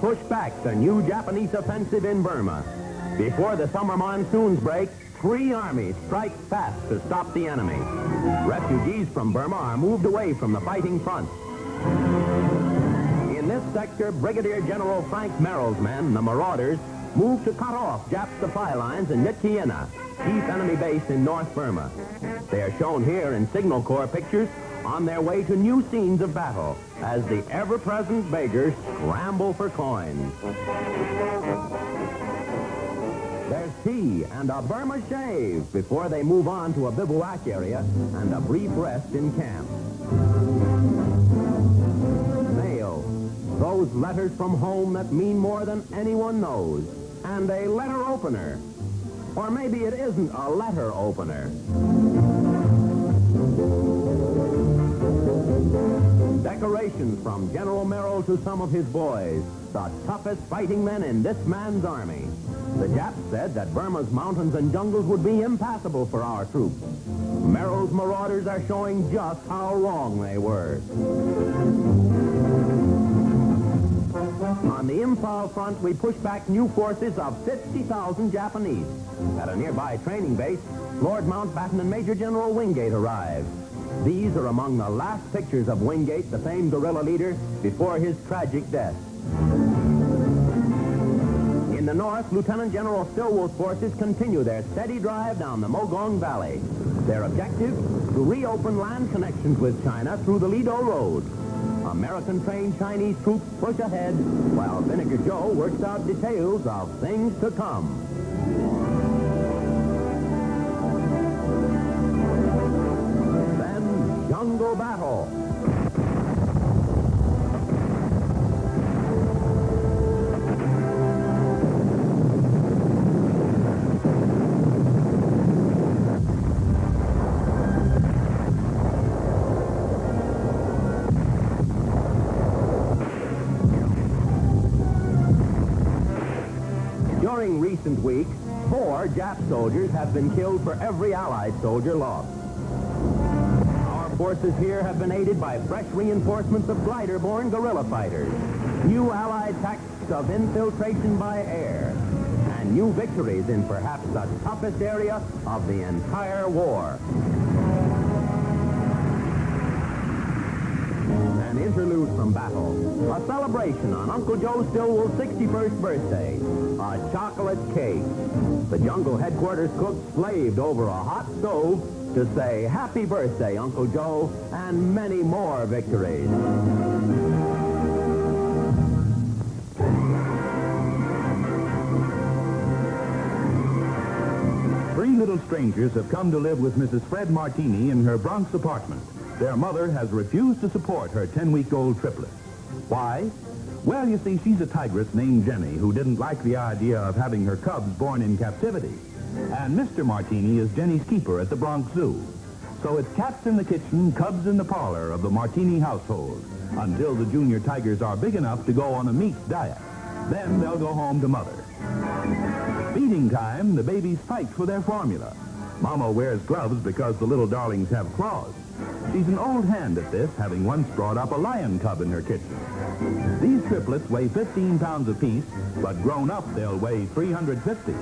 push back the new Japanese offensive in Burma. Before the summer monsoons break, 3 armies strike fast to stop the enemy. Refugees from Burma are moved away from the fighting front. In this sector, Brigadier General Frank Merrill's men, the Marauders, moved to cut off Jap supply lines in Nitkiina, chief enemy base in North Burma. They are shown here in Signal Corps pictures on their way to new scenes of battle as the ever-present beggars scramble for coins. There's tea and a Burma shave before they move on to a bivouac area and a brief rest in camp. Mail. Those letters from home that mean more than anyone knows. And a letter opener. Or maybe it isn't a letter opener. Decorations from General Merrill to some of his boys, the toughest fighting men in this man's army. The Japs said that Burma's mountains and jungles would be impassable for our troops. Merrill's Marauders are showing just how wrong they were. On the Imphal front, we push back new forces of 50,000 Japanese. At a nearby training base, Lord Mountbatten and Major General Wingate arrive. These are among the last pictures of Wingate, the famed guerrilla leader, before his tragic death. In the north, Lieutenant General Stilwell's forces continue their steady drive down the Mogong Valley. Their objective, to reopen land connections with China through the Lido Road. American-trained Chinese troops push ahead, while Vinegar Joe works out details of things to come. Then, jungle battle. During recent weeks, 4 Jap soldiers have been killed for every Allied soldier lost. Our forces here have been aided by fresh reinforcements of glider-borne guerrilla fighters, new Allied tactics of infiltration by air, and new victories in perhaps the toughest area of the entire war. An interlude from battle. A celebration on Uncle Joe Stilwell's 61st birthday. A chocolate cake. The jungle headquarters cook slaved over a hot stove to say happy birthday, Uncle Joe, and many more victories. 3 little strangers have come to live with Mrs. Fred Martini in her Bronx apartment. Their mother has refused to support her 10-week-old triplets. Why? Well, you see, she's a tigress named Jenny who didn't like the idea of having her cubs born in captivity. And Mr. Martini is Jenny's keeper at the Bronx Zoo. So it's cats in the kitchen, cubs in the parlor of the Martini household until the junior tigers are big enough to go on a meat diet. Then they'll go home to mother. Feeding time, the babies fight for their formula. Mama wears gloves because the little darlings have claws. She's an old hand at this, having once brought up a lion cub in her kitchen. These triplets weigh 15 pounds apiece, but grown up they'll weigh 350.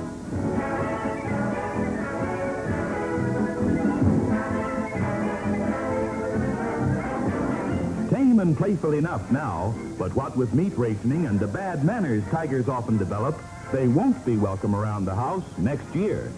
Tame and playful enough now, but what with meat rationing and the bad manners tigers often develop, they won't be welcome around the house next year.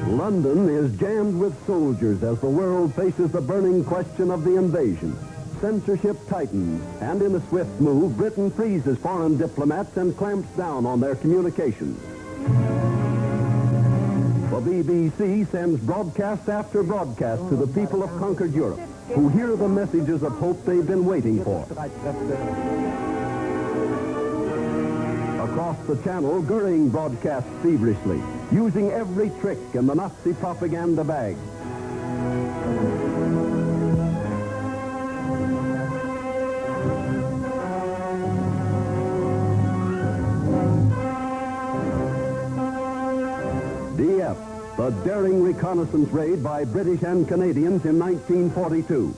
London is jammed with soldiers as the world faces the burning question of the invasion. Censorship tightens, and in a swift move, Britain freezes foreign diplomats and clamps down on their communications. The BBC sends broadcast after broadcast to the people of conquered Europe, who hear the messages of hope they've been waiting for. Across the channel, Goering broadcasts feverishly, using every trick in the Nazi propaganda bag. The daring reconnaissance raid by British and Canadians in 1942.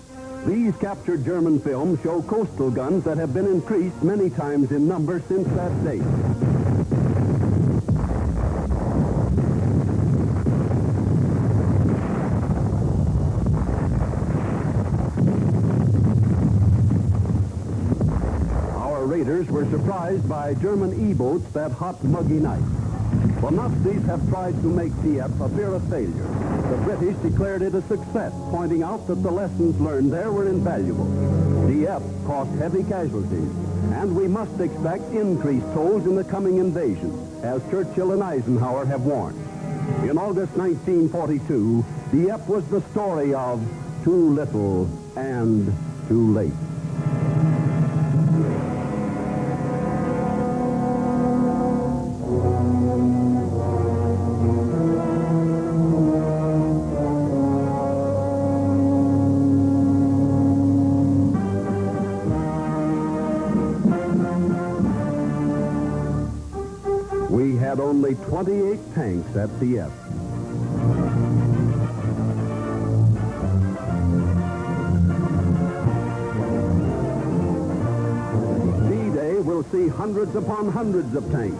These captured German films show coastal guns that have been increased many times in number since that date. Our raiders were surprised by German E-boats that hot, muggy night. The Nazis have tried to make Dieppe appear a failure. The British declared it a success, pointing out that the lessons learned there were invaluable. Dieppe cost heavy casualties, and we must expect increased tolls in the coming invasion, as Churchill and Eisenhower have warned. In August 1942, Dieppe was the story of too little and too late. We had only 28 tanks at Dieppe. D-Day will see hundreds upon hundreds of tanks.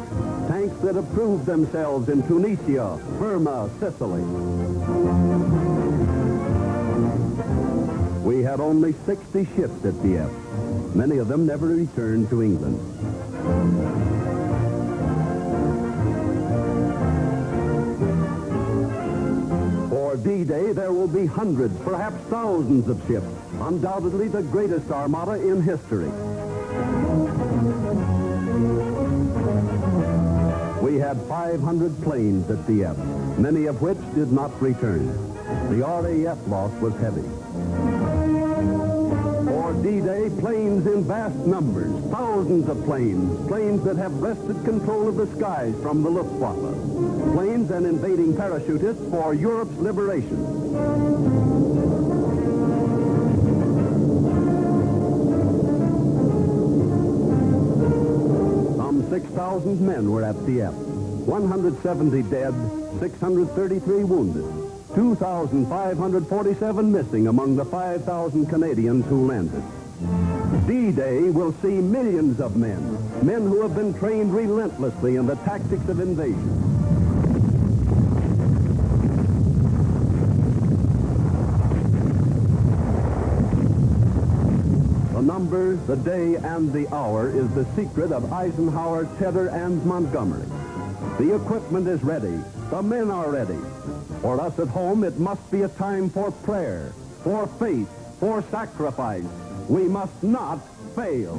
Tanks that have proved themselves in Tunisia, Burma, Sicily. We had only 60 ships at Dieppe. Many of them never returned to England. For D-Day, there will be hundreds, perhaps thousands of ships. Undoubtedly the greatest armada in history. We had 500 planes at Dieppe, many of which did not return. The RAF loss was heavy. For D-Day, planes in vast numbers, thousands of planes, planes that have wrested control of the skies from the Luftwaffe, planes and invading parachutists for Europe's liberation. Some 6,000 men were at Dieppe, 170 dead, 633 wounded. 2,547 missing among the 5,000 Canadians who landed. D-Day will see millions of men who have been trained relentlessly in the tactics of invasion. The number, the day, and the hour is the secret of Eisenhower, Tedder, and Montgomery. The equipment is ready. The men are ready. For us at home, it must be a time for prayer, for faith, for sacrifice. We must not fail.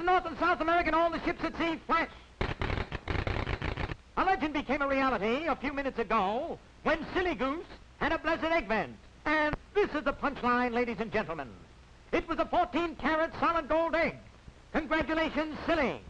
North and South America and all the ships at sea, flash. A legend became a reality a few minutes ago when Cilly Goose had a blessed egg vent. And this is the punchline, ladies and gentlemen. It was a 14-carat solid gold egg. Congratulations, Cilly.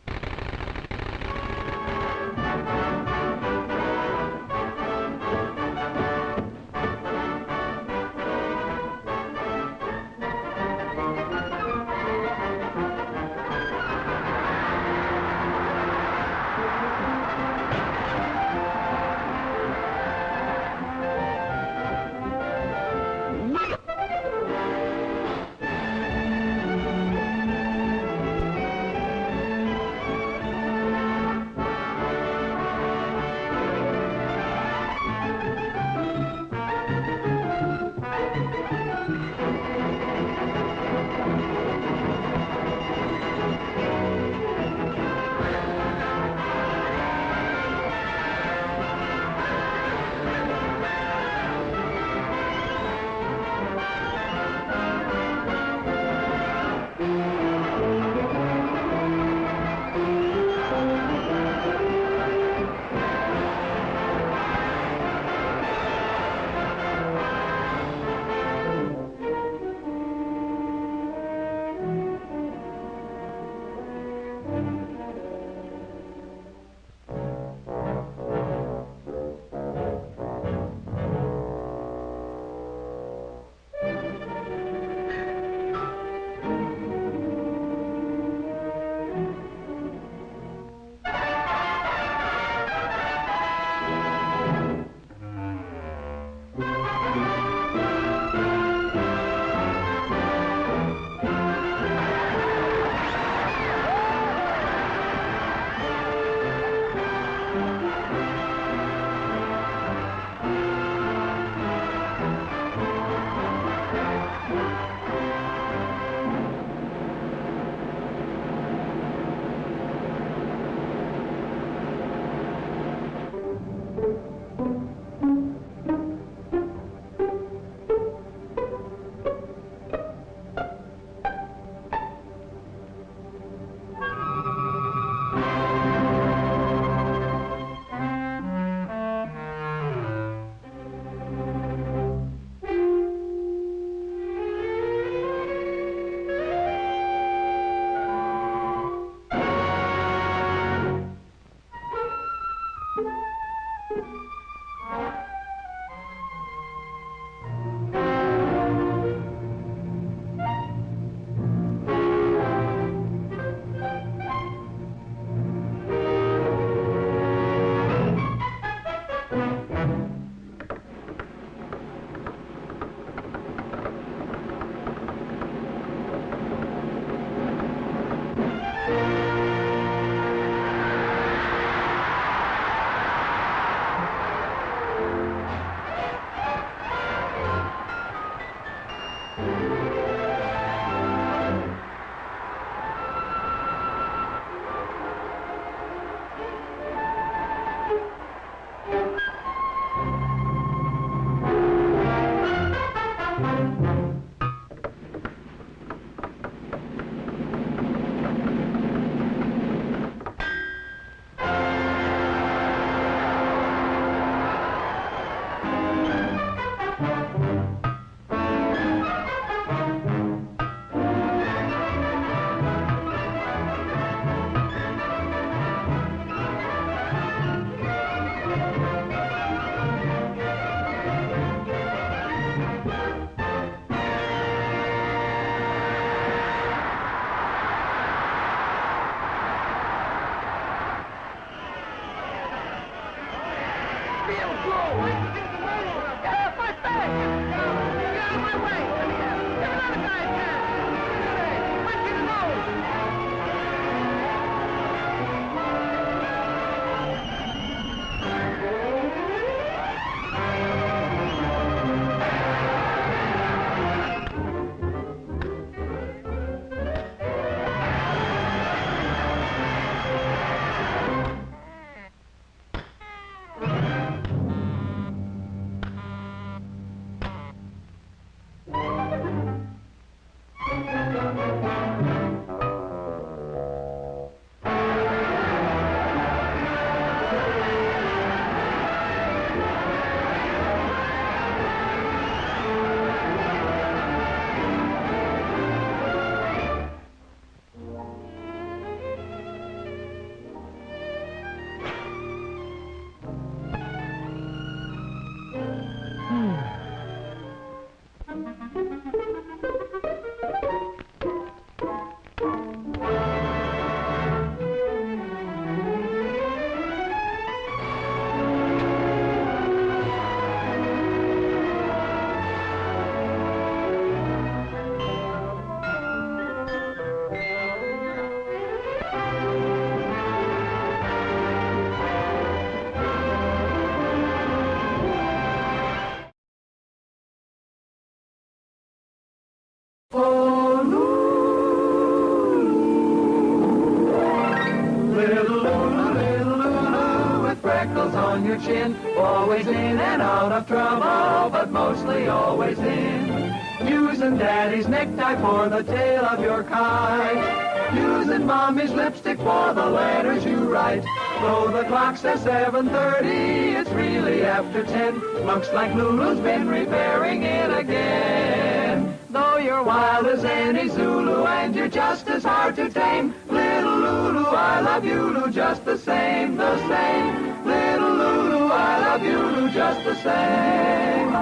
Little Lulu, with freckles on your chin, always in and out of trouble, but mostly always in. Using Daddy's necktie for the tail of your kite. Using Mommy's lipstick for the letters you write. Though the clock says 7:30, it's really after 10. Looks like Lulu's been repairing it again. Though you're wild as any Zulu and you're just as hard to tame, little Lulu, I love you, Lulu, just the same, the same. Little Lulu, I love you, Lulu, just the same.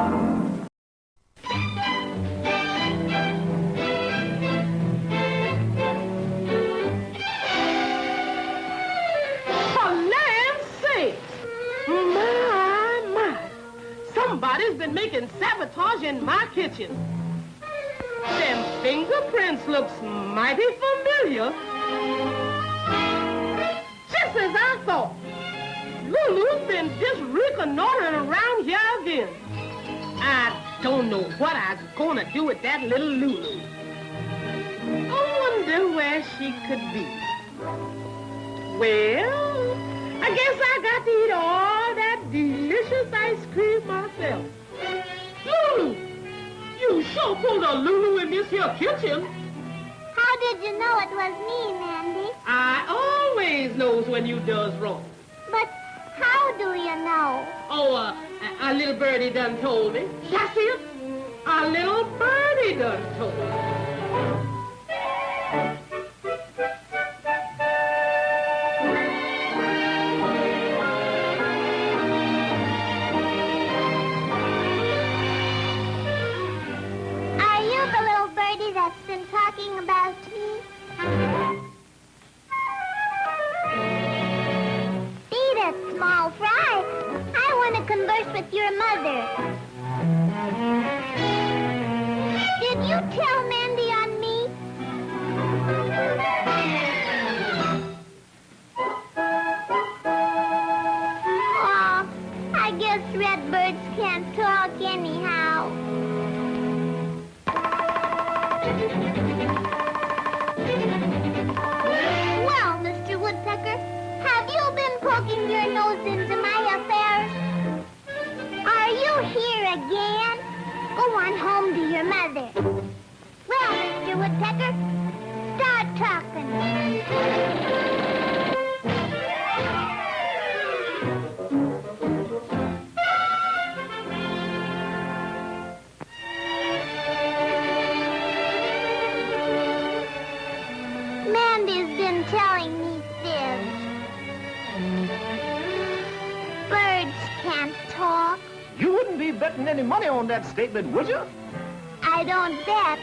Somebody's been making sabotage in my kitchen. Them fingerprints looks mighty familiar. Just as I thought. Lulu's been just reconnoitering around here again. I don't know what I'm gonna do with that little Lulu. I wonder where she could be. Well, I guess I got to eat all that delicious ice cream myself. Lulu! You sure pulled a Lulu in this here kitchen. How did you know it was me, Mandy? I always knows when you does wrong. But how do you know? Oh, a little birdie done told me. That's it. A little birdie done told me. Talking about me? Beat it, small fry. I want to converse with your mother. Did you tell Mandy on me? Aw, I guess redbirds can't talk anyhow. Well, Mr. Woodpecker, have you been poking your nose into my affairs? Are you here again? Go on home to your mother. Well, Mr. Woodpecker, start talking. Mandy's been telling me fibs. Birds can't talk. You wouldn't be betting any money on that statement, would you? I don't bet,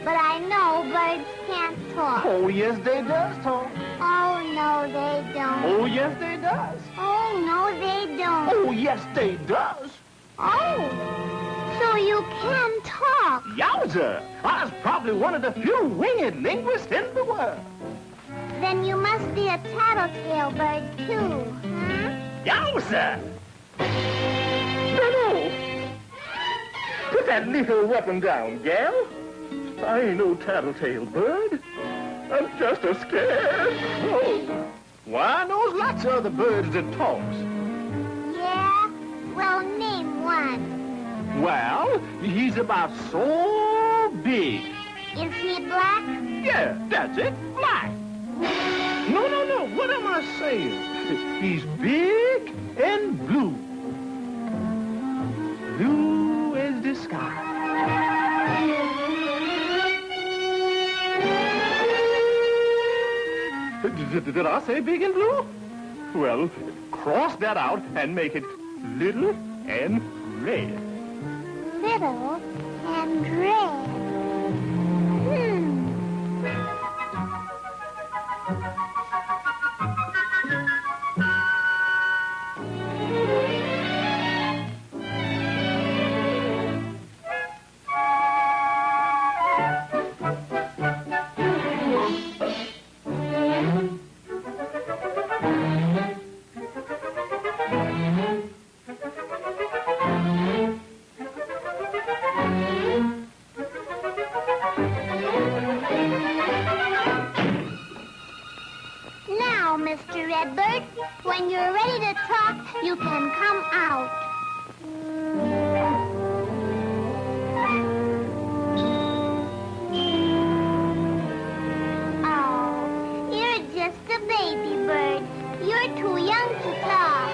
but I know birds can't talk. Oh, yes, they does talk. Oh, no, they don't. Oh, yes, they does. Oh, no, they don't. Oh, yes, they does. Oh, so you can talk. Yowza! I was probably one of the few winged linguists in the world. Then you must be a tattletale bird, too, huh? Yowza! No. Put that little weapon down, gal. I ain't no tattletale bird. I'm just a scared crow. Why, I knows lots of other birds that talks. Yeah? Well, name one. Well, he's about so big. Is he black? Yeah, that's it, black. No. What am I saying? He's big and blue. Blue as the sky. Did I say big and blue? Well, cross that out and make it little and red. Little and red. Now, Mr. Redbird, when you're ready to talk, you can come out. Oh, you're just a baby bird. You're too young to talk.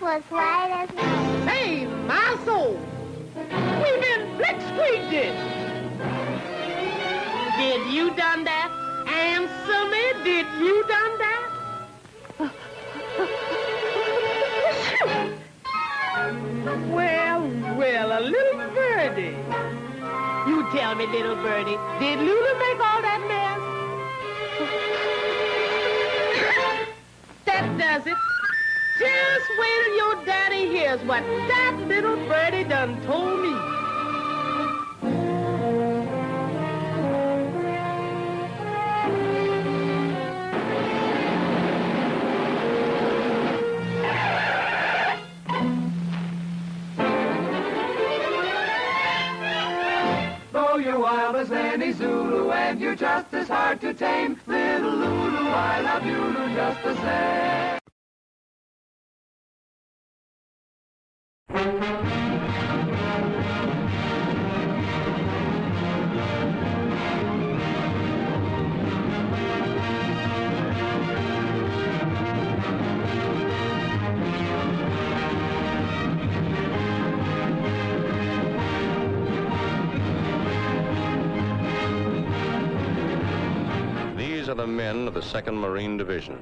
Was white as snow. Hey, my soul! We've been blitzkrieged. Did you done that? Answer me, did you done that? Well, a little birdie. You tell me, little birdie, did Lulu make all that mess? That does it. Just wait till your daddy hears what that little birdie done told me. Though you're wild as any Zulu and you're just as hard to tame, little Lulu, I love you just the same. These are the men of the 2nd Marine Division.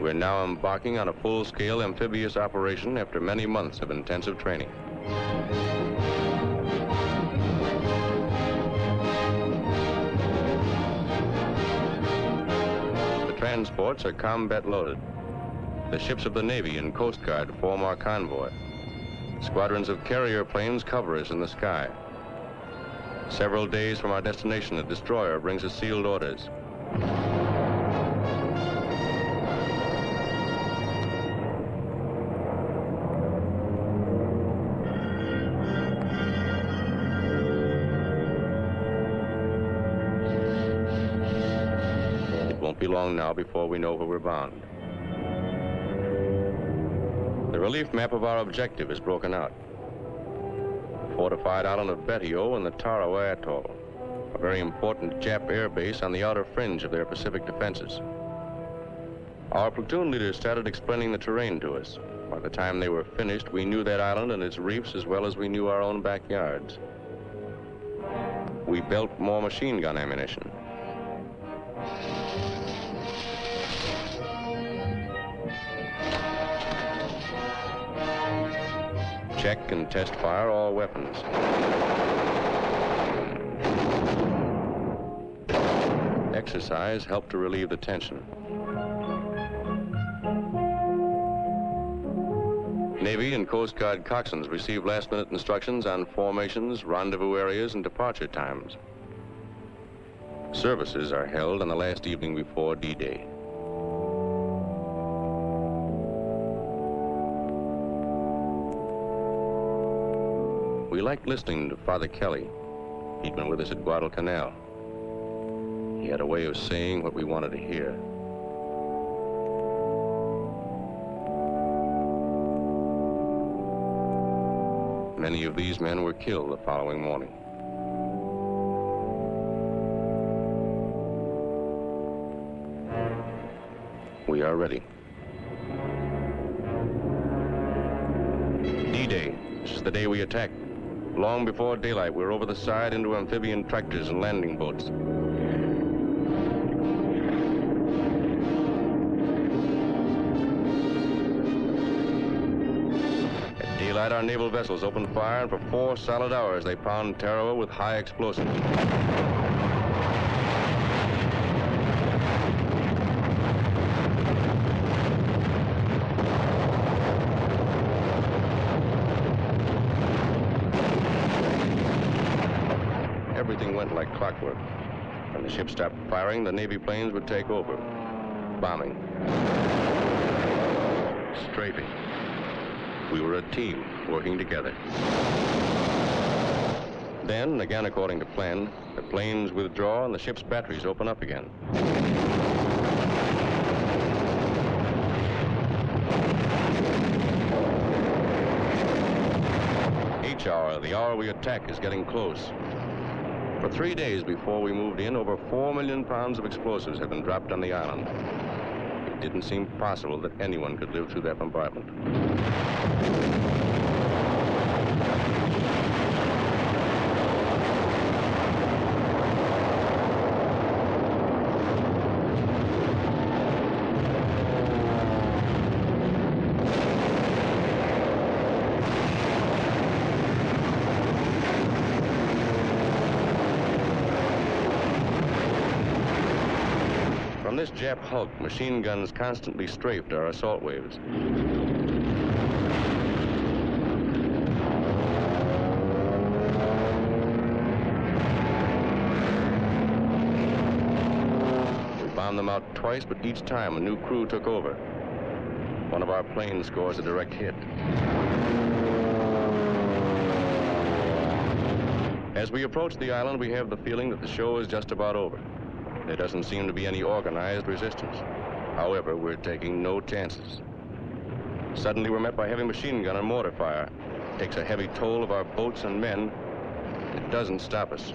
We're now embarking on a full-scale amphibious operation after many months of intensive training. The transports are combat loaded. The ships of the Navy and Coast Guard form our convoy. Squadrons of carrier planes cover us in the sky. Several days from our destination, a destroyer brings us sealed orders. It won't be long now before we know where we're bound. The relief map of our objective is broken out. The fortified island of Betio and the Tarawa atoll, a very important Jap air base on the outer fringe of their Pacific defenses. Our platoon leaders started explaining the terrain to us. By the time they were finished, we knew that island and its reefs as well as we knew our own backyards. We built more machine gun ammunition. Check and test fire all weapons. Exercise helped to relieve the tension. Navy and Coast Guard coxswains receive last-minute instructions on formations, rendezvous areas, and departure times. Services are held on the last evening before D-Day. We liked listening to Father Kelly. He'd been with us at Guadalcanal. He had a way of saying what we wanted to hear. Many of these men were killed the following morning. We are ready. D-Day. This is the day we attack. Long before daylight, we're over the side into amphibian tractors and landing boats. At daylight, our naval vessels open fire, and for 4 solid hours, they pound Tarawa with high explosives. Everything went like clockwork. When the ship stopped firing, the Navy planes would take over. Bombing. Strafing. We were a team working together. Then, again according to plan, the planes withdraw and the ship's batteries open up again. Each hour, the hour we attack, is getting close. For 3 days before we moved in, over 4 million pounds of explosives had been dropped on the island. It didn't seem possible that anyone could live through that bombardment. From this Jap hulk, machine guns constantly strafed our assault waves. We bombed them out twice, but each time a new crew took over. One of our planes scores a direct hit. As we approach the island, we have the feeling that the show is just about over. There doesn't seem to be any organized resistance. However, we're taking no chances. Suddenly, we're met by heavy machine gun and mortar fire. It takes a heavy toll of our boats and men. It doesn't stop us.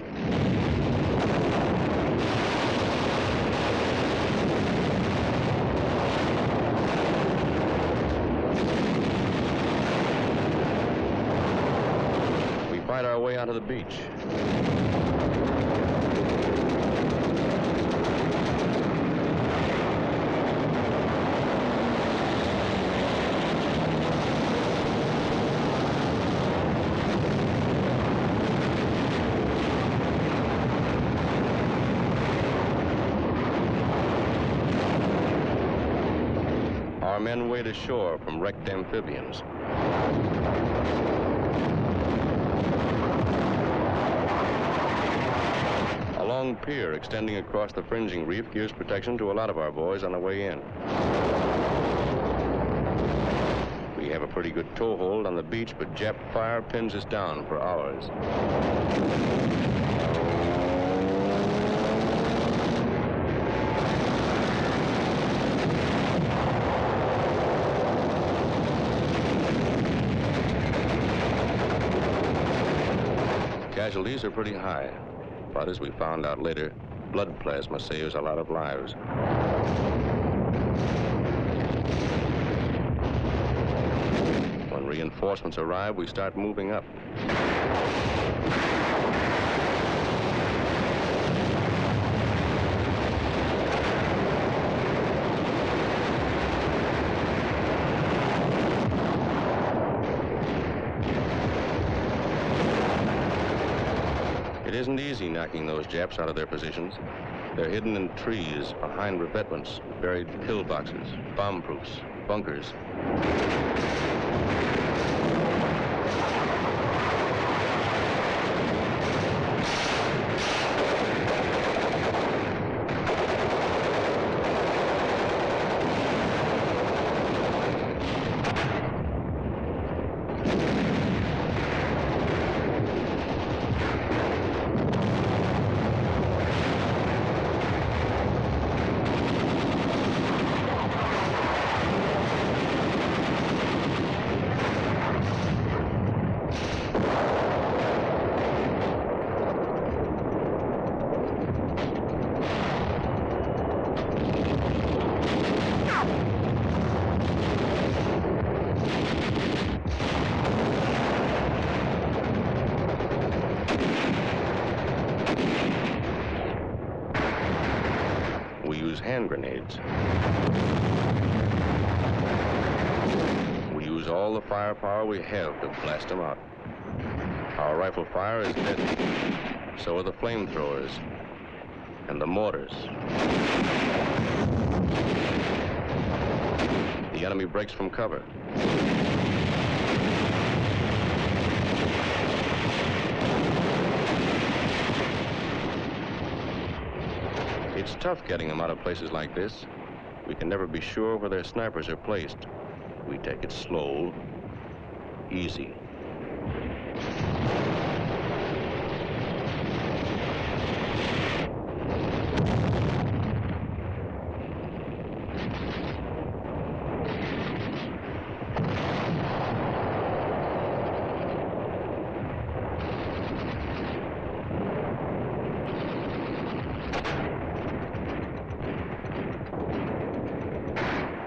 We fight our way onto the beach. Our men wade ashore from wrecked amphibians. A long pier extending across the fringing reef gives protection to a lot of our boys on the way in. We have a pretty good toehold on the beach, but Jap fire pins us down for hours. Casualties are pretty high, but as we found out later, blood plasma saves a lot of lives. When reinforcements arrive, we start moving up. It isn't easy knocking those Japs out of their positions. They're hidden in trees, behind revetments, buried pillboxes, bomb-proofs, bunkers. Hand grenades. We use all the firepower we have to blast them out. Our rifle fire is deadly. So are the flamethrowers and the mortars. The enemy breaks from cover. It's tough getting them out of places like this. We can never be sure where their snipers are placed. We take it slow, easy.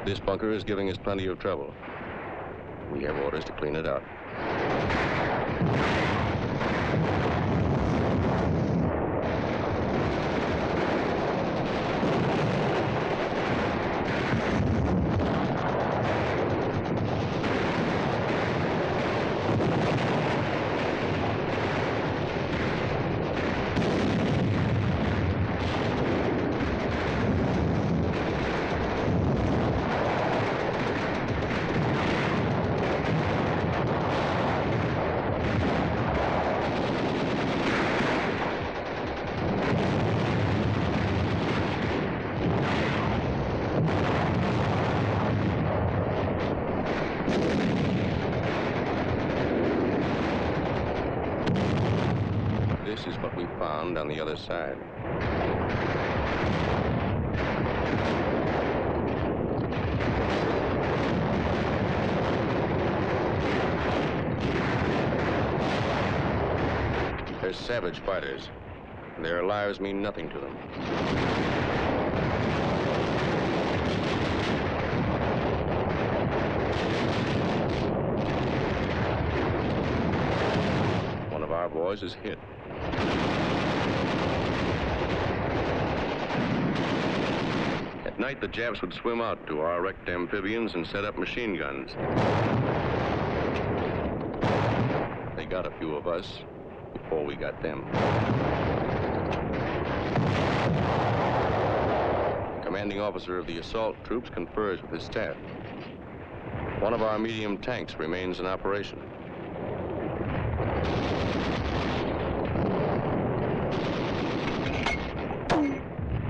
This bunker is giving us plenty of trouble. We have orders to clean it out. This is what we found on the other side. They're savage fighters. Their lives mean nothing to them. One of our boys is hit. At night, the Japs would swim out to our wrecked amphibians and set up machine guns. They got a few of us before we got them. The commanding officer of the assault troops confers with his staff. One of our medium tanks remains in operation.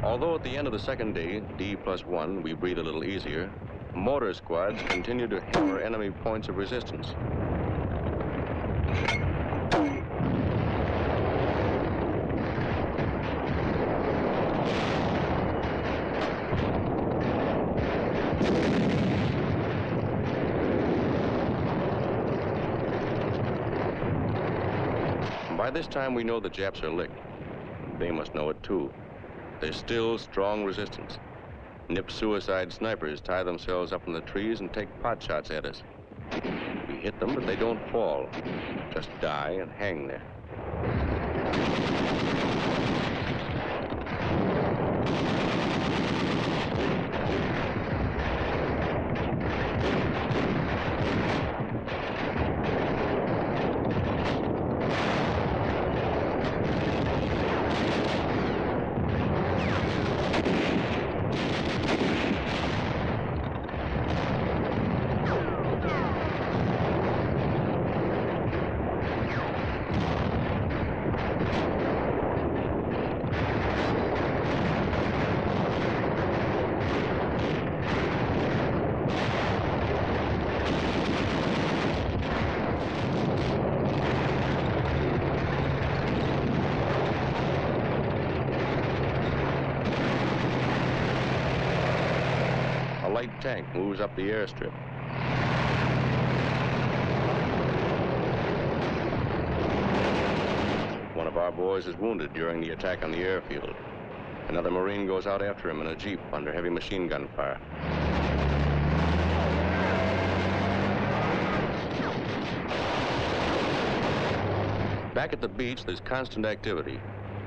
Although at the end of the second day, D+1, we breathe a little easier, mortar squads continue to hammer enemy points of resistance. By this time, we know the Japs are licked. They must know it, too. There's still strong resistance. Nip suicide snipers tie themselves up in the trees and take pot shots at us. We hit them, but they don't fall. Just die and hang there. light tank moves up the airstrip. One of our boys is wounded during the attack on the airfield. Another Marine goes out after him in a Jeep under heavy machine gun fire. Back at the beach, there's constant activity.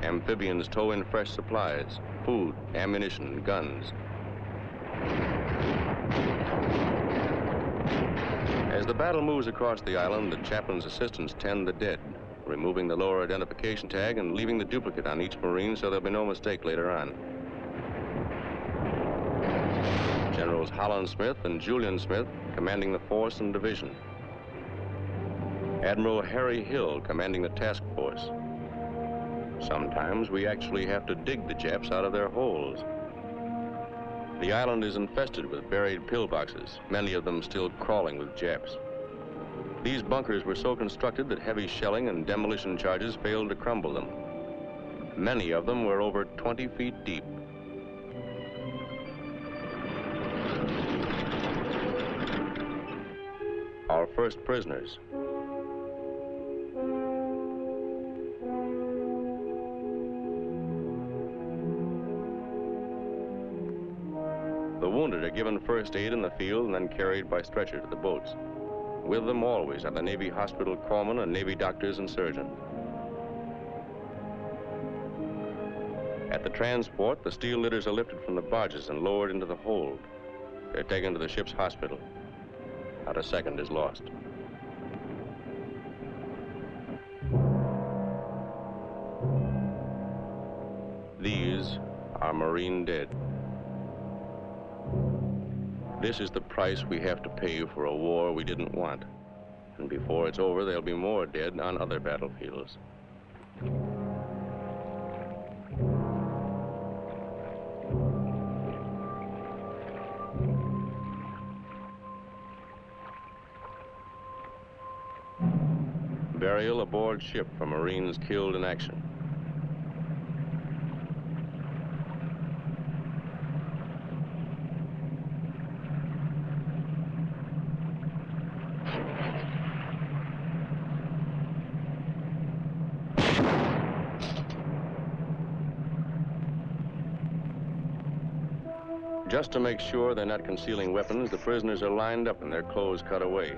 Amphibians tow in fresh supplies, food, ammunition, and guns. As the battle moves across the island, the chaplain's assistants tend the dead, removing the lower identification tag and leaving the duplicate on each Marine so there'll be no mistake later on. Generals Holland Smith and Julian Smith commanding the force and division. Admiral Harry Hill commanding the task force. Sometimes we actually have to dig the Japs out of their holes. The island is infested with buried pillboxes, many of them still crawling with Japs. These bunkers were so constructed that heavy shelling and demolition charges failed to crumble them. Many of them were over 20 feet deep. Our first prisoners. The wounded are given first aid in the field and then carried by stretcher to the boats. With them always are the Navy hospital corpsmen and Navy doctors and surgeons. At the transport, the steel litters are lifted from the barges and lowered into the hold. They're taken to the ship's hospital. Not a second is lost. These are Marine dead. This is the price we have to pay for a war we didn't want. And before it's over, there'll be more dead on other battlefields. Burial aboard ship for Marines killed in action. Just to make sure they're not concealing weapons, the prisoners are lined up and their clothes cut away.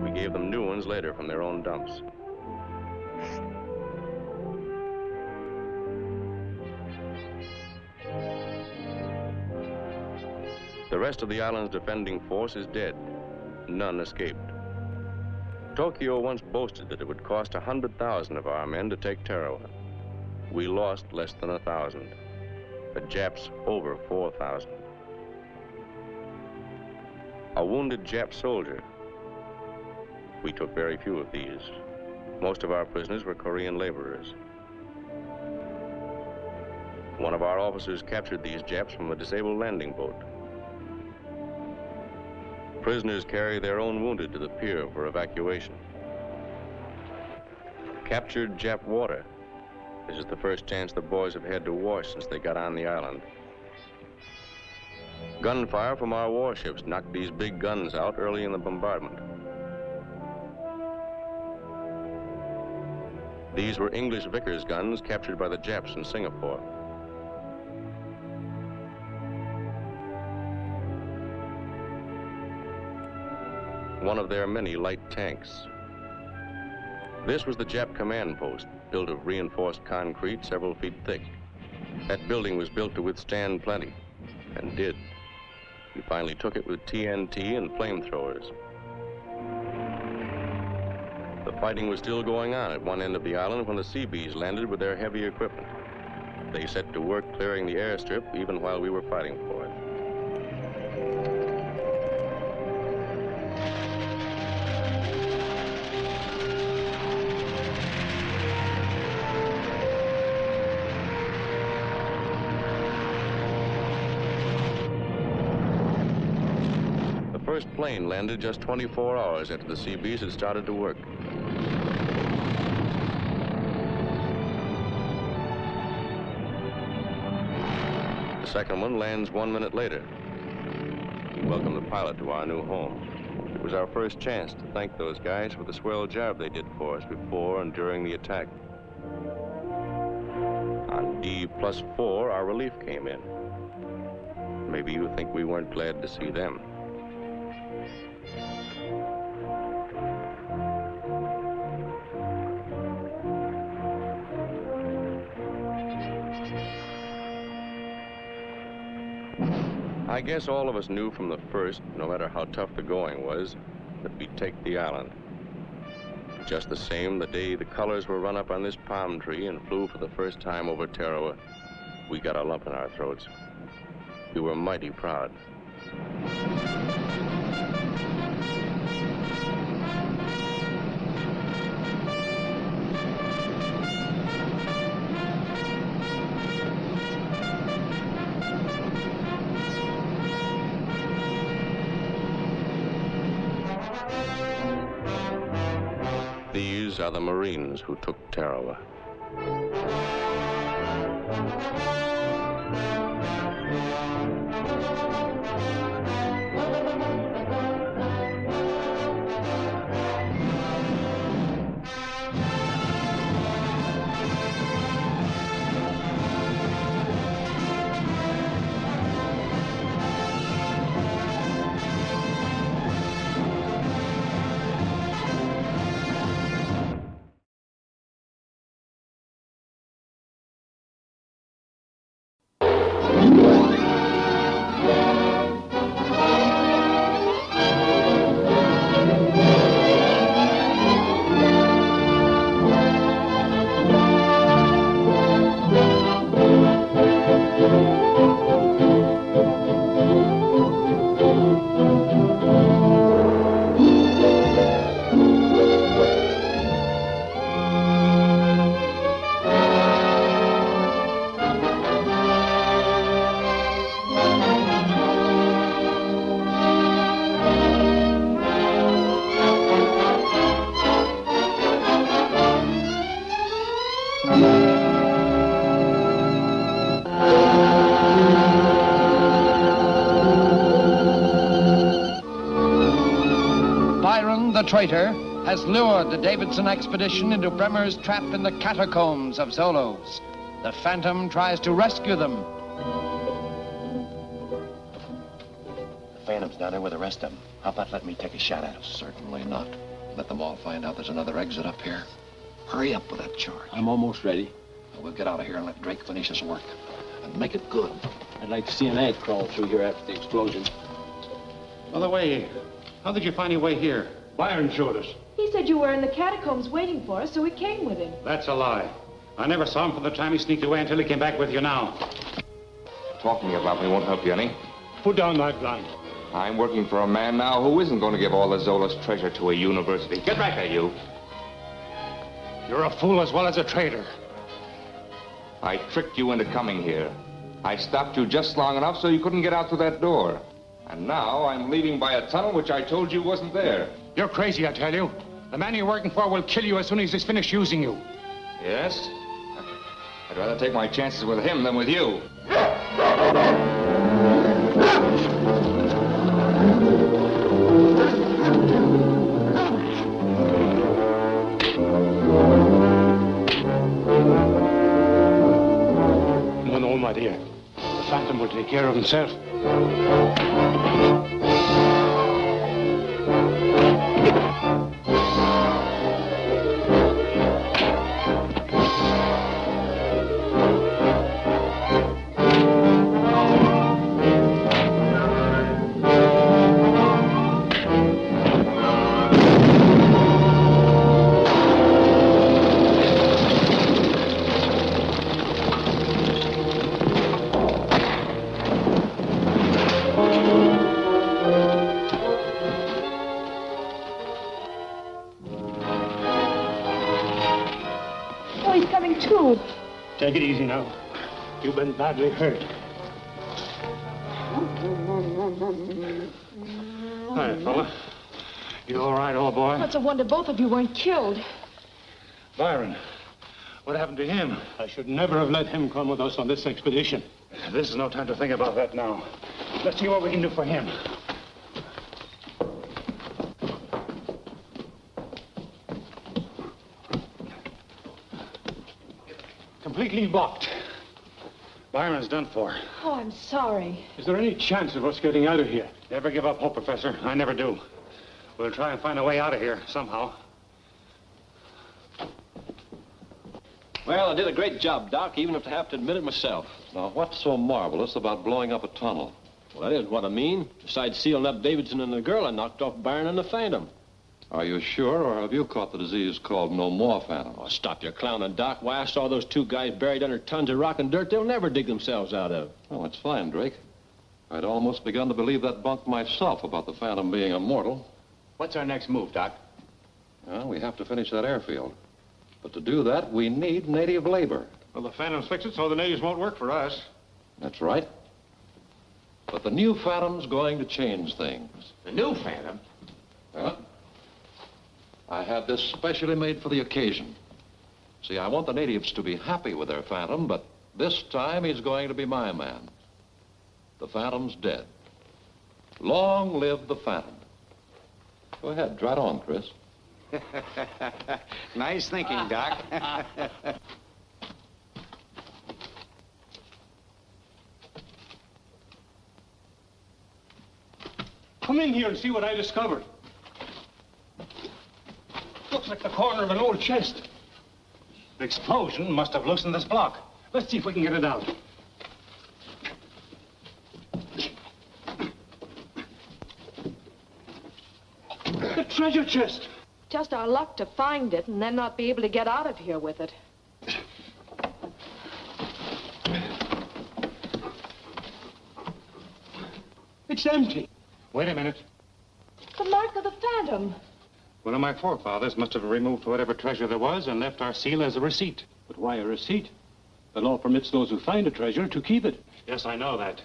We gave them new ones later from their own dumps. The rest of the island's defending force is dead. None escaped. Tokyo once boasted that it would cost 100,000 of our men to take Tarawa. We lost less than 1,000. The Japs over 4,000. A wounded Jap soldier. We took very few of these. Most of our prisoners were Korean laborers. One of our officers captured these Japs from a disabled landing boat. Prisoners carry their own wounded to the pier for evacuation. Captured Jap water. This is the first chance the boys have had to wash since they got on the island. Gunfire from our warships knocked these big guns out early in the bombardment. These were English Vickers guns captured by the Japs in Singapore. One of their many light tanks. This was the Jap command post, built of reinforced concrete several feet thick. That building was built to withstand plenty, and did. We finally took it with TNT and flamethrowers. The fighting was still going on at one end of the island when the Seabees landed with their heavy equipment. They set to work clearing the airstrip even while we were fighting for it. The first plane landed just 24 hours after the Seabees had started to work. The second one lands 1 minute later. We welcome the pilot to our new home. It was our first chance to thank those guys for the swell job they did for us before and during the attack. On D+4, our relief came in. Maybe you think we weren't glad to see them. I guess all of us knew from the first, no matter how tough the going was, that we'd take the island. Just the same, the day the colors were run up on this palm tree and flew for the first time over Tarawa, we got a lump in our throats. We were mighty proud. These are the Marines who took Tarawa. The traitor has lured the Davidson expedition into Bremer's trap in the catacombs of Zolos. The Phantom tries to rescue them. The Phantom's down there with the rest of them. How about letting me take a shot at him? Certainly not. Let them all find out there's another exit up here. Hurry up with that charge. I'm almost ready. Well, we'll get out of here and let Drake finish his work. And make it good. I'd like to see an ant crawl through here after the explosion. By the way, how did you find your way here? Byron showed us. He said you were in the catacombs waiting for us, so we came with him. That's a lie. I never saw him from the time he sneaked away until he came back with you now. Talking about me won't help you any. Put down that gun. I'm working for a man now who isn't going to give all the Zolas treasure to a university. Get back there, you. You're a fool as well as a traitor. I tricked you into coming here. I stopped you just long enough so you couldn't get out through that door. And now I'm leaving by a tunnel which I told you wasn't there. You're crazy, I tell you. The man you're working for will kill you as soon as he's finished using you. Yes? I'd rather take my chances with him than with you. No, my dear. The Phantom will take care of himself. Take it easy now. You've been badly hurt. Hi, fella. You all right, old boy? It's a wonder both of you weren't killed. Byron, what happened to him? I should never have let him come with us on this expedition. This is no time to think about that now. Let's see what we can do for him. Completely blocked. Byron's done for. Oh, I'm sorry. Is there any chance of us getting out of here? Never give up hope, Professor. I never do. We'll try and find a way out of here somehow. Well, I did a great job, Doc, even if I have to admit it myself. Now, what's so marvelous about blowing up a tunnel? Well, that is what I mean. Besides sealing up Davidson and the girl, I knocked off Byron and the Phantom. Are you sure, or have you caught the disease called no more phantoms? Oh, stop your clowning, Doc. Why, I saw those two guys buried under tons of rock and dirt they'll never dig themselves out of. Oh, it's fine, Drake. I'd almost begun to believe that bunk myself about the Phantom being immortal. What's our next move, Doc? Well, we have to finish that airfield. But to do that, we need native labor. Well, the Phantoms fix it so the natives won't work for us. That's right. But the new Phantom's going to change things. The new Phantom? Well, I had this specially made for the occasion. See, I want the natives to be happy with their Phantom, but this time he's going to be my man. The Phantom's dead. Long live the Phantom. Go ahead, try it on, Chris. Nice thinking, Doc. Come in here and see what I discovered. Looks like the corner of an old chest. The explosion must have loosened this block. Let's see if we can get it out. The treasure chest. Just our luck to find it and then not be able to get out of here with it. It's empty. Wait a minute. The mark of the Phantom. One of my forefathers must have removed whatever treasure there was and left our seal as a receipt. But why a receipt? The law permits those who find a treasure to keep it. Yes, I know that.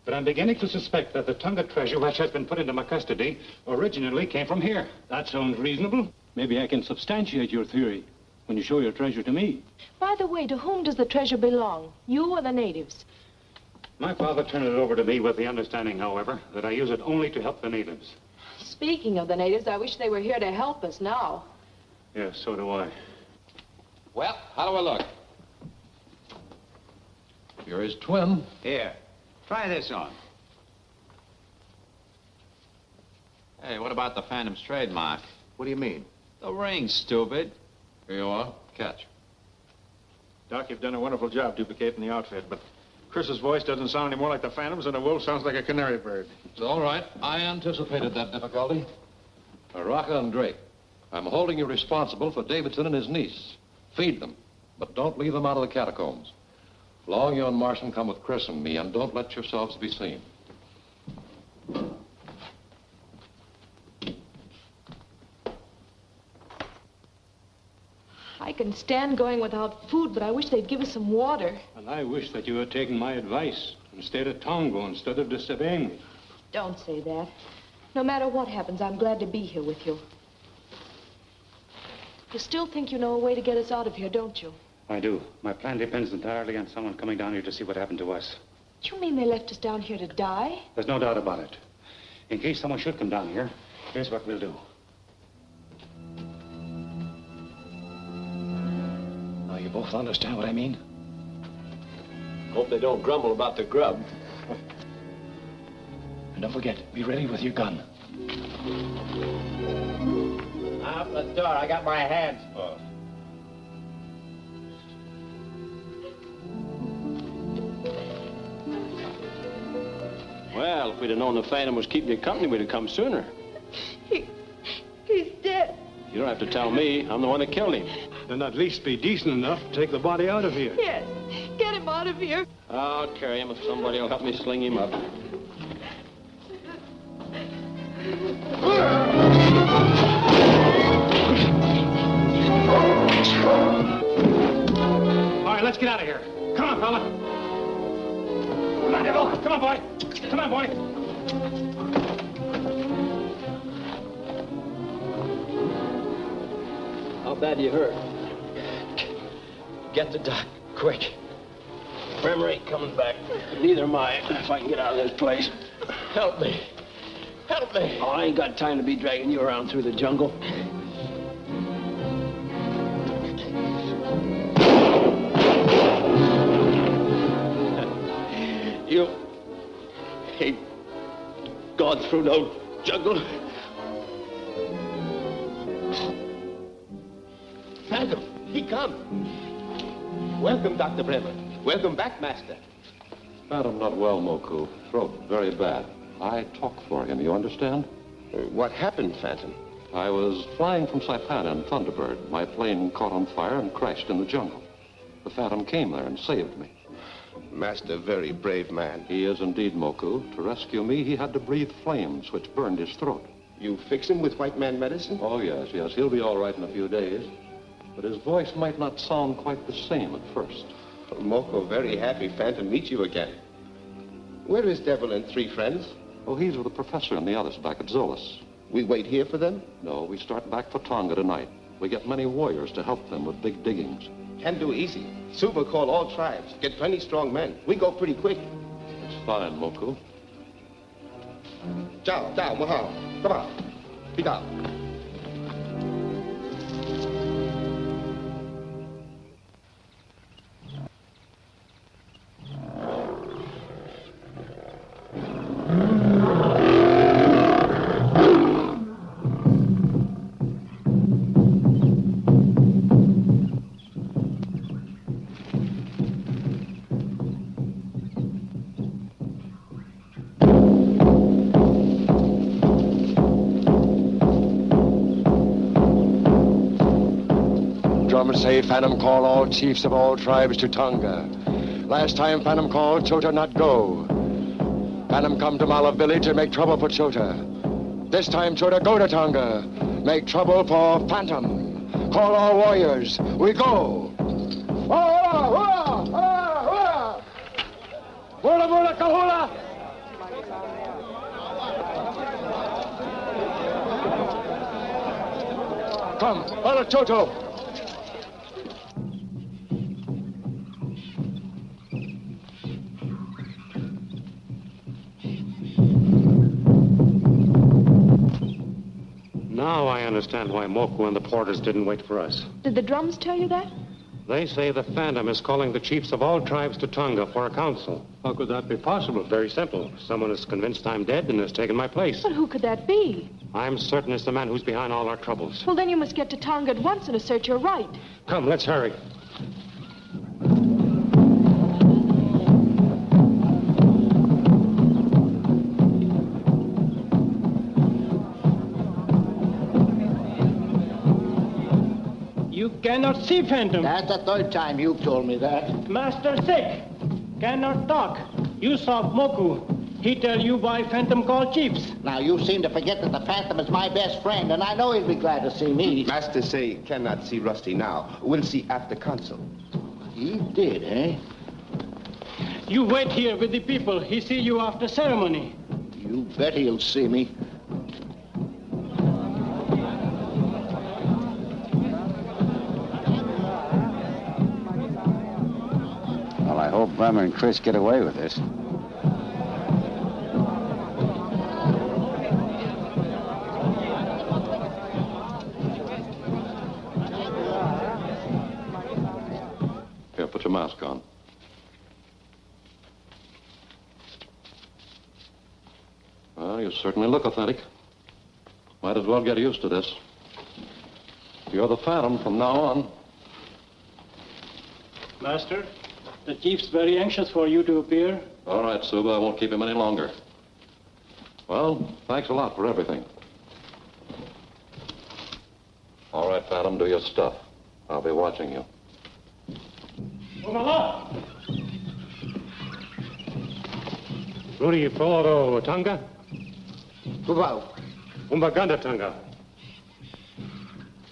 But I'm beginning to suspect that the Tonga treasure which has been put into my custody originally came from here. That sounds reasonable. Maybe I can substantiate your theory when you show your treasure to me. By the way, to whom does the treasure belong? You or the natives? My father turned it over to me with the understanding, however, that I use it only to help the natives. Speaking of the natives, I wish they were here to help us now. Yes, so do I. Well, how do I look? You're his twin. Here, try this on. Hey, what about the Phantom's trademark? What do you mean? The ring, stupid. Here you are. Catch. Doc, you've done a wonderful job duplicating the outfit, but Chris's voice doesn't sound any more like the Phantom's, and a wolf sounds like a canary bird. It's all right. I anticipated that difficulty. Rocca and Drake, I'm holding you responsible for Davidson and his niece. Feed them, but don't leave them out of the catacombs. Long, you and Martian come with Chris and me, and don't let yourselves be seen. I can stand going without food, but I wish they'd give us some water. And I wish that you had taken my advice and stayed at Tongo instead of disobeying me. Don't say that. No matter what happens, I'm glad to be here with you. You still think you know a way to get us out of here, don't you? I do. My plan depends entirely on someone coming down here to see what happened to us. Do you mean they left us down here to die? There's no doubt about it. In case someone should come down here, here's what we'll do. Now, you both understand what I mean? Hope they don't grumble about the grub. And don't forget, be ready with your gun. Out the door. I got my hands full. Well, if we'd have known the Phantom was keeping you company, we'd have come sooner. He's dead. You don't have to tell me. I'm the one that killed him. Then at least be decent enough to take the body out of here. Yes. Get him out of here. I'll carry him if somebody will help me sling him up. All right, let's get out of here. Come on, fella. Come on, Devil. Come on, boy. Come on, boy. How bad you hurt? Get the doc, quick. Bremer ain't coming back. Neither am I, if I can get out of this place. Help me. Help me. Oh, I ain't got time to be dragging you around through the jungle. You ain't gone through no jungle. Phantom, he come. Welcome, Dr. Bremer. Welcome back, Master. Phantom not well, Moku. Throat very bad. I talk for him, you understand? What happened, Phantom? I was flying from Saipan in Thunderbird. My plane caught on fire and crashed in the jungle. The Phantom came there and saved me. Master, very brave man. He is indeed, Moku. To rescue me, he had to breathe flames, which burned his throat. You fix him with white man medicine? Oh, yes. He'll be all right in a few days. But his voice might not sound quite the same at first. Moko, very happy Phantom to meet you again. Where is Devil and 3 friends? Oh, he's with the professor and the others back at Zolas. We wait here for them? No, we start back for Tonga tonight. We get many warriors to help them with big diggings. Can do easy. Suba call all tribes. Get plenty strong men. We go pretty quick. It's fine, Moku. Ciao, mahal. Come on. Pick up. Say Phantom call all chiefs of all tribes to Tonga. Last time Phantom called, Chota not go. Phantom come to Mala village and make trouble for Chota. This time Chota go to Tonga. Make trouble for Phantom. Call all warriors. We go. Hula, hula, kahula. Come, follow Choto. Now I understand why Moku and the porters didn't wait for us. Did the drums tell you that? They say the Phantom is calling the chiefs of all tribes to Tonga for a council. How could that be possible? Very simple. Someone is convinced I'm dead and has taken my place. But who could that be? I'm certain it's the man who's behind all our troubles. Well, then you must get to Tonga at once and assert your right. Come, let's hurry. You cannot see Phantom. That's the 3rd time you've told me that. Master sick. Cannot talk. You saw Moku. He tell you why Phantom call chiefs. Now, you seem to forget that the Phantom is my best friend, and I know he'd be glad to see me. Master say cannot see Rusty now. We'll see after council. He did, eh? You wait here with the people. He see you after ceremony. You bet he'll see me. Well, I hope Bremer and Chris get away with this. Here, put your mask on. Well, you certainly look authentic. Might as well get used to this. You're the Phantom from now on. Master, the chief's very anxious for you to appear. All right, Suba, I won't keep him any longer. Well, thanks a lot for everything. All right, Phantom, do your stuff. I'll be watching you. Rudy, follow Tonga? Wow. Umbaganda Tonga.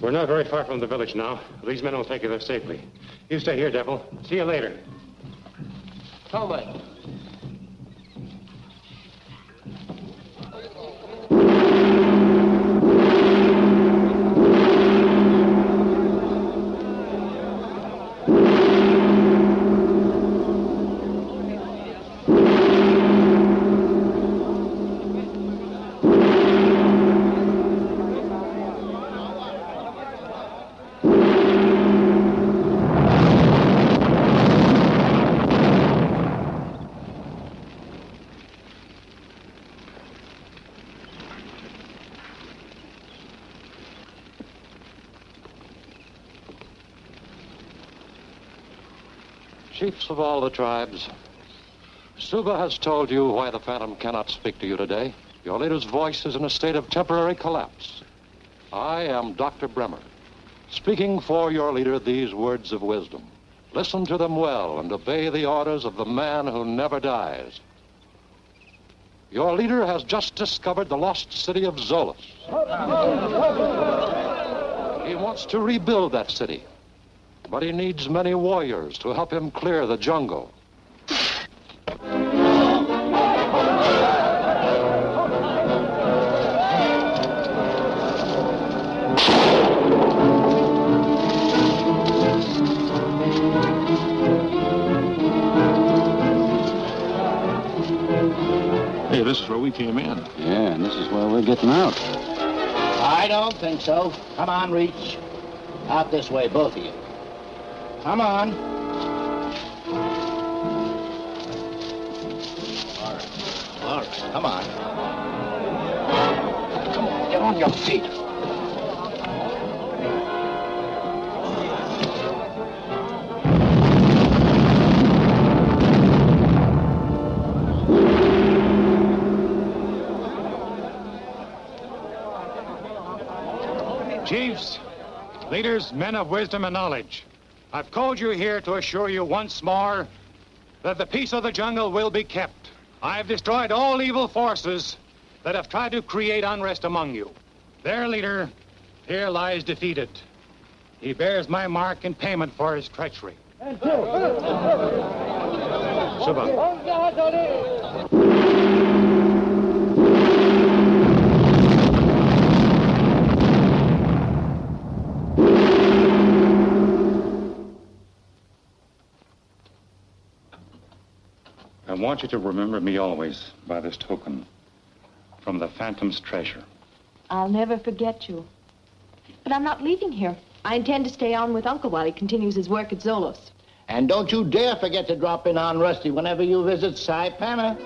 We're not very far from the village now. These men will take you there safely. You stay here, Devil. See you later. Toma. Chiefs of all the tribes, Suba has told you why the Phantom cannot speak to you today. Your leader's voice is in a state of temporary collapse. I am Dr. Bremer, speaking for your leader these words of wisdom. Listen to them well and obey the orders of the man who never dies. Your leader has just discovered the lost city of Zolos. He wants to rebuild that city, but he needs many warriors to help him clear the jungle. Hey, this is where we came in. Yeah, and this is where we're getting out. I don't think so. Come on, Reach. Out this way, both of you. Come on. All right, come on. Come on, get on your feet. Chiefs, leaders, men of wisdom and knowledge, I've called you here to assure you once more that the peace of the jungle will be kept. I've destroyed all evil forces that have tried to create unrest among you. Their leader here lies defeated. He bears my mark in payment for his treachery. Suba. I want you to remember me always by this token from the Phantom's treasure. I'll never forget you. But I'm not leaving here. I intend to stay on with Uncle while he continues his work at Zolos. And don't you dare forget to drop in on Rusty whenever you visit Saipana.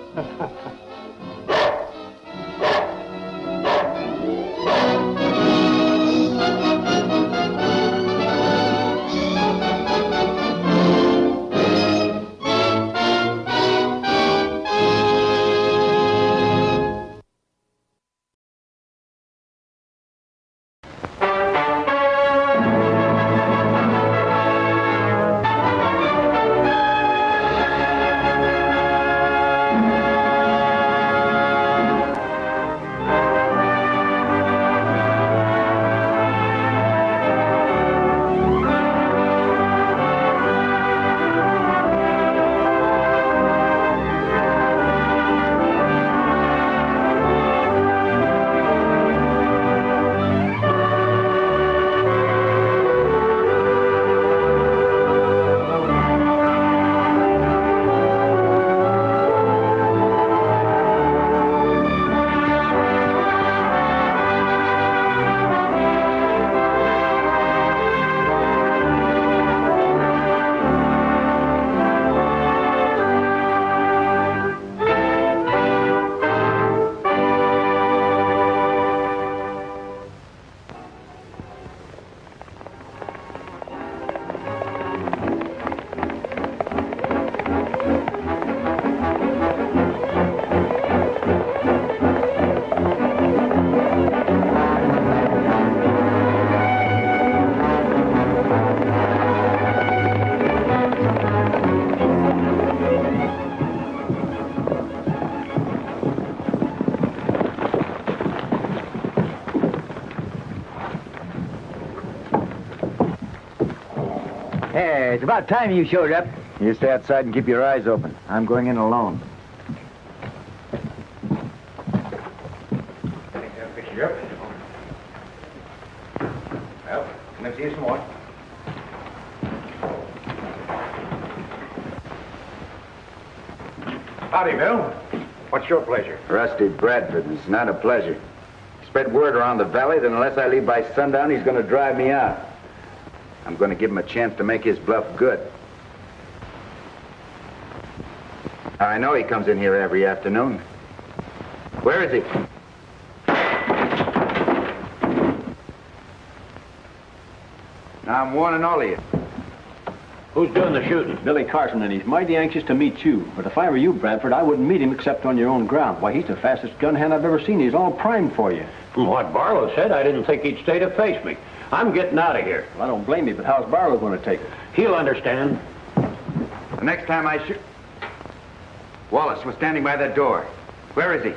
Hey, it's about time you showed up. You stay outside and keep your eyes open. I'm going in alone. Pick you up. Well, come and see you some more. Howdy, Bill. What's your pleasure? Rusty Bradford, and it's not a pleasure. Spread word around the valley that unless I leave by sundown, he's going to drive me out. I'm going to give him a chance to make his bluff good. I know he comes in here every afternoon. Where is he? Now, I'm warning all of you. Who's doing the shooting? Billy Carson, and he's mighty anxious to meet you. But if I were you, Bradford, I wouldn't meet him except on your own ground. Why, he's the fastest gun hand I've ever seen. He's all primed for you. From what Barlow said, I didn't think he'd stay to face me. I'm getting out of here. Well, I don't blame you, but how's Barlow going to take it? He'll understand. The next time I shoot... Wallace was standing by that door. Where is he?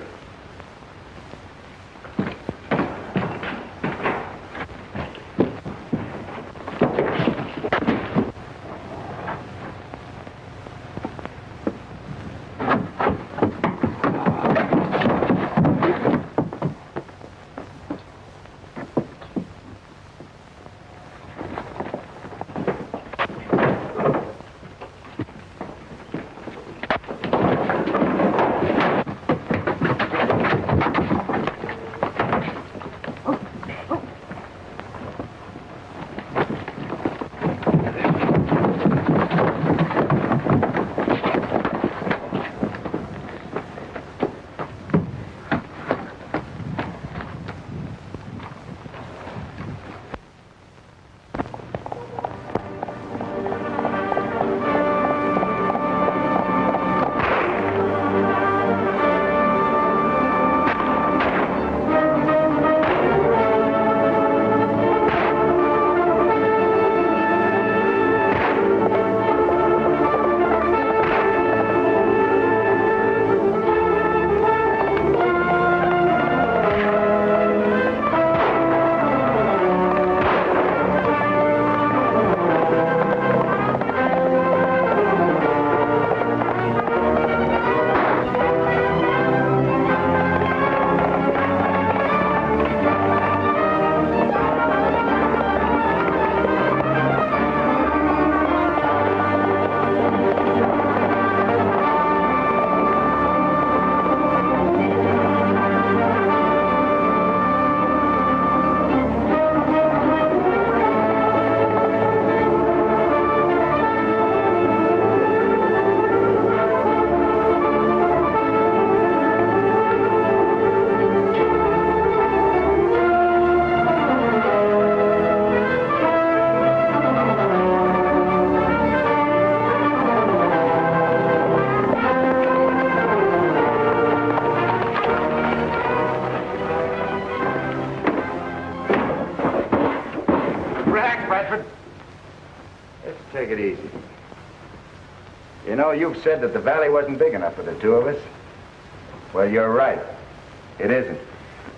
You've said that the valley wasn't big enough for the two of us. Well, you're right. It isn't.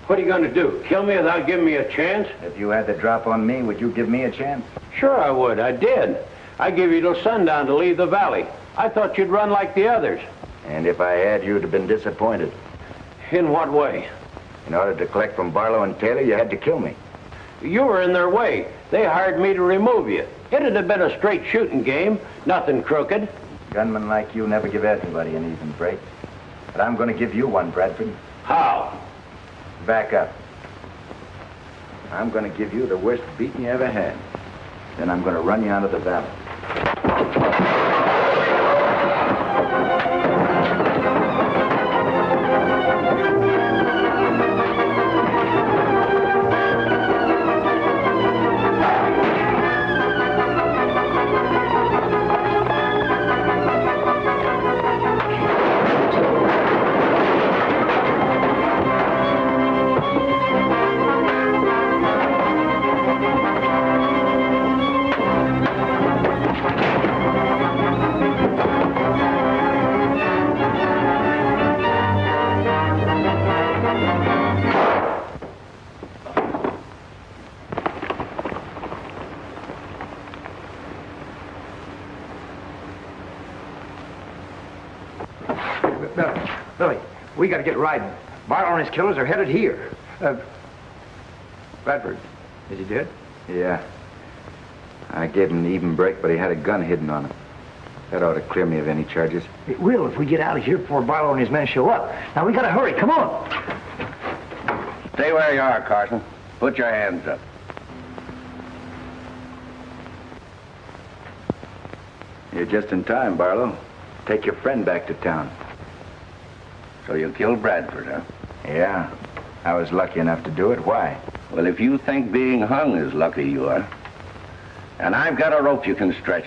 What are you going to do? Kill me without giving me a chance? If you had the drop on me, would you give me a chance? Sure I would. I did. I gave you till sundown to leave the valley. I thought you'd run like the others. And if I had, you'd have been disappointed. In what way? In order to collect from Barlow and Taylor, you had to kill me. You were in their way. They hired me to remove you. It'd have been a straight shooting game. Nothing crooked. Gunmen like you never give anybody an even break. But I'm going to give you one, Bradford. How? Back up. I'm going to give you the worst beating you ever had. Then I'm going to run you out of the valley. Billy, we got to get riding. Barlow and his killers are headed here. Bradford, is he dead? Yeah. I gave him an even break, but he had a gun hidden on him. That ought to clear me of any charges. It will if we get out of here before Barlow and his men show up. Now, we got to hurry. Come on. Stay where you are, Carson. Put your hands up. You're just in time, Barlow. Take your friend back to town. So you killed Bradford, huh? Yeah. I was lucky enough to do it. Why? Well, if you think being hung is lucky, you are. And I've got a rope you can stretch.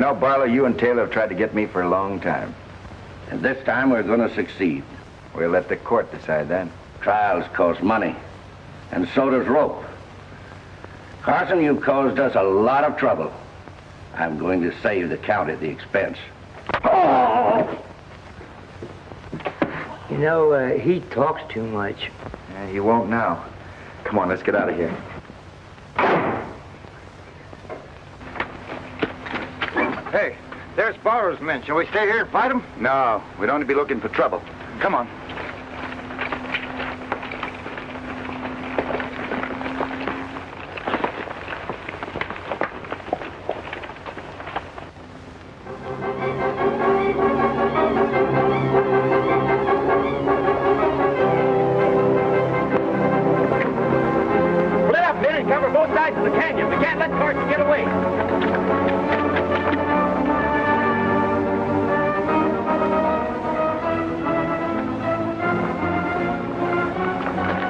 know, Barlow, you and Taylor have tried to get me for a long time. And this time we're going to succeed. We'll let the court decide that. Trials cost money, and so does rope. Carson, you've caused us a lot of trouble. I'm going to save the county the expense. Oh! You know, he talks too much. Yeah, he won't now. Come on, let's get out of here. Hey, there's Barrow's men. Shall we stay here and fight them? No, we'd only be looking for trouble. Come on. Split up, men, and cover both sides of the canyon. We can't let Carson get away.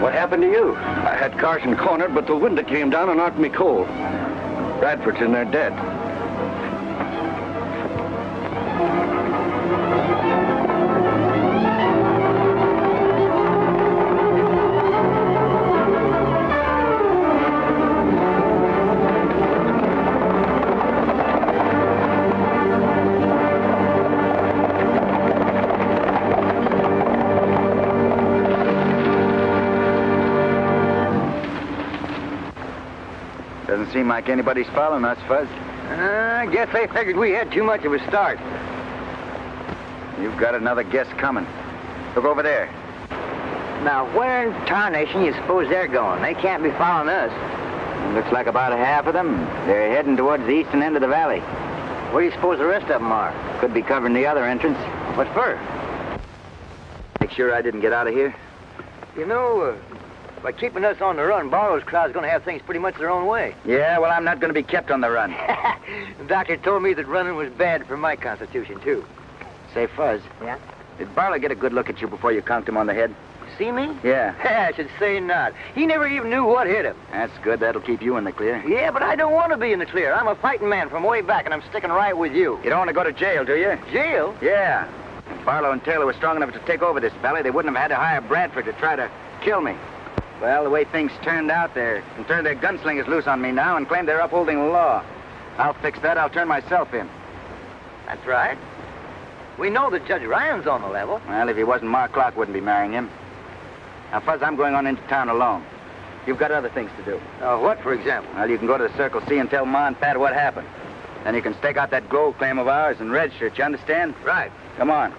What happened to you? I had Carson cornered, but the window came down and knocked me cold. Bradford's in there dead. Doesn't seem like anybody's following us, Fuzz. I guess they figured we had too much of a start. You've got another guess coming. Look over there. Now, where in tarnation you suppose they're going? They can't be following us. Looks like about a half of them. They're heading towards the eastern end of the valley. Where do you suppose the rest of them are? Could be covering the other entrance. What for? Make sure I didn't get out of here. You know, by keeping us on the run, Barlow's crowd's going to have things pretty much their own way. Yeah, well, I'm not going to be kept on the run. The doctor told me that running was bad for my constitution, too. Say, Fuzz. Yeah? Did Barlow get a good look at you before you conked him on the head? See me? Yeah. I should say not. He never even knew what hit him. That's good. That'll keep you in the clear. Yeah, but I don't want to be in the clear. I'm a fighting man from way back, and I'm sticking right with you. You don't want to go to jail, do you? Jail? Yeah. If Barlow and Taylor were strong enough to take over this valley, they wouldn't have had to hire Bradford to try to kill me. Well, the way things turned out, they can turn their gunslingers loose on me now and claim they're upholding the law. I'll fix that. I'll turn myself in. That's right. We know that Judge Ryan's on the level. Well, if he wasn't, Mark Clark wouldn't be marrying him. Now, Fuzz, I'm going on into town alone. You've got other things to do. What, for example? Well, you can go to the Circle C and tell Ma and Pat what happened. Then you can stake out that gold claim of ours and register it, you understand? Right. Come on.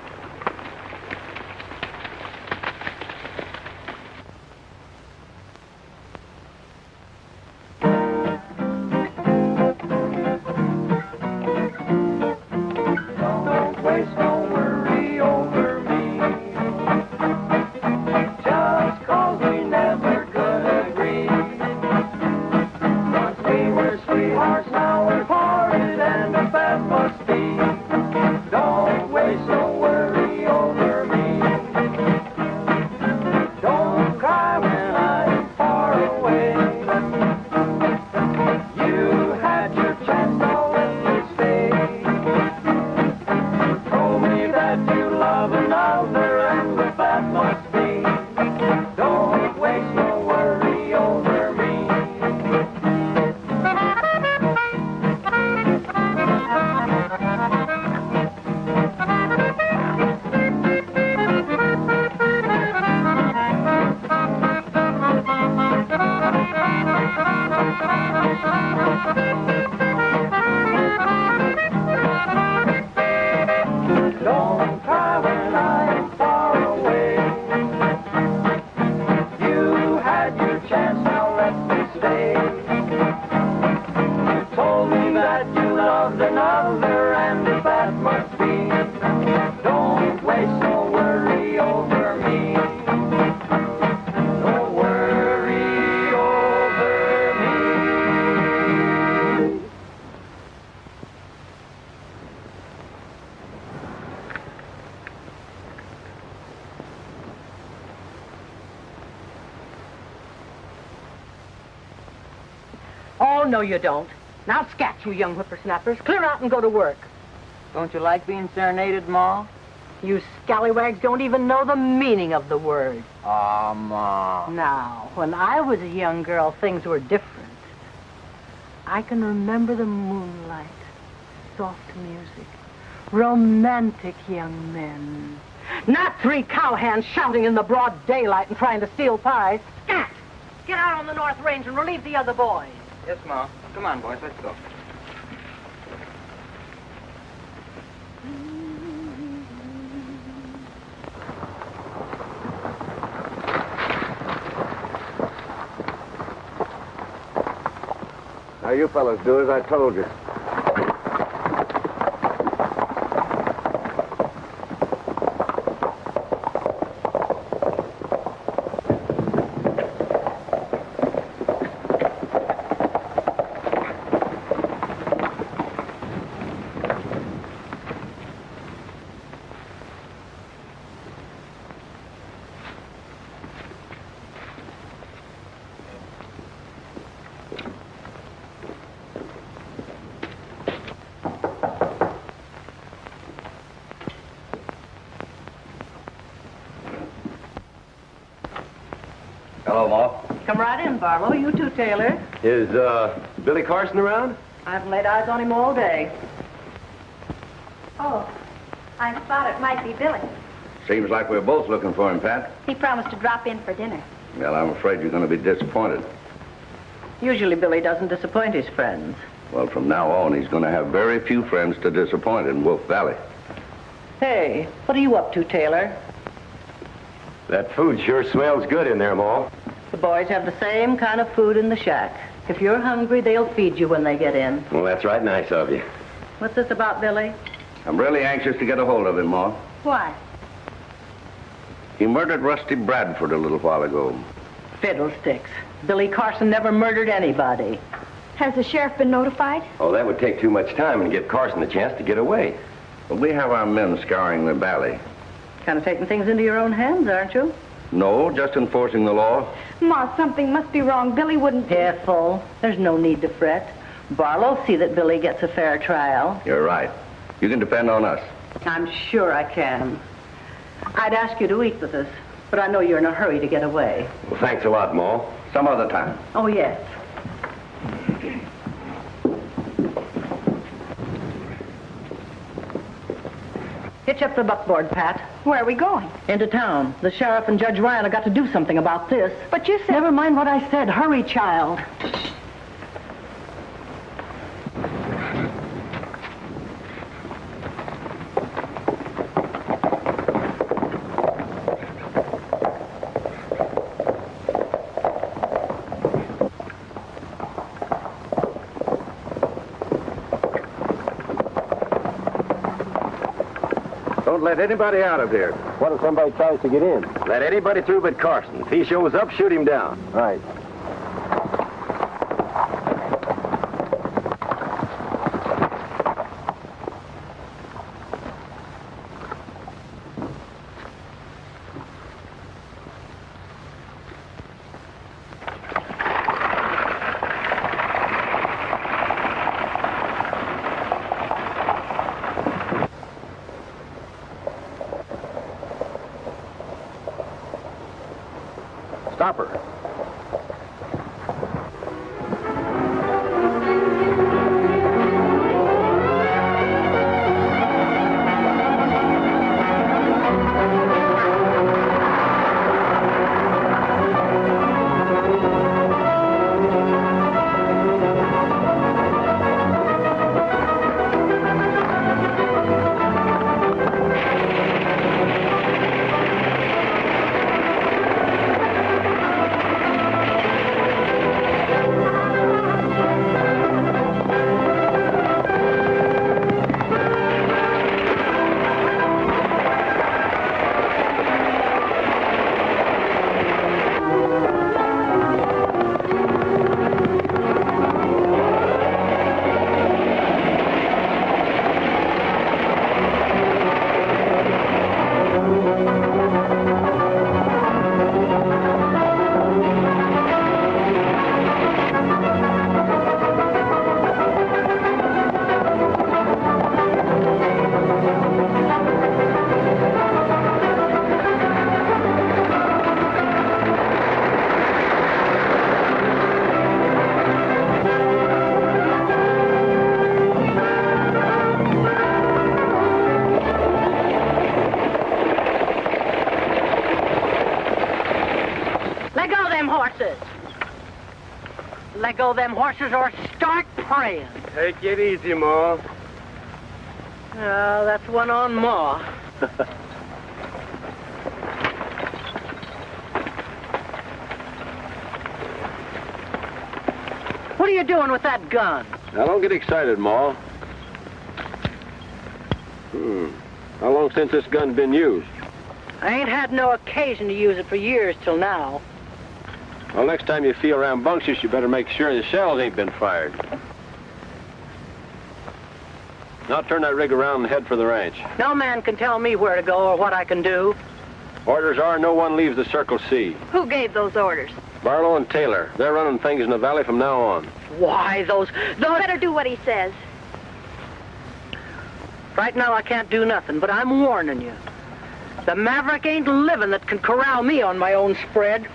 Oh, no, you don't. Now scat, you young whippersnappers. Clear out and go to work. Don't you like being serenaded, Ma? You scallywags don't even know the meaning of the word. Aw, Ma. Now, when I was a young girl, things were different. I can remember the moonlight, soft music, romantic young men. Not 3 cowhands shouting in the broad daylight and trying to steal pies. Scat! Get out on the North Range and relieve the other boys. Yes, Ma. Come on, boys, let's go. Now, you fellas do as I told you. Hello, Ma. Come right in, Barlow. You too, Taylor. Is, Billy Carson around? I haven't laid eyes on him all day. Oh, I thought it might be Billy. Seems like we're both looking for him, Pat. He promised to drop in for dinner. Well, I'm afraid you're going to be disappointed. Usually Billy doesn't disappoint his friends. Well, from now on, he's going to have very few friends to disappoint in Wolf Valley. Hey, what are you up to, Taylor? That food sure smells good in there, Ma. The boys have the same kind of food in the shack. If you're hungry, they'll feed you when they get in. Well, that's right nice of you. What's this about, Billy? I'm really anxious to get a hold of him, Ma. Why? He murdered Rusty Bradford a little while ago. Fiddlesticks. Billy Carson never murdered anybody. Has the sheriff been notified? Oh, that would take too much time and give Carson a chance to get away. But we have our men scouring the valley. Kind of taking things into your own hands, aren't you? No, just enforcing the law. Ma, something must be wrong. Billy wouldn't... Careful. There's no need to fret. Barlow'll see that Billy gets a fair trial. You're right. You can depend on us. I'm sure I can. I'd ask you to eat with us, but I know you're in a hurry to get away. Well, thanks a lot, Ma. Some other time. Oh, yes. Hitch up the buckboard, Pat. Where are we going? Into town. The sheriff and Judge Ryan have got to do something about this. But you said... Never mind what I said. Hurry, child. Don't let anybody out of here. What if somebody tries to get in? Let anybody through but Carson. If he shows up, shoot him down. Right. Stop her. horses. Let go of them horses or start praying. Take it easy, Ma. That's one on Ma. What are you doing with that gun? Now, don't get excited, Ma. How long since this gun's been used? I ain't had no occasion to use it for years till now. Well, next time you feel rambunctious, you better make sure the shells ain't been fired. Now turn that rig around and head for the ranch. No man can tell me where to go or what I can do. Orders are no one leaves the Circle C. Who gave those orders? Barlow and Taylor. They're running things in the valley from now on. Why, those... Better do what he says. Right now I can't do nothing, but I'm warning you. The maverick ain't living that can corral me on my own spread.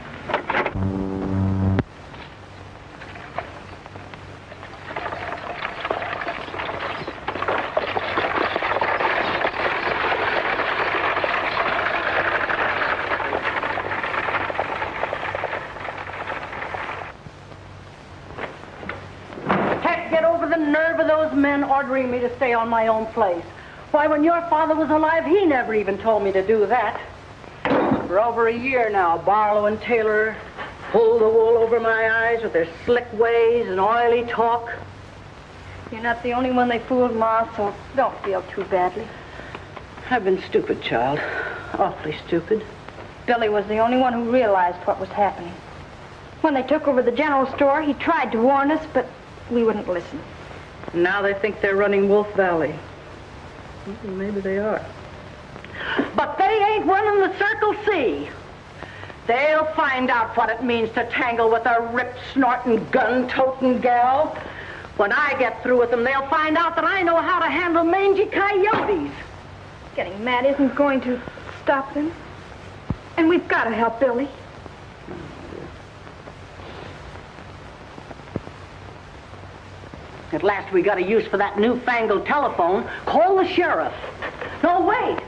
Ordering me to stay on my own place. Why, when your father was alive, he never even told me to do that. For over a year now, Barlow and Taylor pull the wool over my eyes with their slick ways and oily talk. You're not the only one they fooled, Ma, so don't feel too badly. I've been stupid, child. Awfully stupid. Billy was the only one who realized what was happening. When they took over the general store, he tried to warn us, but we wouldn't listen. Now they think they're running Wolf Valley. Well, maybe they are. But they ain't running the Circle C. They'll find out what it means to tangle with a rip-snorting, gun-toting gal. When I get through with them, they'll find out that I know how to handle mangy coyotes. Getting mad isn't going to stop them. And we've got to help Billy. At last we got a use for that newfangled telephone. Call the sheriff. No, wait.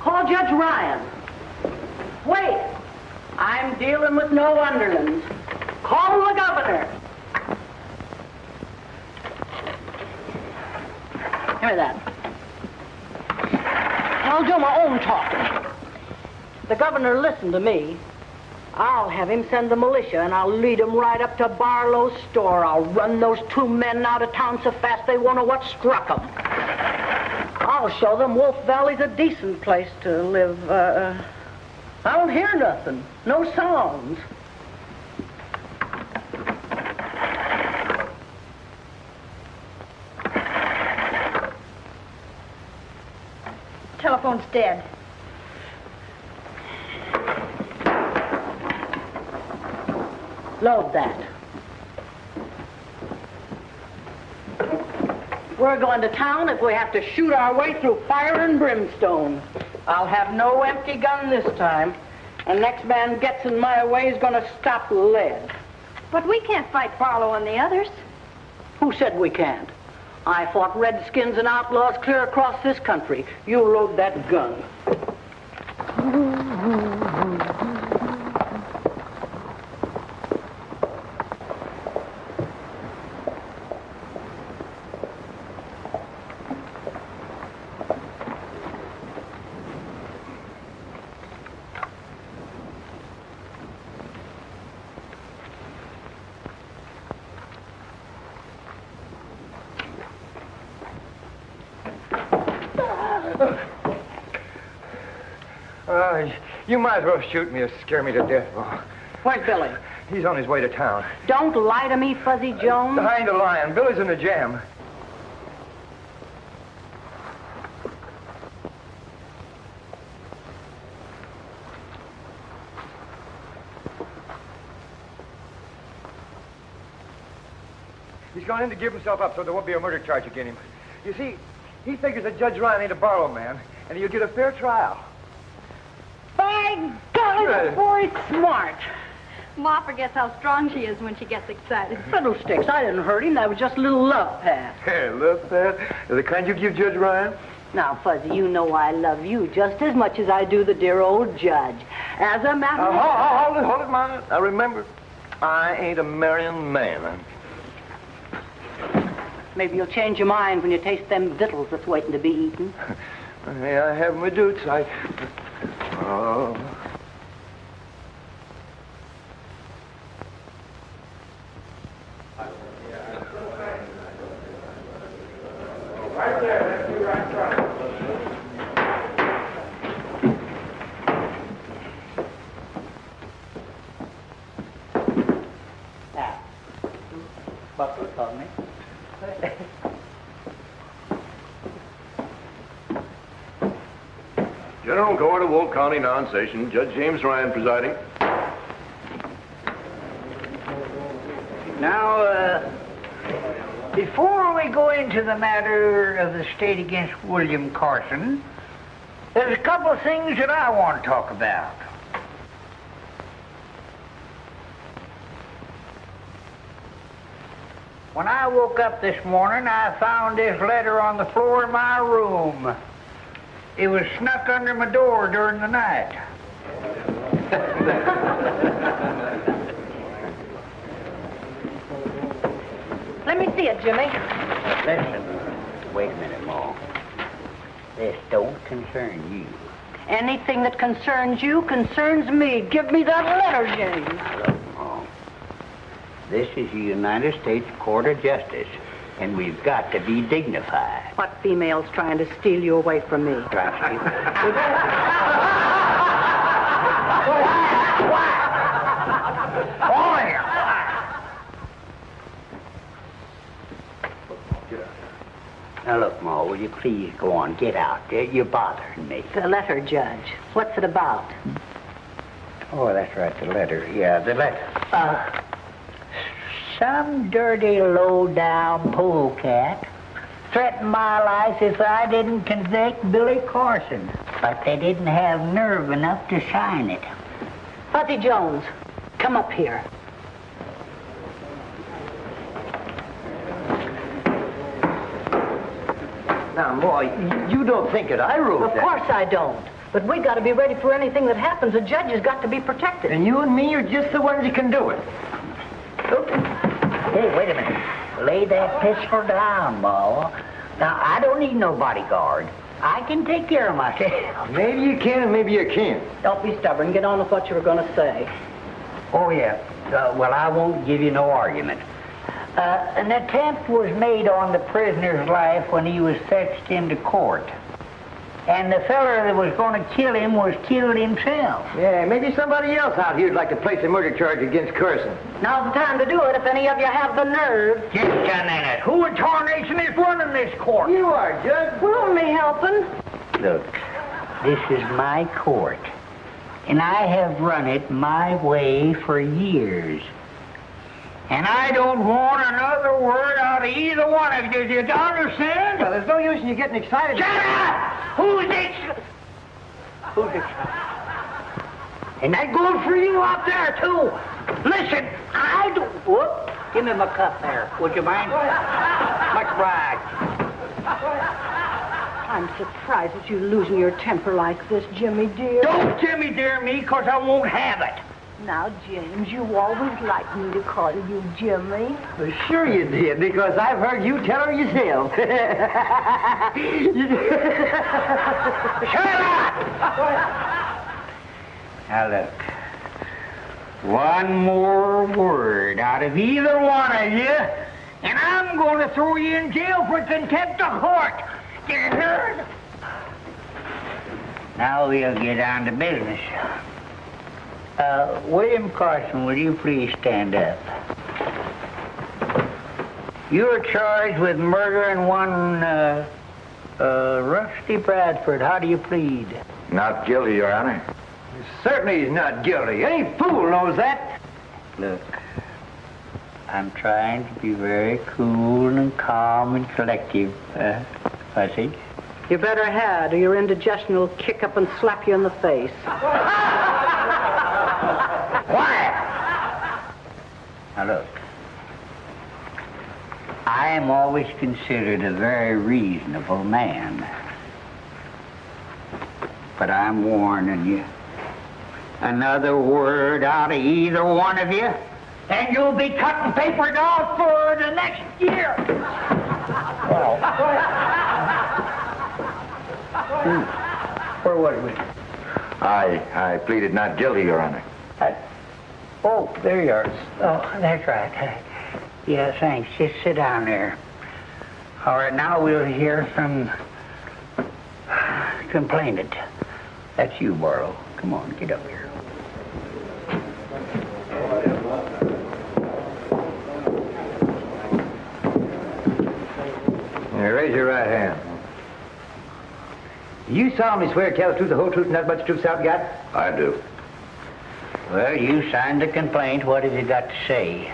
Call Judge Ryan. Wait. I'm dealing with no underlings. Call the governor. Give me that. I'll do my own talking. The governor listened to me. I'll have him send the militia, and I'll lead them right up to Barlow's store. I'll run those two men out of town so fast they won't know what struck them. I'll show them Wolf Valley's a decent place to live. I don't hear nothing. No sounds. Telephone's dead. Load that. We're going to town if we have to shoot our way through fire and brimstone. I'll have no empty gun this time. And next man gets in my way is going to stop lead. But we can't fight Barlow and the others. Who said we can't? I fought redskins and outlaws clear across this country. You load that gun. You might as well shoot me or scare me to death, Ma. Where's Billy? He's on his way to town. Don't lie to me, Fuzzy Jones. I ain't a lying. Billy's in the jam. He's gone in to give himself up so there won't be a murder charge against him. You see, he figures that Judge Ryan ain't a Barlow man, and he'll get a fair trial. By golly, the boy's smart. Ma forgets how strong she is when she gets excited. Fiddlesticks, I didn't hurt him. That was just a little love pat. Hey, love pat? The kind you give Judge Ryan? Now, Fuzzy, you know I love you just as much as I do the dear old judge. As a matter of fact... Hold it, Mama. Now, remember, I ain't a marrying man. Maybe you'll change your mind when you taste them victuals that's waiting to be eaten. May I have my doots? Oh. Right there, that's you right front. Now, buckle for me. General Court of Will County non-session. Judge James Ryan presiding. Now, before we go into the matter of the state against William Carson, there's a couple of things that I want to talk about. When I woke up this morning, I found this letter on the floor of my room. It was snuck under my door during the night. Let me see it, Jimmy. Listen, wait a minute, Ma. This don't concern you. Anything that concerns you concerns me. Give me that letter, James. Look, Ma. This is the United States Court of Justice, and we've got to be dignified. What female's trying to steal you away from me? Now, look, Ma, will you please go on? Get out. You're bothering me. The letter, Judge. What's it about? Oh, that's right, the letter. Yeah, the letter. Some dirty, low-down polecat threatened my life if I didn't convict Billy Carson. But they didn't have nerve enough to sign it. Fuzzy Jones, come up here. Now, Ma, you don't think that I wrote that? Of course I don't. But we got to be ready for anything that happens. A judge has got to be protected. And you and me are just the ones that can do it. Hey, wait a minute. Lay that pistol down, Ma. Now, I don't need no bodyguard. I can take care of myself. Maybe you can and maybe you can't. Don't be stubborn. Get on with what you were going to say. Oh, yeah. Well, I won't give you no argument. An attempt was made on the prisoner's life when he was fetched into court. And the feller that was going to kill him was killed himself. Yeah, maybe somebody else out here would like to place a murder charge against Carson. Now's the time to do it if any of you have the nerve. Just a minute. Who in tarnation is running this court? You are, Judge. We're only helping. Look, this is my court. And I have run it my way for years. And I don't want another word out of either one of you. Do you understand? Well, there's no use in you getting excited. Shut up! Who's this? Who's this? And that goes for you out there, too. Listen, I don't... Whoop. Give me my cup there. Would you mind? Much obliged. I'm surprised at you losing your temper like this, Jimmy dear. Don't Jimmy dear me, because I won't have it. Now, James, you always liked me to call you Jimmy. Well, sure you did, because I've heard you tell her yourself. Shut up! Now, look. One more word out of either one of you, and I'm going to throw you in jail for contempt of court. You heard? Now we'll get on to business. William Carson, will you please stand up? You're charged with murdering one, Rusty Bradford. How do you plead? Not guilty, Your Honor. Certainly he's not guilty. Any fool knows that. Look, I'm trying to be very cool and calm and collective, Fuzzy. You better had, or your indigestion will kick up and slap you in the face. Quiet! Now look, I am always considered a very reasonable man. But I'm warning you. Another word out of either one of you, and you'll be cutting paper dolls for the next year. Where was we? I pleaded not guilty, Your Honor. Oh, there you are. Oh, that's right. Yeah, thanks. Just sit down there. All right, now we'll hear from complainant. That's you, Barlow. Come on, get up here. Raise your right hand. You solemnly swear to tell the truth, the whole truth, and nothing but the truth, so help you God? I do. Well, you signed the complaint. What have you got to say?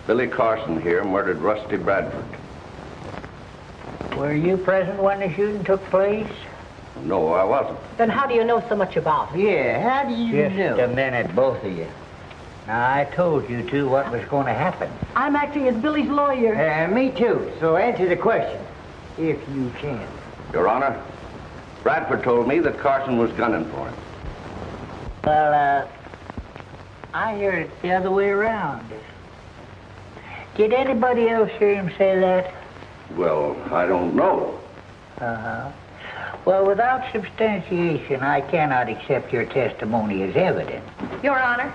Billy Carson here murdered Rusty Bradford. Were you present when the shooting took place? No, I wasn't. Then how do you know so much about it? Yeah, how do you know? Just a minute, both of you. Now, I told you two what was going to happen. I'm acting as Billy's lawyer. Me too. So answer the question, if you can. Your Honor, Bradford told me that Carson was gunning for him. Well, I heard it the other way around. Did anybody else hear him say that? Well, I don't know. Uh-huh. Well, without substantiation, I cannot accept your testimony as evidence. Your Honor,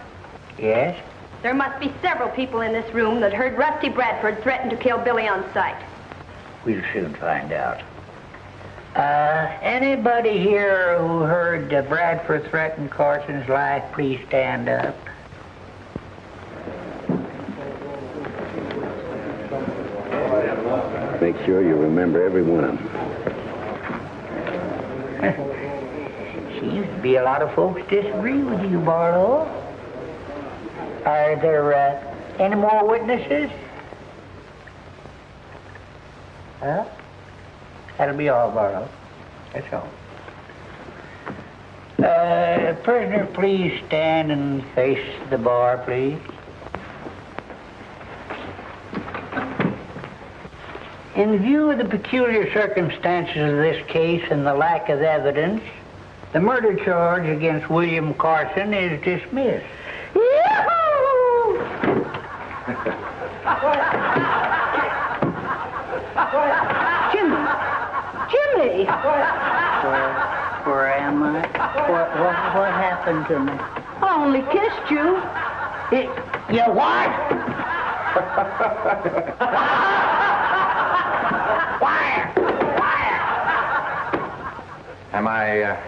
Yes? there must be several people in this room that heard Rusty Bradford threaten to kill Billy on sight. We'll soon find out. Anybody here who heard Bradford threaten Carson's life, please stand up. Make sure you remember every one of them. Seems to be a lot of folks disagree with you, Barlow. Are there any more witnesses? Huh? That'll be all, Barlow. That's all. Prisoner, please stand and face the bar, please. In view of the peculiar circumstances of this case and the lack of evidence, the murder charge against William Carson is dismissed. Yahoo! Jimmy! Where am I? What happened to me? I only kissed you. You what?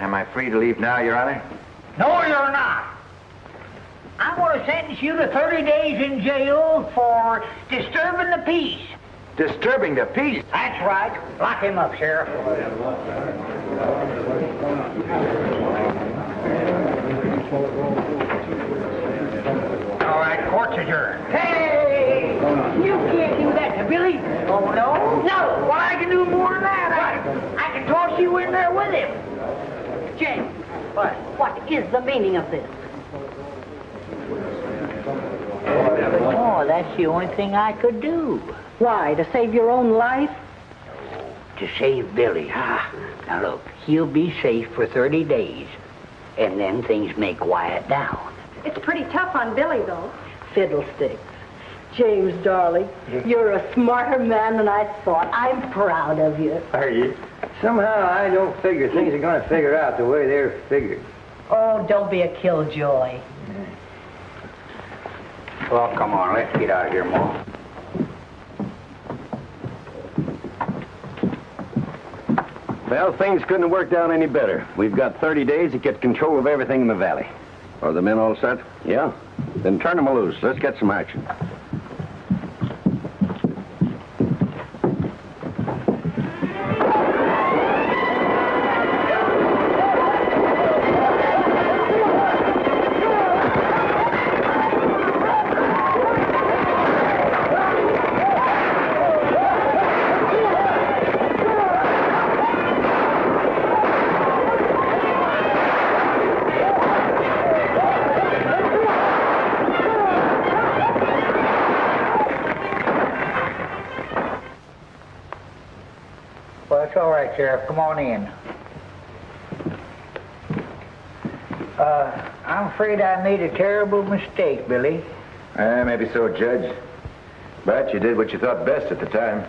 Am I free to leave now, Your Honor? No, you're not. I'm going to sentence you to 30 days in jail for disturbing the peace. Disturbing the peace? That's right. Lock him up, Sheriff. All right, court's adjourned. Hey! You can't do that to Billy. Oh, no? No. Well, I can do more than that. I can toss you in there with him. James, what is the meaning of this? Oh, that's the only thing I could do. Why, to save your own life? To save Billy. Now, look, he'll be safe for 30 days, and then things may quiet down. It's pretty tough on Billy, though. Fiddlesticks. James, darling, you're a smarter man than I thought. I'm proud of you. Are you? Somehow I don't figure things are going to figure out the way they're figured. Oh, don't be a killjoy. Well, come on, let's get out of here, Ma. Well, things couldn't have worked out any better. We've got 30 days to get control of everything in the valley. Are the men all set? Yeah? Then turn them loose. Let's get some action. Well, it's all right, Sheriff. Come on in. I'm afraid I made a terrible mistake, Billy. Maybe so, Judge. But you did what you thought best at the time.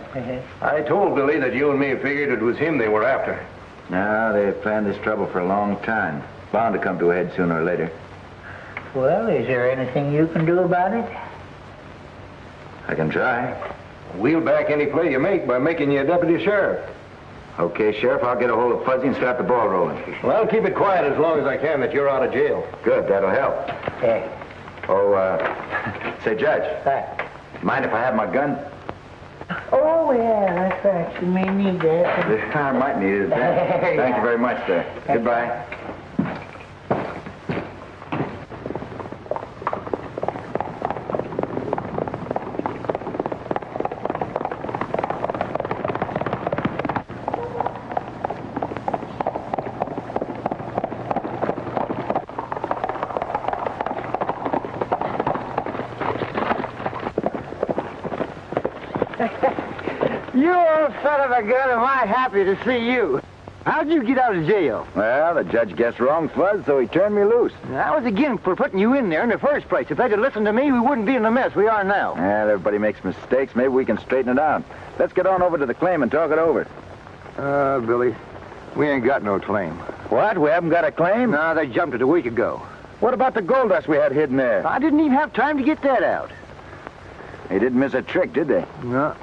I told Billy that you and me figured it was him they were after. No, they've planned this trouble for a long time. Bound to come to a head sooner or later. Well, is there anything you can do about it? I can try. We'll back any play you make by making you a deputy sheriff. Okay, Sheriff, I'll get a hold of Fuzzy and start the ball rolling. Well, I'll keep it quiet as long as I can that you're out of jail. Good, that'll help. Yeah. Oh, say, Judge. Mind if I have my gun? Oh, yeah, that's right. You may need that. I might need it. Thank you very much, sir. Goodbye. You old son of a gun, am I happy to see you. How'd you get out of jail? Well, the judge guessed wrong, Fuzz, so he turned me loose. I was again for putting you in there in the first place. If they'd have listened to me, we wouldn't be in the mess we are now. Well, everybody makes mistakes. Maybe we can straighten it out. Let's get on over to the claim and talk it over. Billy, we ain't got no claim. What? We haven't got a claim? No, they jumped it a week ago. What about the gold dust we had hidden there? I didn't even have time to get that out. They didn't miss a trick, did they? No.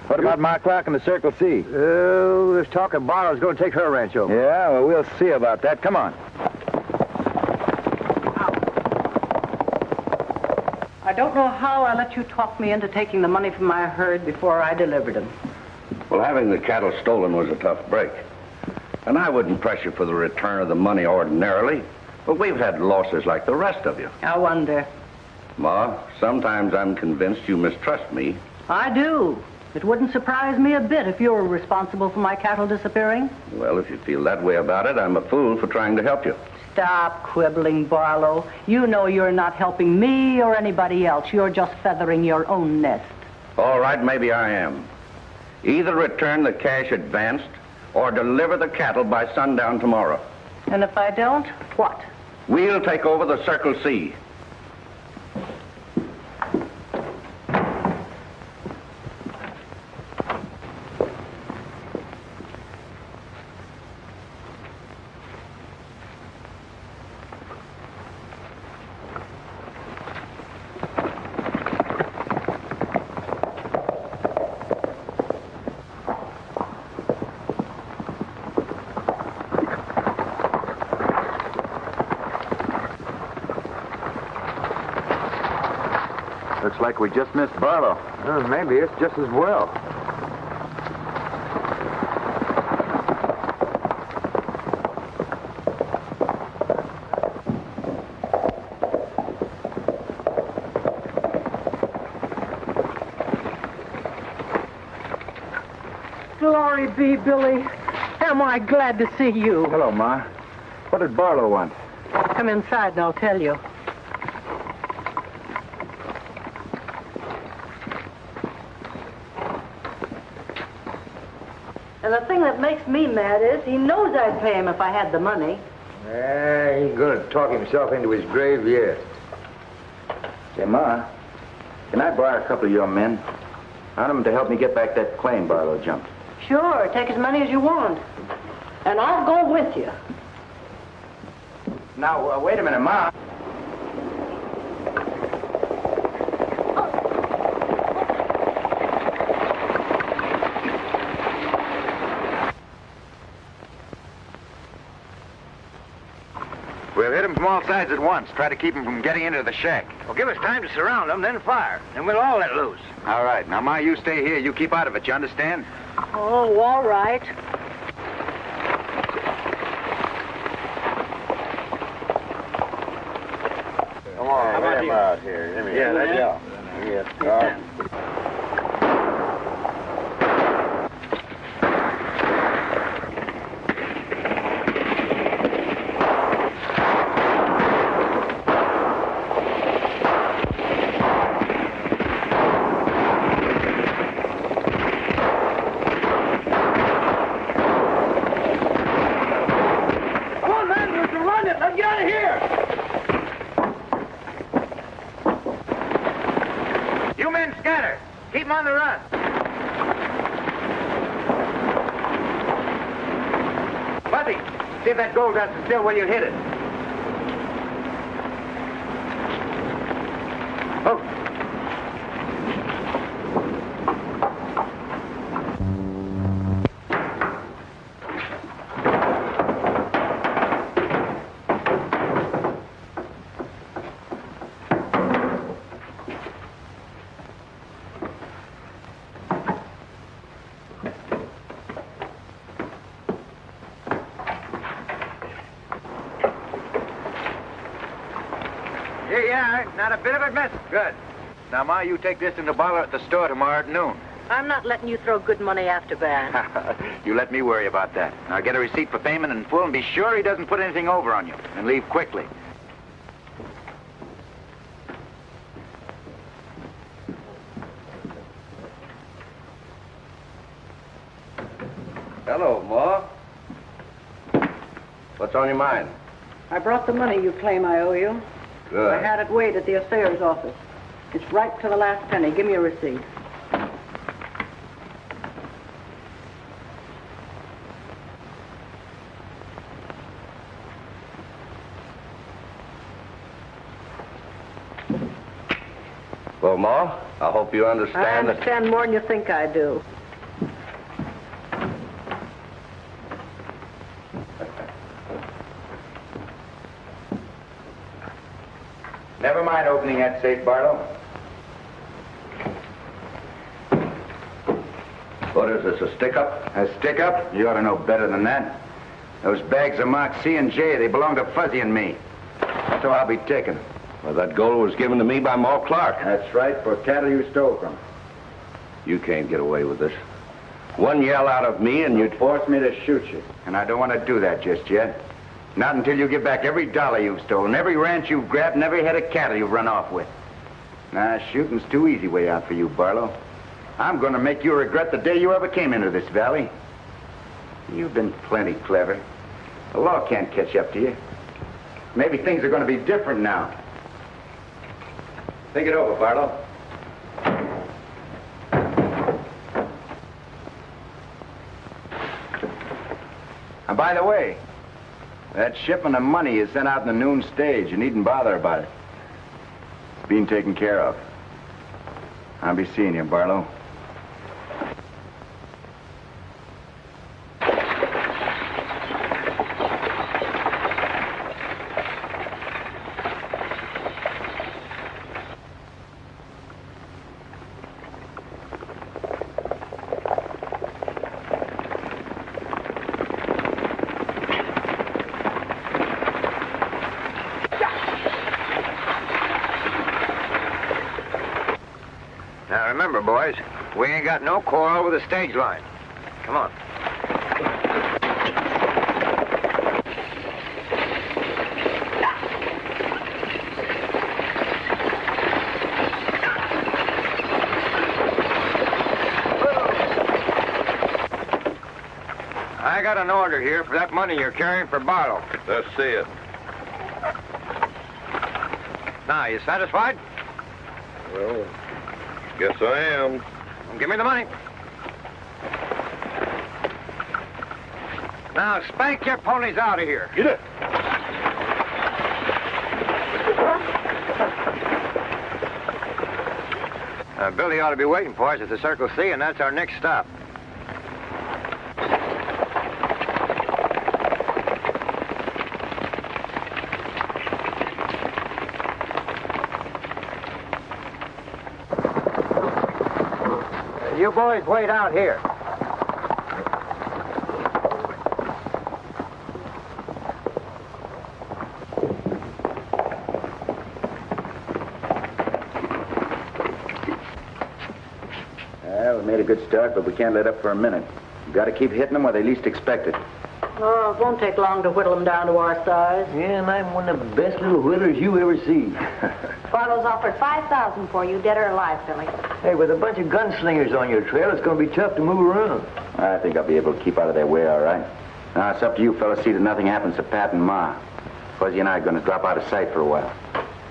What about my clock and the Circle C? Oh, there's talk of Barlow's going to take her ranch over. Yeah, well, we'll see about that. Come on. I don't know how I let you talk me into taking the money from my herd before I delivered them. Well, having the cattle stolen was a tough break. And I wouldn't press you for the return of the money ordinarily, but we've had losses like the rest of you. I wonder. Ma, sometimes I'm convinced you mistrust me. I do. It wouldn't surprise me a bit if you were responsible for my cattle disappearing. Well, if you feel that way about it, I'm a fool for trying to help you. Stop quibbling, Barlow. You know you're not helping me or anybody else. You're just feathering your own nest. All right, maybe I am. Either return the cash advanced or deliver the cattle by sundown tomorrow. And if I don't, what? We'll take over the Circle C. Looks like we just missed Barlow. Maybe it's just as well. Glory be, Billy. Am I glad to see you. Hello, Ma. What did Barlow want? Come inside and I'll tell you. And the thing that makes me mad is he knows I'd pay him if I had the money. He's going to talk himself into his grave yet. Say, Ma, can I borrow a couple of your men? I want them to help me get back that claim Barlow jumped. Sure, take as many as you want. And I'll go with you. Now, wait a minute, Ma. We'll hit them from all sides at once. Try to keep them from getting into the shack. Well, give us time to surround them, then fire. And we'll all let loose. All right. Now, Ma, you stay here. You keep out of it. You understand? Oh, all right. Come on, How about you? out here. Yeah, let's go. Yes. See if that gold dust is still where you hit it. Oh. Here you are. Not a bit of it missing. Good. Now, Ma, you take this in the bottle at the store tomorrow at noon. I'm not letting you throw good money after bad. You let me worry about that. Now, get a receipt for payment in full and be sure he doesn't put anything over on you. And leave quickly. Hello, Ma. What's on your mind? I brought the money you claim I owe you. Good. I had it weighed at the assayer's office. It's right to the last penny. Give me a receipt. Well, Ma, I hope you understand I understand more than you think I do. Never mind opening that safe, Barlow. What is this, a stick-up? A stick-up? You ought to know better than that. Those bags are marked C and J. They belong to Fuzzy and me. That's how I'll be taken. Well, that gold was given to me by Ma Clark. That's right, for cattle you stole from. You can't get away with this. One yell out of me and you'd force me to shoot you. And I don't want to do that just yet. Not until you give back every dollar you've stolen, every ranch you've grabbed, and every head of cattle you've run off with. Nah, shooting's too easy way out for you, Barlow. I'm going to make you regret the day you ever came into this valley. You've been plenty clever. The law can't catch up to you. Maybe things are going to be different now. Think it over, Barlow. And by the way, that shipment of money is sent out in the noon stage. You needn't bother about it. It's being taken care of. I'll be seeing you, Barlow. Now remember, boys, we ain't got no quarrel with the stage line. Come on. I got an order here for that money you're carrying for Barlow. Let's see it. Now, you satisfied? Well, guess I am. Well, give me the money. Now, spank your ponies out of here. Get it. Billy ought to be waiting for us at the Circle C, and that's our next stop. You boys wait out here. We made a good start, but we can't let up for a minute. We've got to keep hitting them where they least expect it. Oh, it won't take long to whittle them down to our size. Yeah, and I'm one of the best little whittlers you ever see. Barlow's offered $5,000 for you, dead or alive, Billy. Hey, with a bunch of gunslingers on your trail, it's going to be tough to move around. I think I'll be able to keep out of their way, all right. Now, it's up to you fellas to see that nothing happens to Pat and Ma. Fuzzy and I are going to drop out of sight for a while.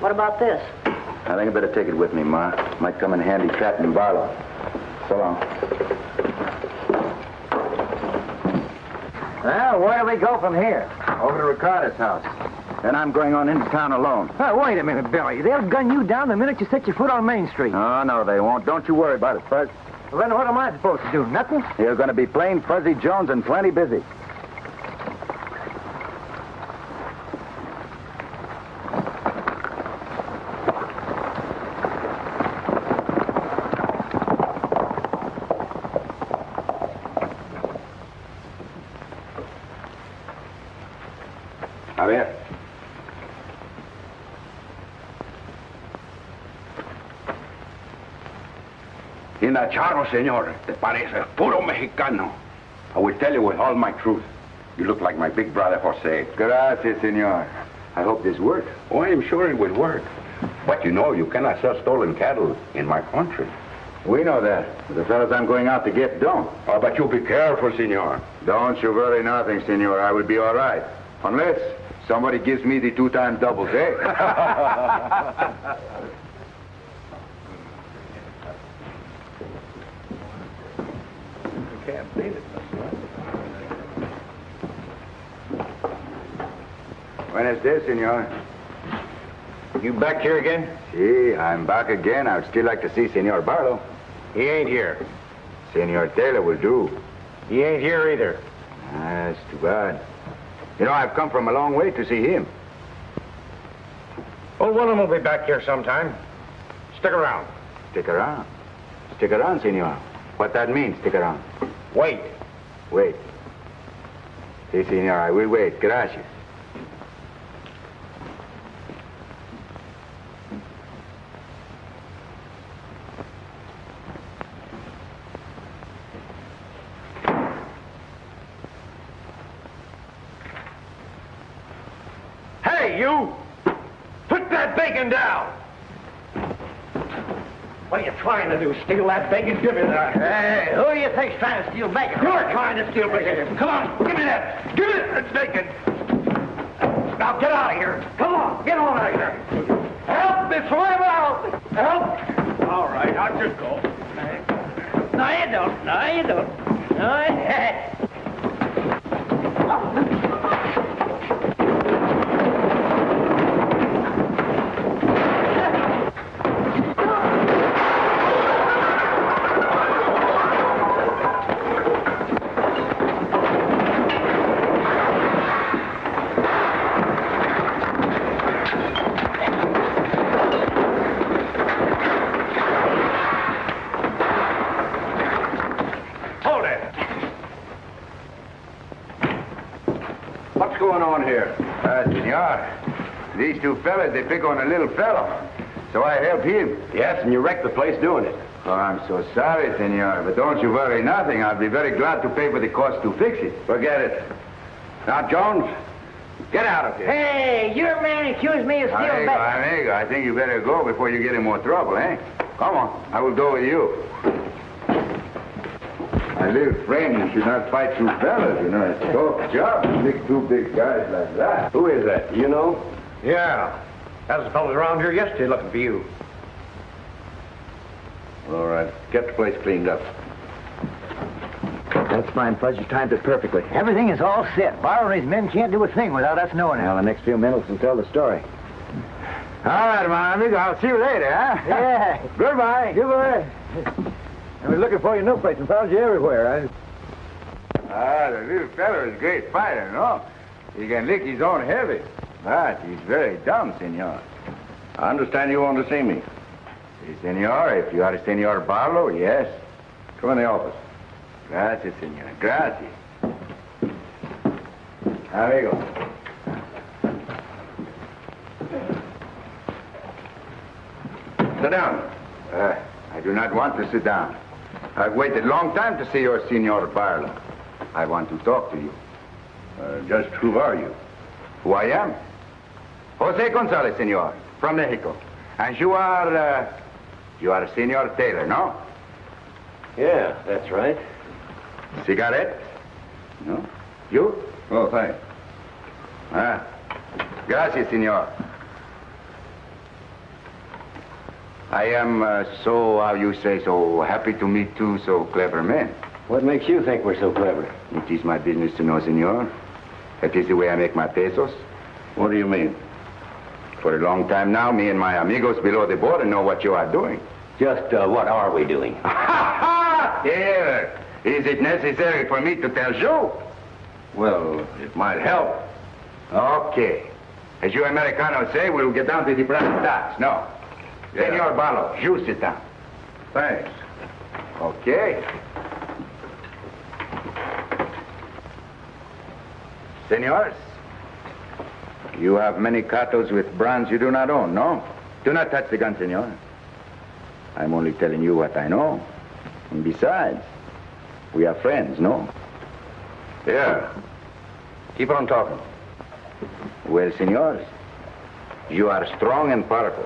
What about this? I think I better take it with me, Ma. Might come in handy trapping Barlow. So long. Well, where do we go from here? Over to Ricardo's house. Then I'm going on into town alone. Oh, wait a minute, Billy. They'll gun you down the minute you set your foot on Main Street. Oh, no, they won't. Don't you worry about it, Fuzz. Well, then what am I supposed to do? Nothing? You're going to be plain Fuzzy Jones and plenty busy. A ver. Inacharo, senor. Te parece puro mexicano. I will tell you with all my truth. You look like my big brother, Jose. Gracias, senor. I hope this works. Oh, I am sure it will work. But you know, you cannot sell stolen cattle in my country. We know that. The fellas I'm going out to get don't. Oh, but you be careful, senor. Don't you worry nothing, senor. I will be all right. Unless somebody gives me the 2 times doubles, eh? Can't beat it. Buenos dias, senor. You back here again? Si, I'm back again. I would still like to see Senor Barlow. He ain't here. Senor Taylor will do. He ain't here either. That's too bad. You know, I've come from a long way to see him. Well, one of them will be back here sometime. Stick around. Stick around? Stick around, senor. What that means, stick around? Wait. Wait. Si, senor, I will wait. Gracias. Hey, you! Put that bacon down! What are you trying to do? Steal that bacon? Give me that. Hey, who do you think's trying to steal bacon? You're trying to steal bacon. Come on, give me that. Give me that bacon. Now get out of here. Come on, get on out of here. Help me swim out. Help. All right, I'll just go. No, you don't. No, you don't. No, Senor, these 2 fellas, they pick on a little fellow. So I help him. Yes, and you wrecked the place doing it. Oh, I'm so sorry, senor, but don't you worry nothing. I'll be very glad to pay for the cost to fix it. Forget it. Now, Jones, get out of here. Hey, your man accused me of stealing bacon. Amigo, I think you better go before you get in more trouble, eh? Come on, I will go with you. My little friend, you should not fight 2 fellas, you know. It's a tough job to pick 2 big guys like that. Who is that? Do you know? Yeah. That was the fellas around here yesterday looking for you. All right. Get the place cleaned up. That's fine, Fudge. You timed it perfectly. Everything is all set. Barlow and his men can't do a thing without us knowing it. Well, the next few minutes will tell the story. All right, my amigo. I'll see you later, huh? Yeah. Goodbye. Goodbye. I was looking for you no place and found you everywhere. The little fellow is a great fighter, no? He can lick his own heavy. But he's very dumb, senor. I understand you want to see me. Si, senor. If you are Senor Barlow, yes. Come in the office. Gracias, senor. Gracias. Amigo. Sit down. I do not want to sit down. I've waited a long time to see your Senor Barlow. I want to talk to you. Just who are you? Who I am? Jose Gonzalez, senor, from Mexico. And you are Senor Taylor, no? Yeah, that's right. Cigarette? No. You? Oh, thanks. Gracias, senor. I am how you say, so happy to meet 2 so clever men. What makes you think we're so clever? It is my business to know, senor. That is the way I make my pesos. What do you mean? For a long time now, me and my amigos below the border know what you are doing. Just what are we doing? Here. Is it necessary for me to tell you? Well, it might help. Okay. As you Americanos say, we'll get down to the brass tacks. No. Yeah. Senor Barlow, you sit down. Thanks. Okay. Senors, you have many cartels with brands you do not own, no? Do not touch the gun, senor. I'm only telling you what I know. And besides, we are friends, no? Yeah. Keep on talking. Well, senors, you are strong and powerful.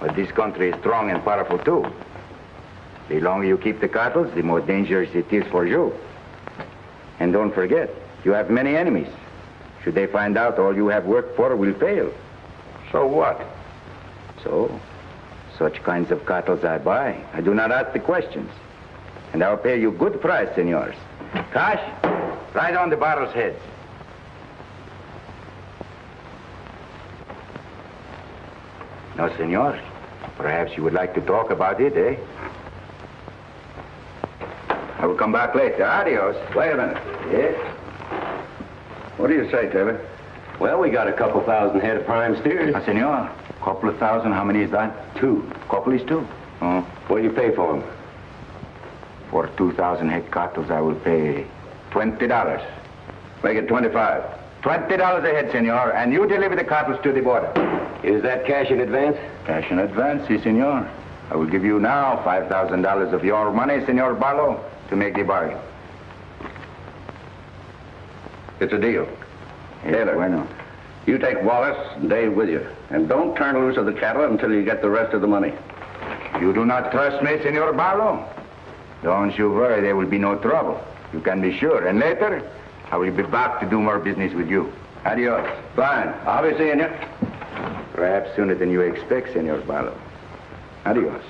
But this country is strong and powerful, too. The longer you keep the cartels, the more dangerous it is for you. And don't forget, you have many enemies. Should they find out all you have worked for will fail. So what? So, such kinds of cartels I buy. I do not ask the questions. And I'll pay you good price, senors. Cash, right on the barrel's heads. No, senor. Perhaps you would like to talk about it, eh? I will come back later. Adios. Wait a minute. Yes? What do you say, Taylor? Well, we got a couple thousand head of prime steers. Senor, couple of thousand, how many is that? 2. Couple is 2. Oh. What do you pay for them? For 2,000 head cartels, I will pay $20. Make it 25. $20 a head, senor, and you deliver the cartels to the border. Is that cash in advance? Cash in advance, si, senor. I will give you now $5,000 of your money, Senor Barlow, to make the bargain. It's a deal. Taylor, bueno. You take Wallace and Dave with you, and don't turn loose of the cattle until you get the rest of the money. You do not trust me, Senor Barlow? Don't you worry, there will be no trouble. You can be sure. And later, I will be back to do more business with you. Adios. Fine. I'll be seeing you. Perhaps sooner than you expect, Senor Barlow. Adios.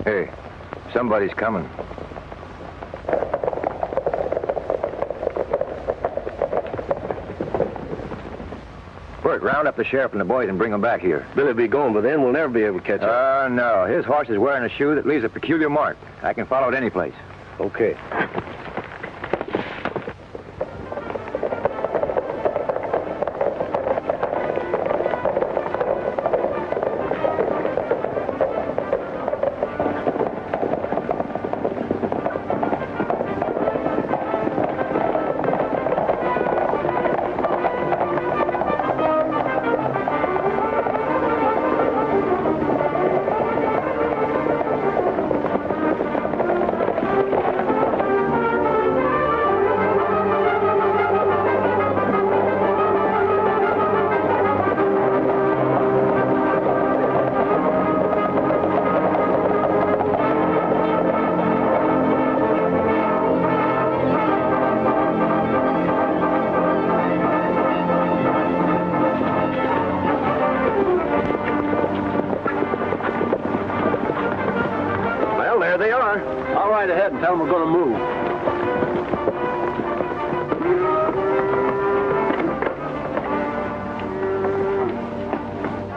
Hey, somebody's coming. Bert, round up the sheriff and the boys and bring them back here. Billy'll be going, but then we'll never be able to catch up. No. His horse is wearing a shoe that leaves a peculiar mark. I can follow it any place. Okay. Tell them we're going to move.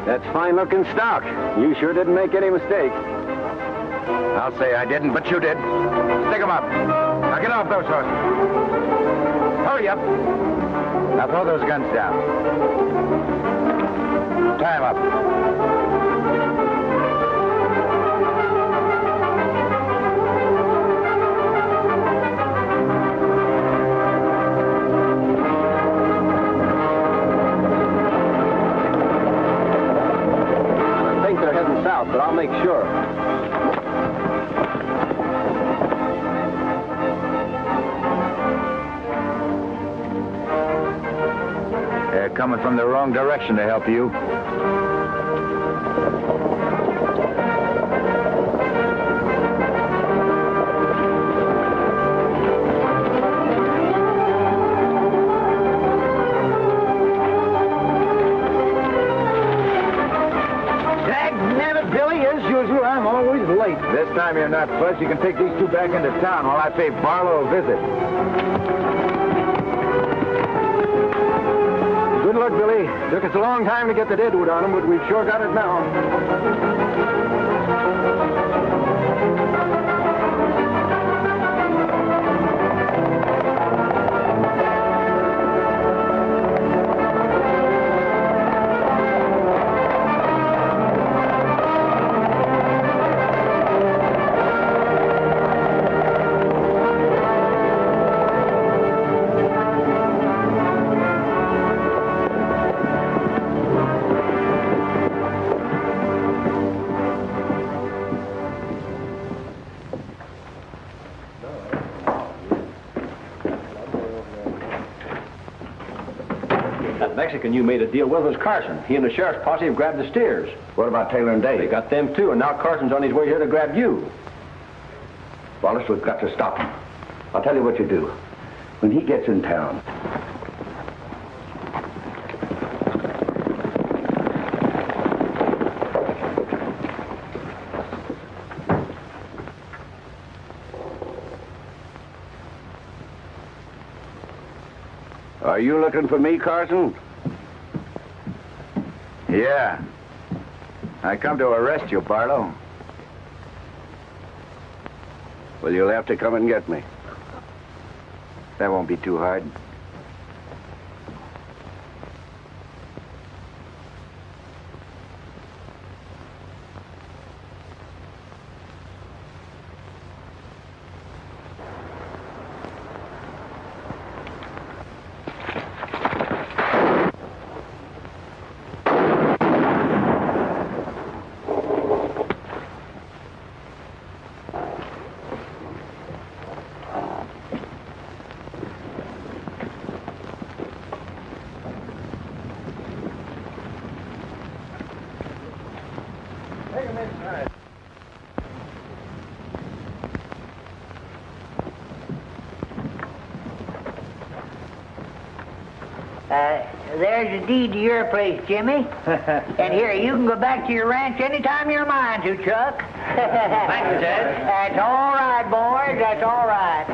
That's fine-looking stock. You sure didn't make any mistake. I'll say I didn't, but you did. Stick 'em up. Now get off those horses. Hurry up. Now throw those guns down. Tie 'em up. But I'll make sure. coming from the wrong direction to help you. This time you're not, Fuzz. You can take these two back into town while I pay Barlow a visit. Good luck, Billy. Took us a long time to get the deadwood on him, but we've sure got it now. Mexican you made a deal with was Carson. He and the sheriff's posse have grabbed the steers. What about Taylor and Dave? They got them too, and now Carson's on his way here to grab you. Wallace, we've got to stop him. I'll tell you what you do. When he gets in town, Are you looking for me, Carson? Yeah. I come to arrest you, Barlow. Well, you'll have to come and get me. That won't be too hard. There's the deed to your place, Jimmy. And here, you can go back to your ranch anytime you're mind to, Chuck. Thank you, Jed. That's all right, boys. That's all right.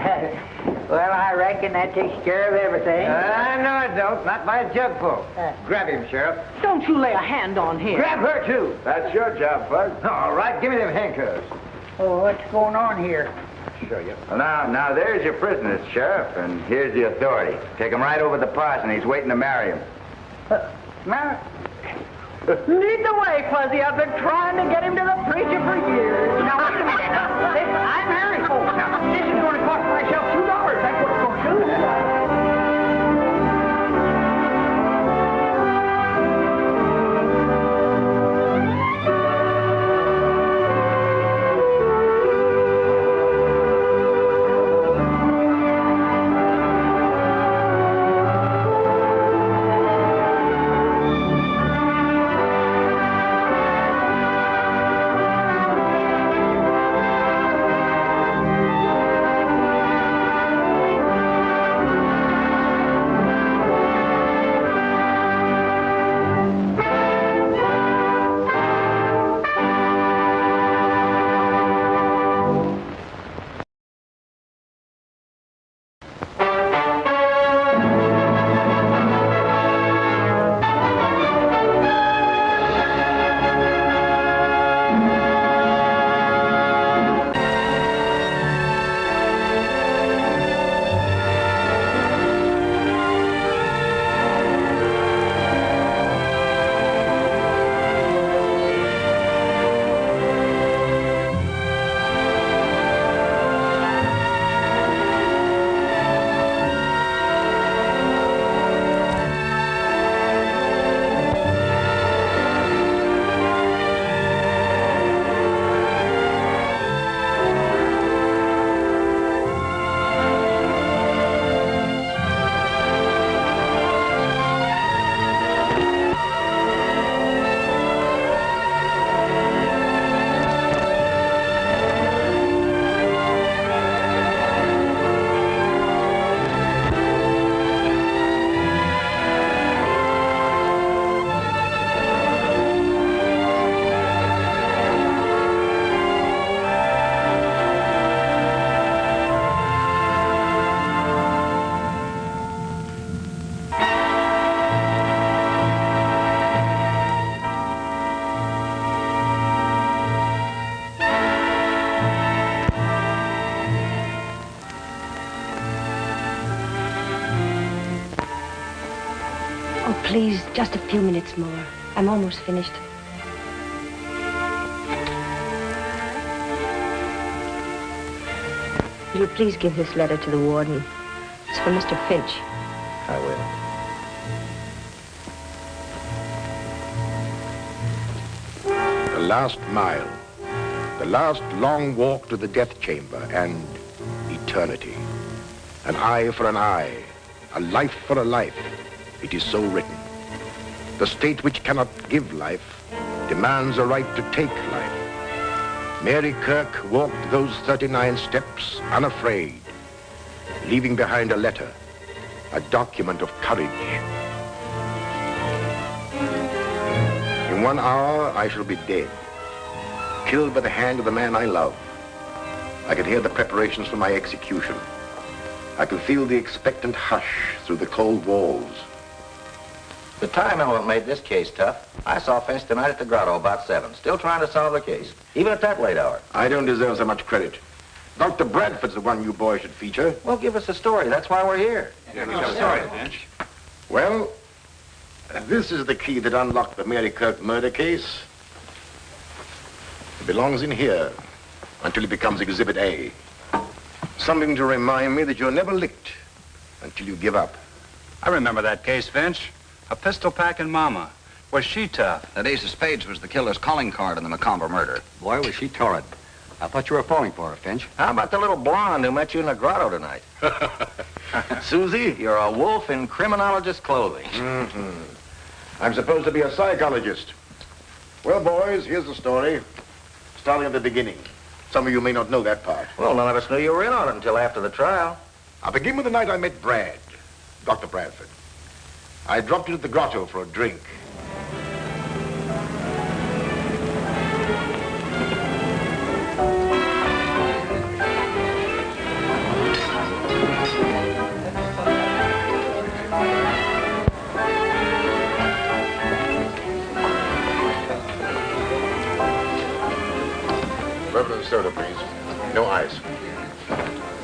Well, I reckon that takes care of everything. No, it don't. Not by a jugful. Grab him, Sheriff. Don't you lay a hand on him. Grab her, too. That's your job, Bud. All right, give me them handcuffs. Oh, what's going on here? Show you. Well, now, there's your prisoners, Sheriff, and here's the authority. Take him right over to the parson. He's waiting to marry him. Marry? Lead the way, Fuzzy. I've been trying to get him to the preacher for years. Now, wait a minute. Now, listen, I'm married, folks. Now, this is going to cost myself $2. That's what it's going to do. please, just a few minutes more. I'm almost finished. Will you please give this letter to the warden? It's for Mr. Finch. I will. The last mile. The last long walk to the death chamber and eternity. An eye for an eye. A life for a life. It is so written. The state which cannot give life demands a right to take life. Mary Kirk walked those 39 steps unafraid, leaving behind a letter, a document of courage. In 1 hour, I shall be dead, killed by the hand of the man I love. I can hear the preparations for my execution. I can feel the expectant hush through the cold walls. The time element made this case tough. I saw Finch tonight at the grotto about 7, still trying to solve the case, even at that late hour. I don't deserve so much credit. Dr. Bradford's the one you boys should feature. Well, give us a story. That's why we're here. Sorry, Finch. Well, this is the key that unlocked the Mary Kirk murder case. It belongs in here until it becomes Exhibit A. Something to remind me that you're never licked until you give up. I remember that case, Finch. A pistol packing mama. Was she tough? That ace of spades was the killer's calling card in the Macomber murder. Boy, was she torrid. I thought you were falling for her, Finch. How about the little blonde who met you in the grotto tonight? Susie, you're a wolf in criminologist clothing. Mm-hmm. I'm supposed to be a psychologist. Well, boys, here's the story. Starting at the beginning. Some of you may not know that part. Well, none of us knew you were in on it until after the trial. I'll begin with the night I met Brad, Dr. Bradford. I dropped into the grotto for a drink. Bourbon and soda, please. No ice.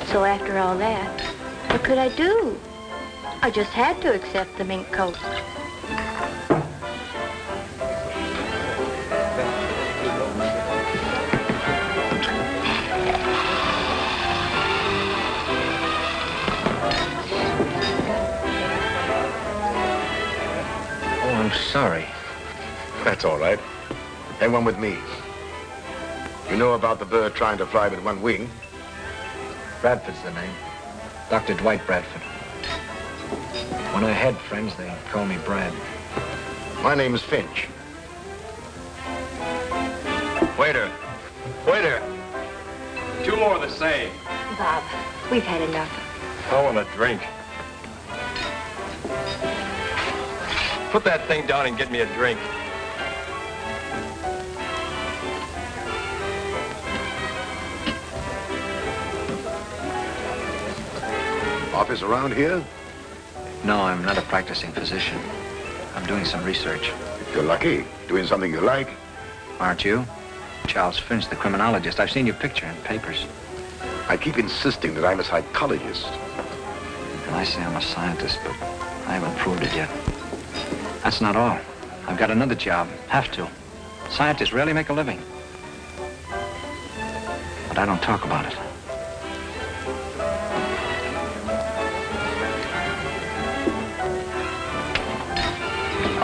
So after all that, what could I do? I just had to accept the mink coat. Oh, I'm sorry. That's all right. Hang one with me. You know about the bird trying to fly with one wing? Bradford's the name. Dr. Dwight Bradford. When I had friends, they called me Brad. My name's Finch. Waiter. Waiter. 2 more of the same. Bob, we've had enough. I want a drink. Put that thing down and get me a drink. Office around here? No, I'm not a practicing physician. I'm doing some research. You're lucky. Doing something you like. Aren't you? Charles Finch, the criminologist. I've seen your picture in papers. I keep insisting that I'm a psychologist. And I say I'm a scientist, but I haven't proved it yet. That's not all. I've got another job. Have to. Scientists rarely make a living. But I don't talk about it.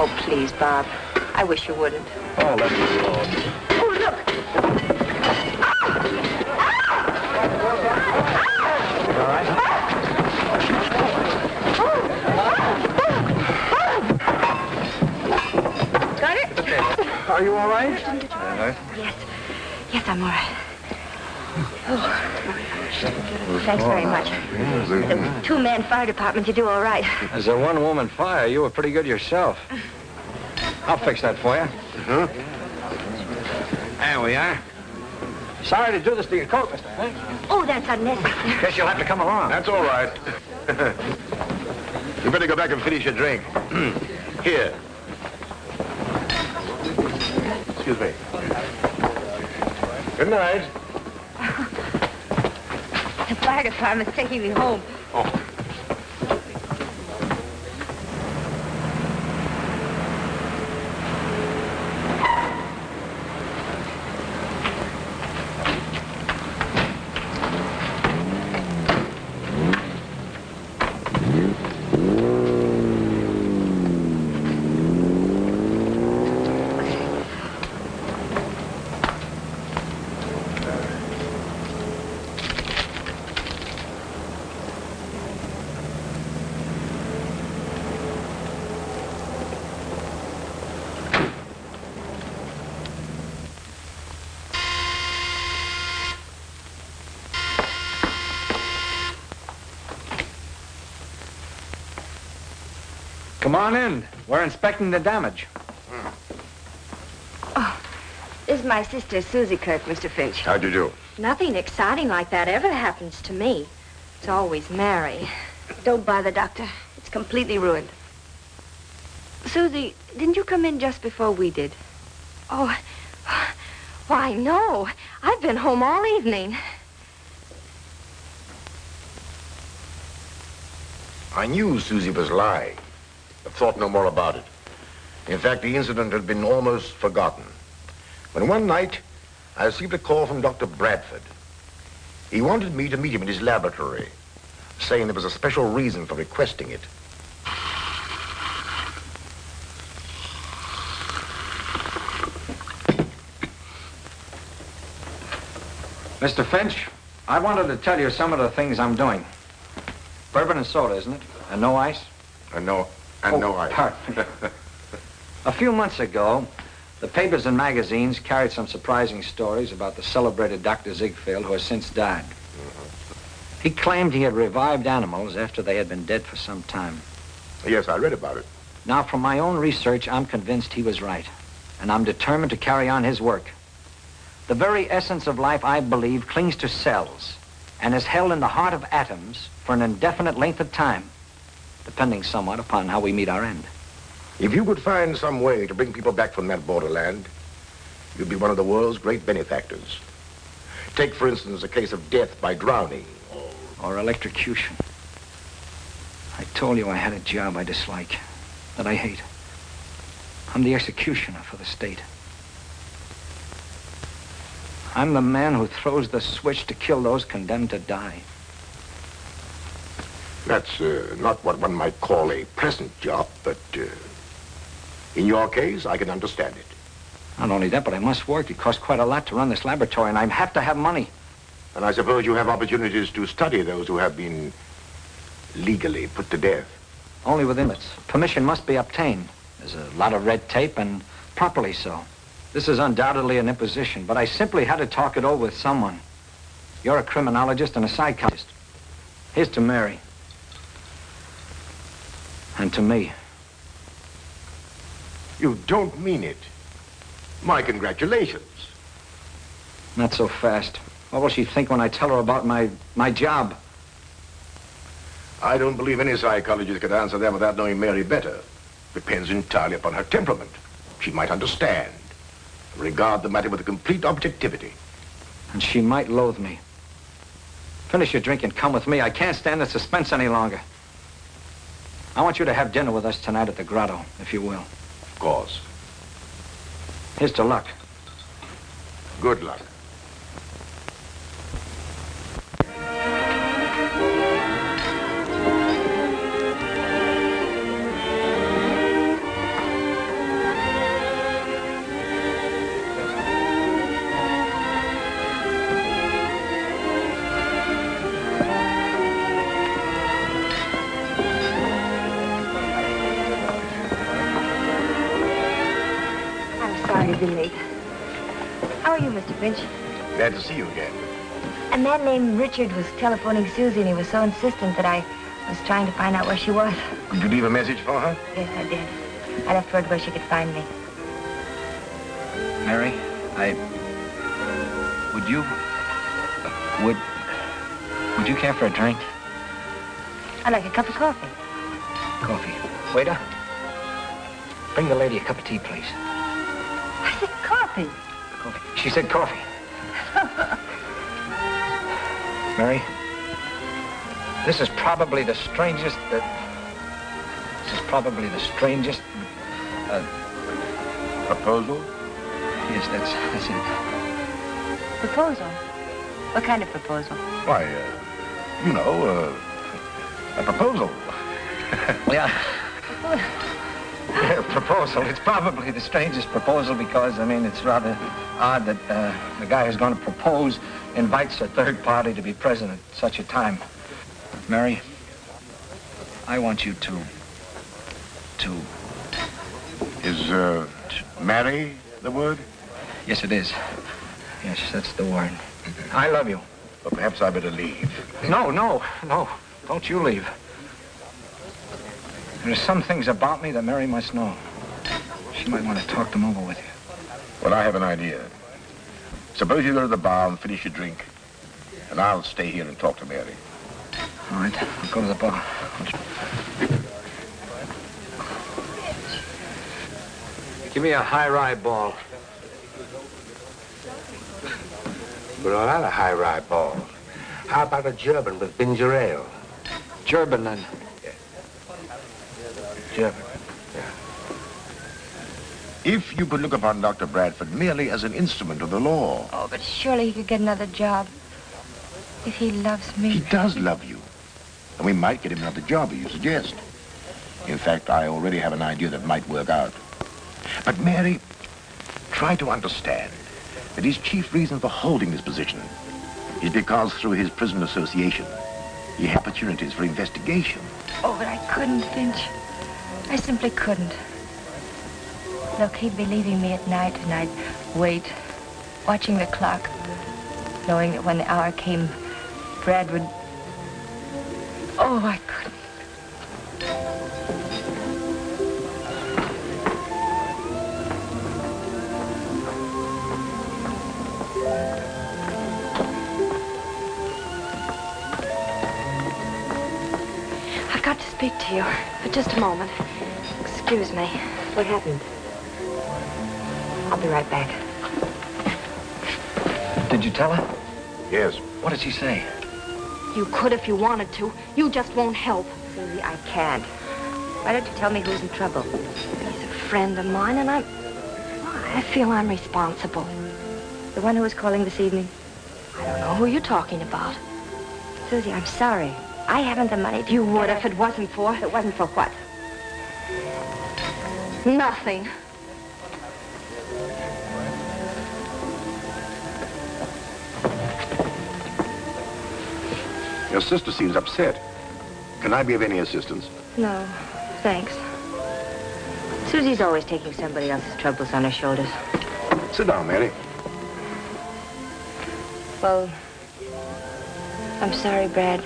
Oh, please, Bob. I wish you wouldn't. Oh, let me alone. Oh, look! All right? Got it? Are you all right? Yes. Yes, I'm all right. Oh. Thanks very much. The 2-man fire department, you do all right. As a 1-woman fire, you were pretty good yourself. I'll fix that for you. There we are. Sorry to do this to your coat, Mr. Finch. Oh, that's unnecessary. Guess you'll have to come along. That's all right. You better go back and finish your drink. Here. Excuse me. Good night. The fire department's taking me home. Oh. Come on in. We're inspecting the damage. Oh, this is my sister, Susie Kirk, Mr. Finch. How'd you do? Nothing exciting like that ever happens to me. It's always Mary. Don't bother, Doctor. It's completely ruined. Susie, didn't you come in just before we did? Oh, why, no. I've been home all evening. I knew Susie was lying, but thought no more about it. In fact, the incident had been almost forgotten. When one night, I received a call from Dr. Bradford. He wanted me to meet him in his laboratory, saying there was a special reason for requesting it. Mr. Finch, I wanted to tell you some of the things I'm doing. Bourbon and soda, isn't it? And no ice? No ice. Pardon. A few months ago, the papers and magazines carried some surprising stories about the celebrated Dr. Ziegfeld, who has since died. He claimed he had revived animals after they had been dead for some time. Yes, I read about it. Now, from my own research, I'm convinced he was right, and I'm determined to carry on his work. The very essence of life, I believe, clings to cells and is held in the heart of atoms for an indefinite length of time, depending somewhat upon how we meet our end. If you could find some way to bring people back from that borderland, you'd be one of the world's great benefactors. Take, for instance, a case of death by drowning. Or electrocution. I told you I had a job I dislike, that I hate. I'm the executioner for the state. I'm the man who throws the switch to kill those condemned to die. That's not what one might call a pleasant job, but in your case, I can understand it. Not only that, but I must work. It costs quite a lot to run this laboratory, and I have to have money. And I suppose you have opportunities to study those who have been legally put to death. Only with limits. Permission must be obtained. There's a lot of red tape, and properly so. This is undoubtedly an imposition, but I simply had to talk it over with someone. You're a criminologist and a psychologist. Here's to Mary. And to me. You don't mean it. My congratulations. Not so fast. What will she think when I tell her about my job? I don't believe any psychologist could answer that without knowing Mary better. Depends entirely upon her temperament. She might understand. Regard the matter with a complete objectivity. And she might loathe me. Finish your drink and come with me. I can't stand the suspense any longer. I want you to have dinner with us tonight at the grotto, if you will. Of course. Here's to luck. Good luck. Be late. How are you, Mr. Finch? Glad to see you again. A man named Richard was telephoning Susie, and he was so insistent that I was trying to find out where she was. Did you leave a message for her? Yes, I did. I left word where she could find me. Mary, would you care for a drink? I'd like a cup of coffee. Coffee. Waiter, bring the lady a cup of tea, please. I said coffee. Coffee. She said coffee. Mary, this is probably the strangest proposal? Yes, that's it. Proposal? What kind of proposal? Why, a proposal. Yeah. Proposal. It's probably the strangest proposal because, it's rather odd that the guy who's going to propose invites a third party to be present at such a time. Mary, I want you to... Is, marry the word? Yes, it is. Yes, that's the word. I love you. Well, perhaps I better leave. No. Don't you leave. There are some things about me that Mary must know. She might want to talk them over with you. Well, I have an idea. Suppose you go to the bar and finish your drink, and I'll stay here and talk to Mary. All right, I'll go to the bar. Give me a high rye ball. But a lot of high rye balls. How about a German with ginger ale? German, then. Yeah. German. If you could look upon Dr. Bradford merely as an instrument of the law. Oh, but surely he could get another job. If he loves me. He does love you. And we might get him another job, as you suggest. In fact, I already have an idea that might work out. But Mary, try to understand that his chief reason for holding this position is because through his prison association, he had opportunities for investigation. Oh, but I couldn't, Finch. I simply couldn't. Look, he'd be leaving me at night, and I'd wait, watching the clock, knowing that when the hour came, Brad would... Oh, I couldn't. I've got to speak to you for just a moment. Excuse me. What happened? I'll be right back. Did you tell her? Yes. What did she say? You could if you wanted to. You just won't help. Susie, I can't. Why don't you tell me who's in trouble? He's a friend of mine, and I feel I'm responsible. The one who was calling this evening? I don't know who you're talking about. Susie, I'm sorry. I haven't the money to... You would if it wasn't for... If it wasn't for what? Nothing. Your sister seems upset. Can I be of any assistance? No, thanks. Susie's always taking somebody else's troubles on her shoulders. Sit down, Mary. Well, I'm sorry, Brad.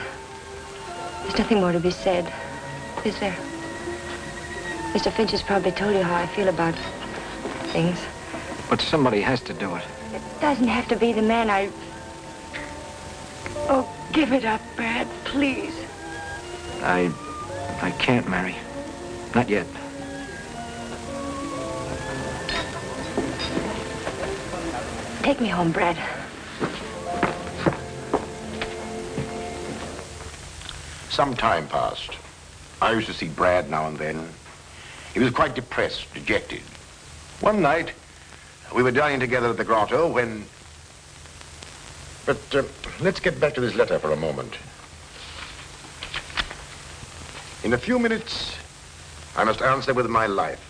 There's nothing more to be said, is there? Mr. Finch has probably told you how I feel about things. But somebody has to do it. It doesn't have to be the man I... Oh, give it up, Brad, please. I can't, Mary. Not yet. Take me home, Brad. Some time passed. I used to see Brad now and then. He was quite depressed, dejected. One night, we were dining together at the grotto when... But let's get back to this letter for a moment. In a few minutes, I must answer with my life,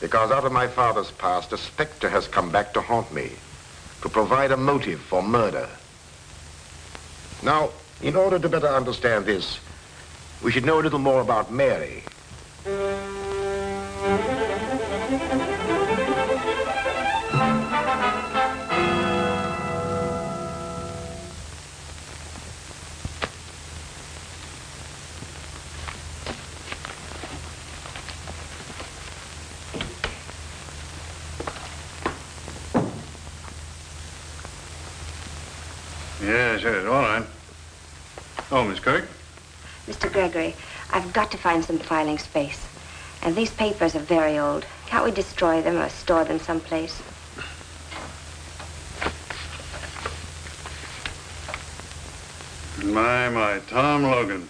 because out of my father's past, a specter has come back to haunt me, to provide a motive for murder. Now, in order to better understand this, we should know a little more about Mary. Yes, yes, all right. Oh, Miss Kirk? Mr. Gregory, I've got to find some filing space. And these papers are very old. Can't we destroy them or store them someplace? My, Tom Logan.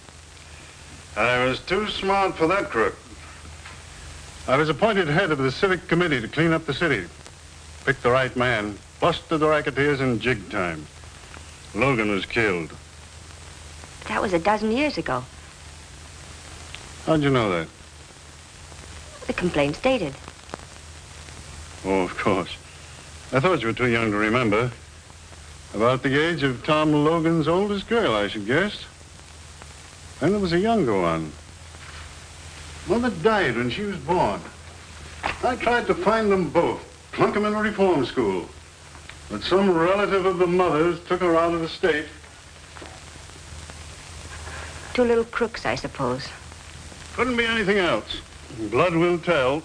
I was too smart for that crook. I was appointed head of the civic committee to clean up the city. Picked the right man, busted the racketeers in jig time. Logan was killed. That was a dozen years ago. How'd you know that? The complaint's dated. Oh, of course. I thought you were too young to remember. About the age of Tom Logan's oldest girl, I should guess. And there was a younger one. Mother died when she was born. I tried to find them both, plunk them in a reform school. But some relative of the mother's took her out of the state. Two little crooks, I suppose. Couldn't be anything else. Blood will tell.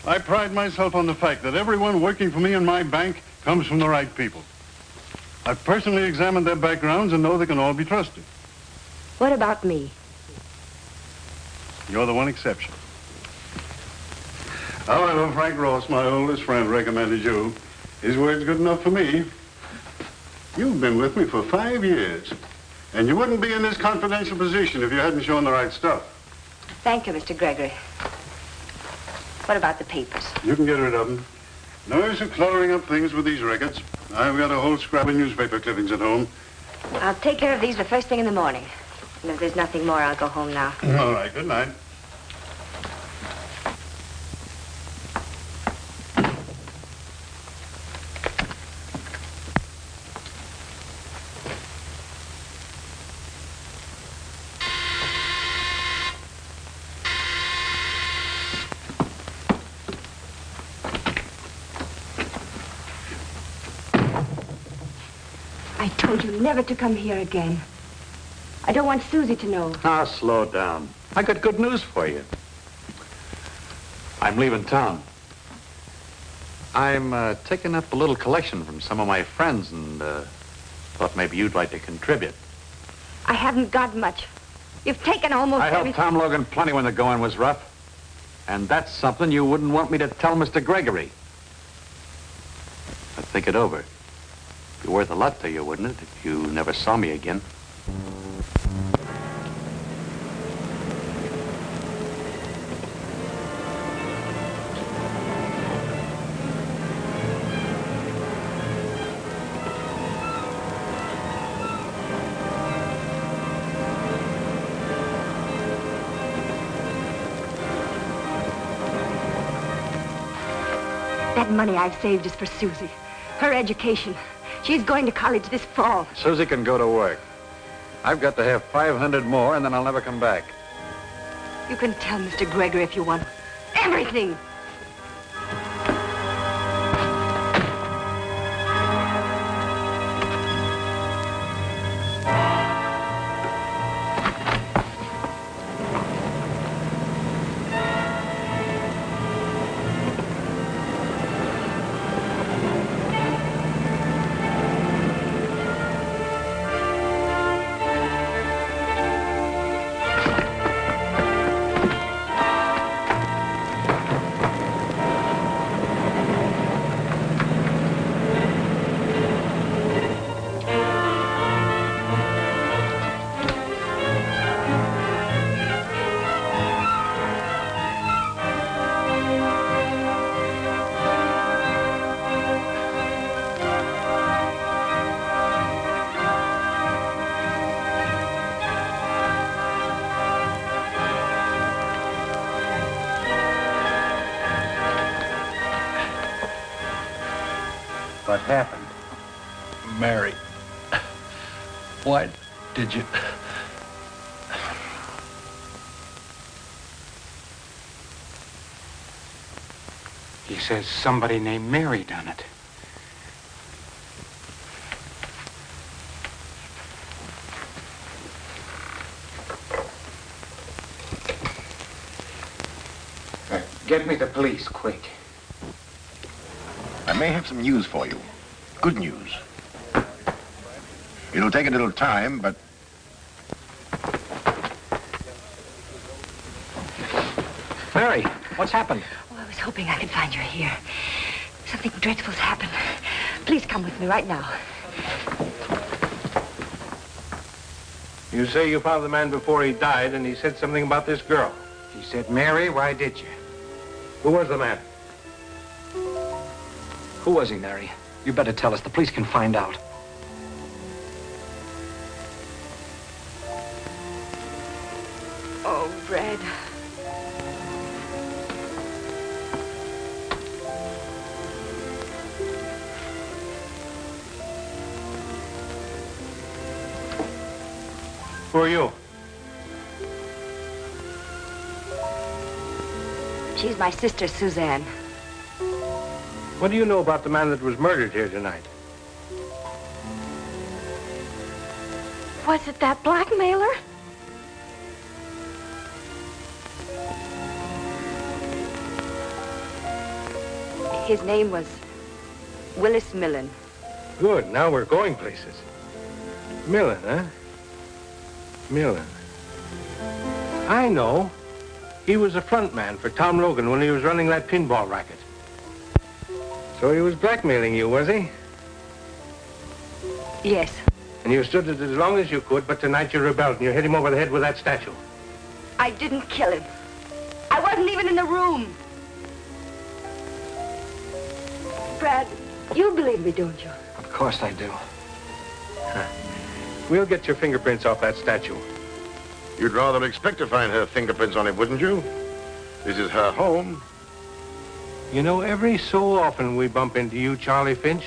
I pride myself on the fact that everyone working for me in my bank comes from the right people. I've personally examined their backgrounds and know they can all be trusted. What about me? You're the one exception. However, Frank Ross, my oldest friend, recommended you. His word's good enough for me. You've been with me for 5 years, and you wouldn't be in this confidential position if you hadn't shown the right stuff. Thank you, Mr. Gregory. What about the papers? You can get rid of them. No use of cluttering up things with these records. I've got a whole scrap of newspaper clippings at home. I'll take care of these the first thing in the morning. And if there's nothing more, I'll go home now. All right, good night. I told you never to come here again. I don't want Susie to know. Now, slow down. I got good news for you. I'm leaving town. I'm taking up a little collection from some of my friends and thought maybe you'd like to contribute. I haven't got much. You've taken almost I helped everything. Tom Logan plenty when the going was rough. And that's something you wouldn't want me to tell Mr. Gregory. But think it over. It'd be worth a lot to you, wouldn't it, if you never saw me again? That money I've saved is for Susie. Her education. She's going to college this fall. Susie can go to work. I've got to have 500 more, and then I'll never come back. You can tell Mr. Gregory if you want. Everything! What happened? Mary, why did you... He says somebody named Mary done it. Get me the police, quick. I may have some news for you. Good news. It'll take a little time, but... Mary, what's happened? Oh, I was hoping I could find you here. Something dreadful's happened. Please come with me right now. You say you found the man before he died, and he said something about this girl. He said, Mary, why did you? Who was the man? Who was he, Mary? You better tell us. The police can find out. Oh, Brad. Who are you? She's my sister, Suzanne. What do you know about the man that was murdered here tonight? Was it that blackmailer? His name was Willis Millen. Good, now we're going places. Millen, huh? Millen. I know. He was a front man for Tom Logan when he was running that pinball racket. So he was blackmailing you, was he? Yes. And you stood it as long as you could, but tonight you rebelled and you hit him over the head with that statue. I didn't kill him. I wasn't even in the room. Brad, you believe me, don't you? Of course I do. We'll get your fingerprints off that statue. You'd rather expect to find her fingerprints on it, wouldn't you? This is her home. You know, every so often we bump into you, Charlie Finch.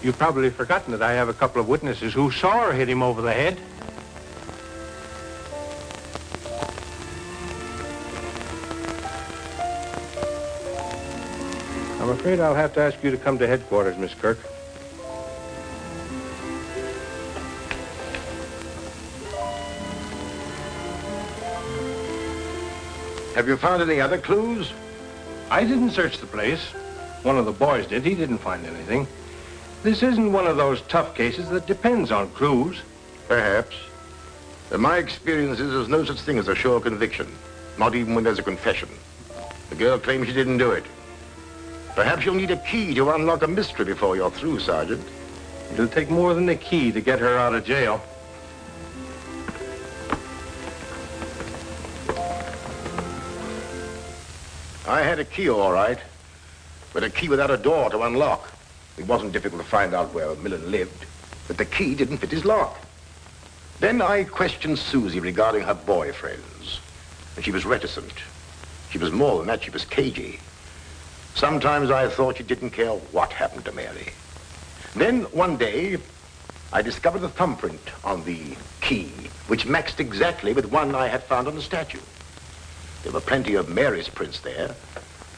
You've probably forgotten that I have a couple of witnesses who saw her hit him over the head. I'm afraid I'll have to ask you to come to headquarters, Miss Kirk. Have you found any other clues? I didn't search the place. One of the boys did. He didn't find anything. This isn't one of those tough cases that depends on clues. Perhaps. In my experience is there's no such thing as a sure conviction. Not even when there's a confession. The girl claims she didn't do it. Perhaps you'll need a key to unlock a mystery before you're through, Sergeant. It'll take more than a key to get her out of jail. I had a key, all right, but a key without a door to unlock. It wasn't difficult to find out where Millen lived, but the key didn't fit his lock. Then I questioned Susie regarding her boyfriends, and she was reticent. She was more than that, she was cagey. Sometimes I thought she didn't care what happened to Mary. Then one day, I discovered a thumbprint on the key, which matched exactly with one I had found on the statue. There were plenty of Mary's prints there,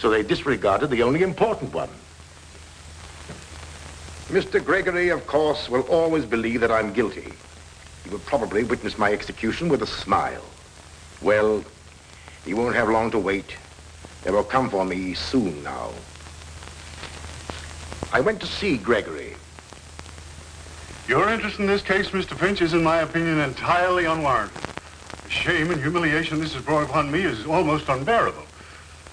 so they disregarded the only important one. Mr. Gregory, of course, will always believe that I'm guilty. He will probably witness my execution with a smile. Well, he won't have long to wait. They will come for me soon now. I went to see Gregory. Your interest in this case, Mr. Finch, is, in my opinion, entirely unwarranted. The shame and humiliation this has brought upon me is almost unbearable.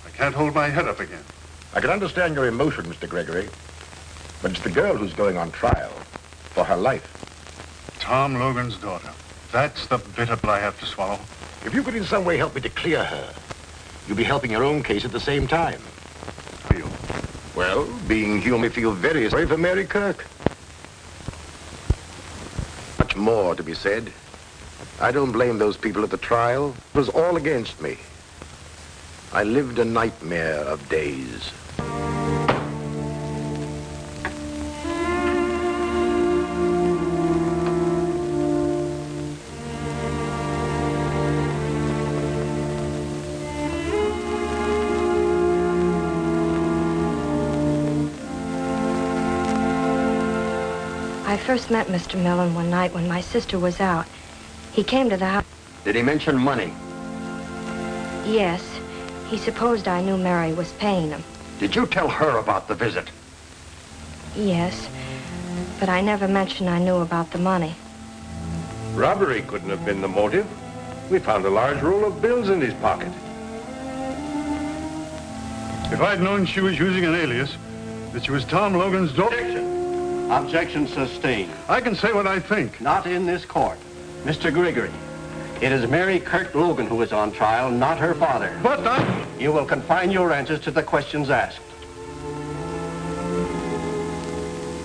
I can't hold my head up again. I can understand your emotion, Mr. Gregory, but it's the girl who's going on trial for her life. Tom Logan's daughter. That's the bitter pill I have to swallow. If you could in some way help me to clear her, you'll be helping your own case at the same time. Are you? Well, being human, I feel very sorry for Mary Kirk. Much more to be said. I don't blame those people at the trial. It was all against me. I lived a nightmare of days. I first met Mr. Millen one night when my sister was out. He came to the house. Did he mention money? Yes. He supposed I knew Mary was paying him. Did you tell her about the visit? Yes. But I never mentioned I knew about the money. Robbery couldn't have been the motive. We found a large roll of bills in his pocket. If I'd known she was using an alias, that she was Tom Logan's daughter... Objection sustained. I can say what I think. Not in this court. Mr. Gregory, it is Mary Kirk Logan who is on trial, not her father. But I... You will confine your answers to the questions asked.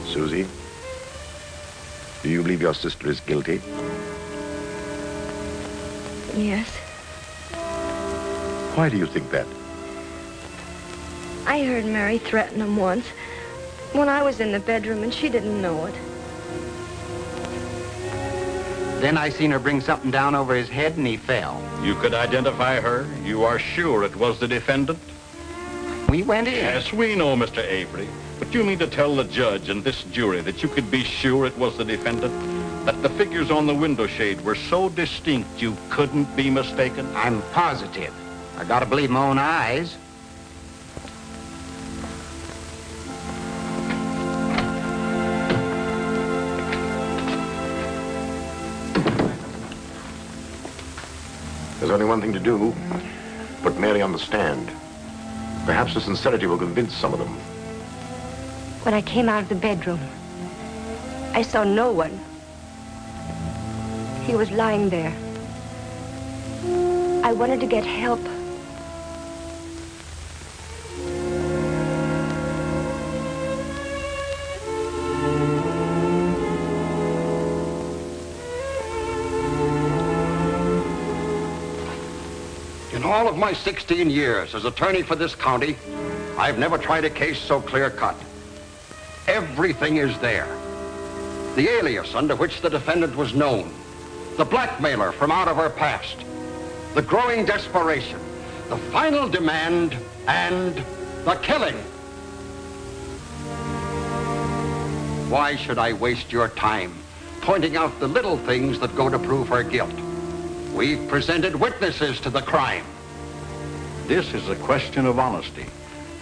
Susie, do you believe your sister is guilty? Yes. Why do you think that? I heard Mary threaten him once when I was in the bedroom and she didn't know it. Then I seen her bring something down over his head and he fell. You could identify her? You are sure it was the defendant? We went in. Yes, we know, Mr. Avery. But you mean to tell the judge and this jury that you could be sure it was the defendant? That the figures on the window shade were so distinct you couldn't be mistaken? I'm positive. I gotta believe my own eyes. There's only one thing to do. Put Mary on the stand. Perhaps her sincerity will convince some of them. When I came out of the bedroom, I saw no one. He was lying there. I wanted to get help. In all of my 16 years as attorney for this county, I've never tried a case so clear-cut. Everything is there. The alias under which the defendant was known, the blackmailer from out of her past, the growing desperation, the final demand, and the killing. Why should I waste your time pointing out the little things that go to prove her guilt? We've presented witnesses to the crime. This is a question of honesty.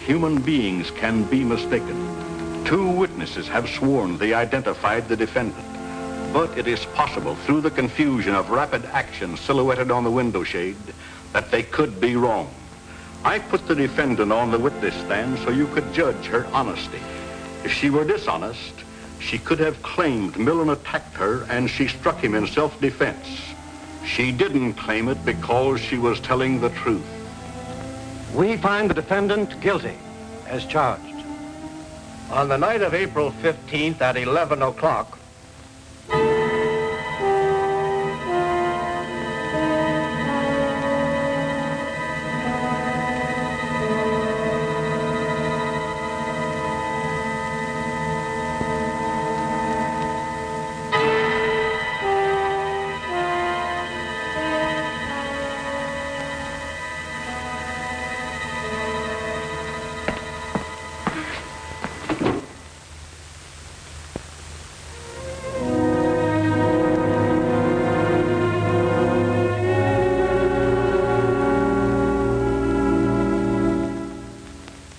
Human beings can be mistaken. 2 witnesses have sworn they identified the defendant. But it is possible, through the confusion of rapid action silhouetted on the window shade, that they could be wrong. I put the defendant on the witness stand so you could judge her honesty. If she were dishonest, she could have claimed Millen attacked her and she struck him in self-defense. She didn't claim it because she was telling the truth. We find the defendant guilty, as charged. On the night of April 15th at 11 o'clock,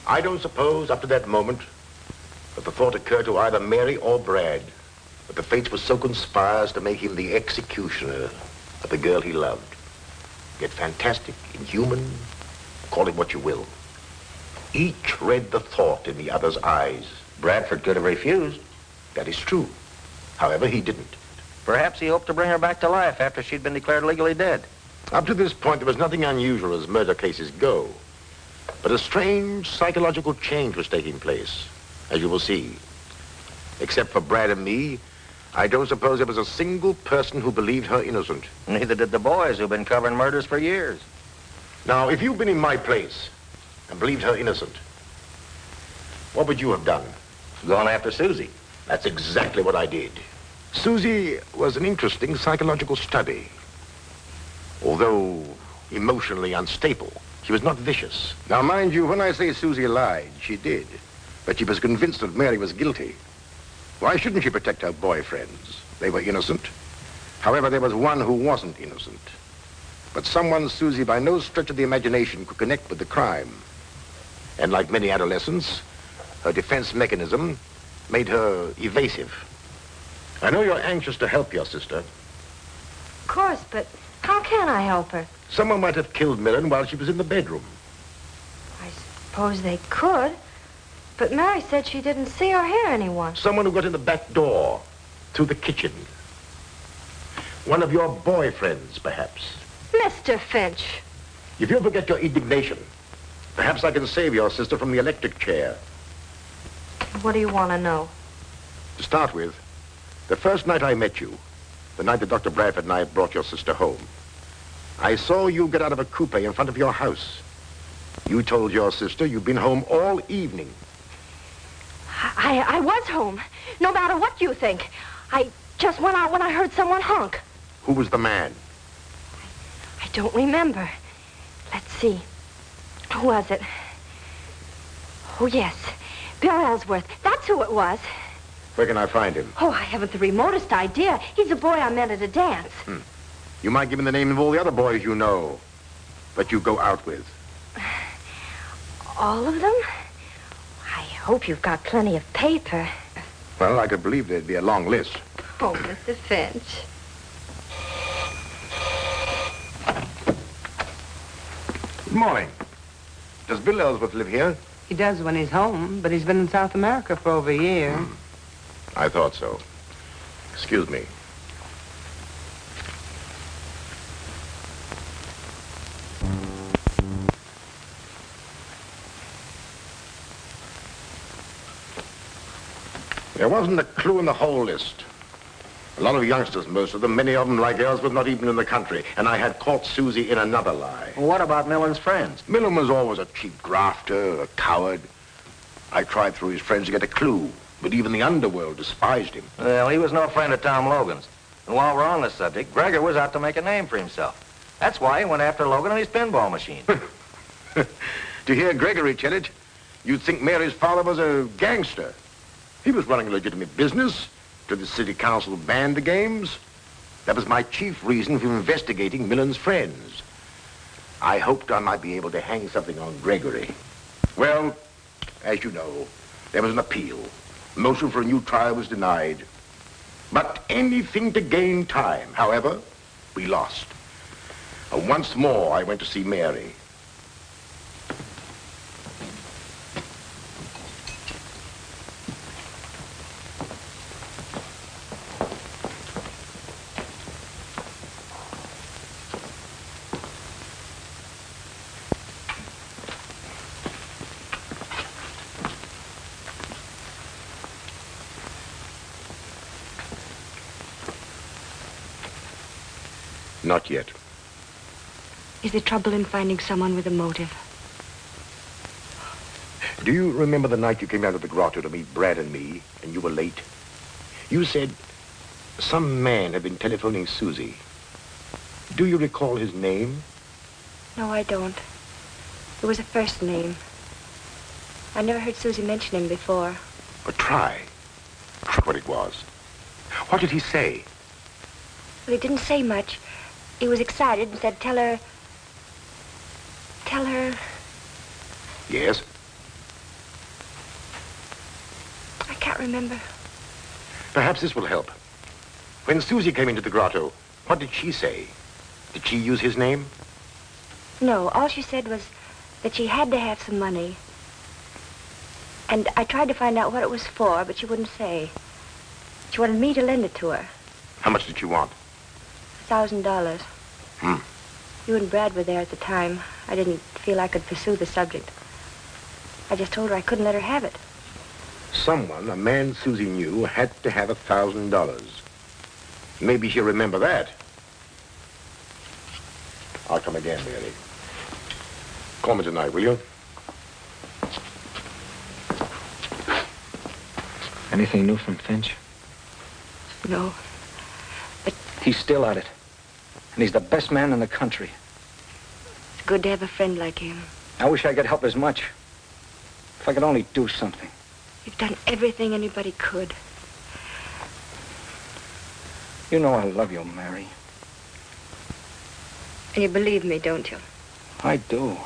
I don't suppose, up to that moment, that the thought occurred to either Mary or Brad that the fates were so conspired as to make him the executioner of the girl he loved. Yet fantastic, inhuman, call it what you will. Each read the thought in the other's eyes. Bradford could have refused. That is true. However, he didn't. Perhaps he hoped to bring her back to life after she'd been declared legally dead. Up to this point, there was nothing unusual as murder cases go. But a strange psychological change was taking place, as you will see. Except for Brad and me, I don't suppose there was a single person who believed her innocent. Neither did the boys who've been covering murders for years. Now, if you'd been in my place and believed her innocent, what would you have done? Gone after Susie. That's exactly what I did. Susie was an interesting psychological study. Although emotionally unstable, she was not vicious. Now, mind you, when I say Susie lied, she did. But she was convinced that Mary was guilty. Why shouldn't she protect her boyfriends? They were innocent. However, there was one who wasn't innocent. But someone Susie, by no stretch of the imagination, could connect with the crime. And like many adolescents, her defense mechanism made her evasive. I know you're anxious to help your sister. Of course, but how can I help her? Someone might have killed Millen while she was in the bedroom. I suppose they could. But Mary said she didn't see or hear anyone. Someone who got in the back door, through the kitchen. One of your boyfriends, perhaps. Mr. Finch. If you'll forget your indignation, perhaps I can save your sister from the electric chair. What do you want to know? To start with, the first night I met you, the night that Dr. Bradford and I brought your sister home, I saw you get out of a coupe in front of your house. You told your sister you'd been home all evening. I was home, no matter what you think. I just went out when I heard someone honk. Who was the man? I don't remember. Let's see. Who was it? Oh, yes. Bill Ellsworth. That's who it was. Where can I find him? Oh, I haven't the remotest idea. He's a boy I met at a dance. You might give him the name of all the other boys you know, that you go out with. All of them? I hope you've got plenty of paper. Well, I could believe there'd be a long list. Oh, Mr. Finch. morning. Does Bill Ellsworth live here? He does when he's home, but he's been in South America for over a year. I thought so. Excuse me. There wasn't a clue in the whole list. A lot of youngsters, most of them, many of them like Ellsworth, not even in the country. And I had caught Susie in another lie. Well, what about Millen's friends? Millen was always a cheap grafter, a coward. I tried through his friends to get a clue, but even the underworld despised him. Well, he was no friend of Tom Logan's. And while we're on this subject, Gregor was out to make a name for himself. That's why he went after Logan and his pinball machine. To hear Gregory tell it, you'd think Mary's father was a gangster. He was running a legitimate business. To the city council banned the games. That was my chief reason for investigating Millen's friends. I hoped I might be able to hang something on Gregory. Well, as you know, there was an appeal. Motion for a new trial was denied. But anything to gain time. However, we lost. Once more, I went to see Mary. Not yet. Is there trouble in finding someone with a motive? Do you remember the night you came down to the grotto to meet Brad and me, and you were late? You said some man had been telephoning Susie. Do you recall his name? No, I don't. It was a first name. I never heard Susie mention him before. But try. Try what it was. What did he say? Well, he didn't say much. He was excited and said, tell her... Yes? I can't remember. Perhaps this will help. When Susie came into the grotto, what did she say? Did she use his name? No, all she said was that she had to have some money. And I tried to find out what it was for, but she wouldn't say. She wanted me to lend it to her. How much did you want? $1,000. Hmm. You and Brad were there at the time. I didn't feel I could pursue the subject. I just told her I couldn't let her have it. Someone, a man Susie knew, had to have $1,000. Maybe she'll remember that. I'll come again, Mary. Call me tonight, will you? Anything new from Finch? No. He's still at it. And he's the best man in the country. It's good to have a friend like him. I wish I could help as much. If I could only do something. You've done everything anybody could. You know I love you, Mary. And you believe me, don't you? I do.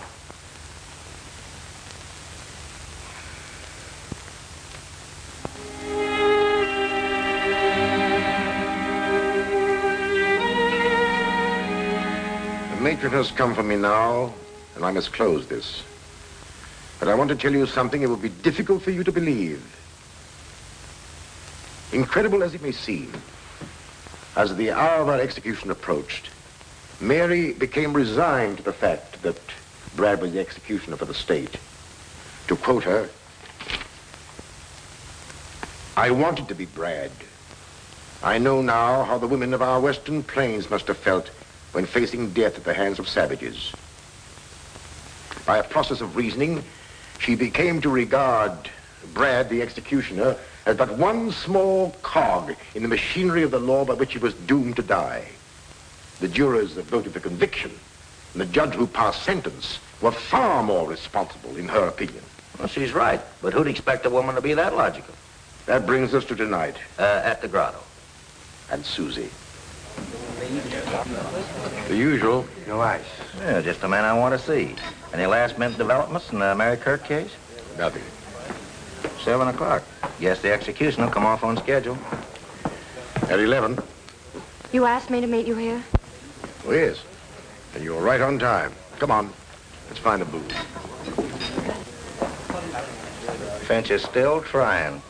The matron has come for me now, and I must close this. But I want to tell you something it will be difficult for you to believe. Incredible as it may seem, as the hour of our execution approached, Mary became resigned to the fact that Brad was the executioner for the state. To quote her, "I wanted to be Brad. I know now how the women of our western plains must have felt when facing death at the hands of savages." By a process of reasoning, she became to regard Brad, the executioner, as but one small cog in the machinery of the law by which he was doomed to die. The jurors that voted for conviction and the judge who passed sentence were far more responsible, in her opinion. Well, she's right, but who'd expect a woman to be that logical? That brings us to tonight. At the grotto. And Susie. The usual. No ice. Yeah, just the man I want to see. Any last-minute developments in the Mary Kirk case? Nothing. 7 o'clock. Guess the execution will come off on schedule. At 11. You asked me to meet you here? Oh, yes. And you're right on time. Come on. Let's find a booth. Finch is still trying.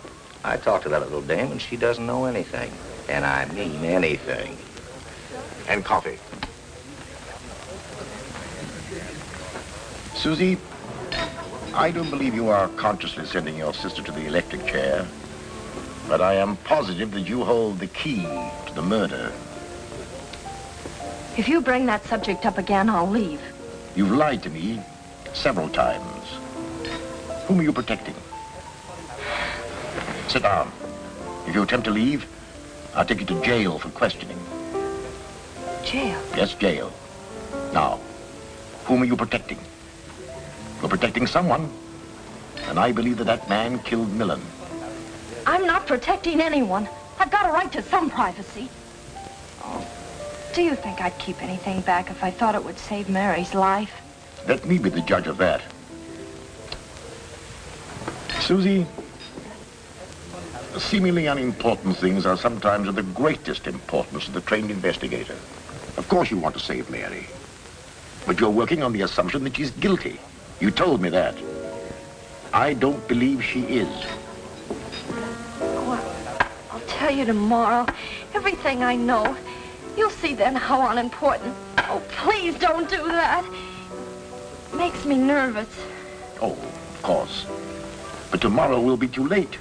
I talked to that little dame, and she doesn't know anything. And I mean anything. And coffee. Susie, I don't believe you are consciously sending your sister to the electric chair, but I am positive that you hold the key to the murder. If you bring that subject up again, I'll leave. You've lied to me several times. Whom are you protecting? Sit down. If you attempt to leave, I'll take you to jail for questioning. Jail? Yes, jail. Now, whom are you protecting? You're protecting someone, and I believe that that man killed Millen. I'm not protecting anyone. I've got a right to some privacy. Oh, do you think I'd keep anything back if I thought it would save Mary's life? Let me be the judge of that. Susie, seemingly unimportant things are sometimes of the greatest importance to the trained investigator. Of course you want to save Mary, but you're working on the assumption that she's guilty. You told me that. I don't believe she is. Oh, I'll tell you tomorrow. Everything I know. You'll see then how unimportant. Oh, please don't do that. It makes me nervous. Oh, of course. But tomorrow will be too late.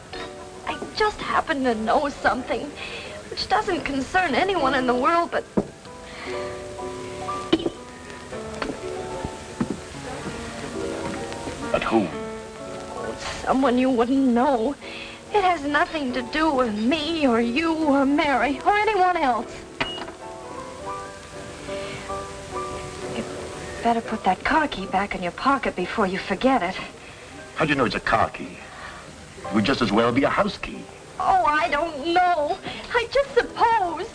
I just happen to know something which doesn't concern anyone in the world but... But whom? Oh, someone you wouldn't know. It has nothing to do with me or you or Mary or anyone else. You better put that car key back in your pocket before you forget it. How do you know it's a car key? It would just as well be a house key. Oh, I don't know. I just supposed.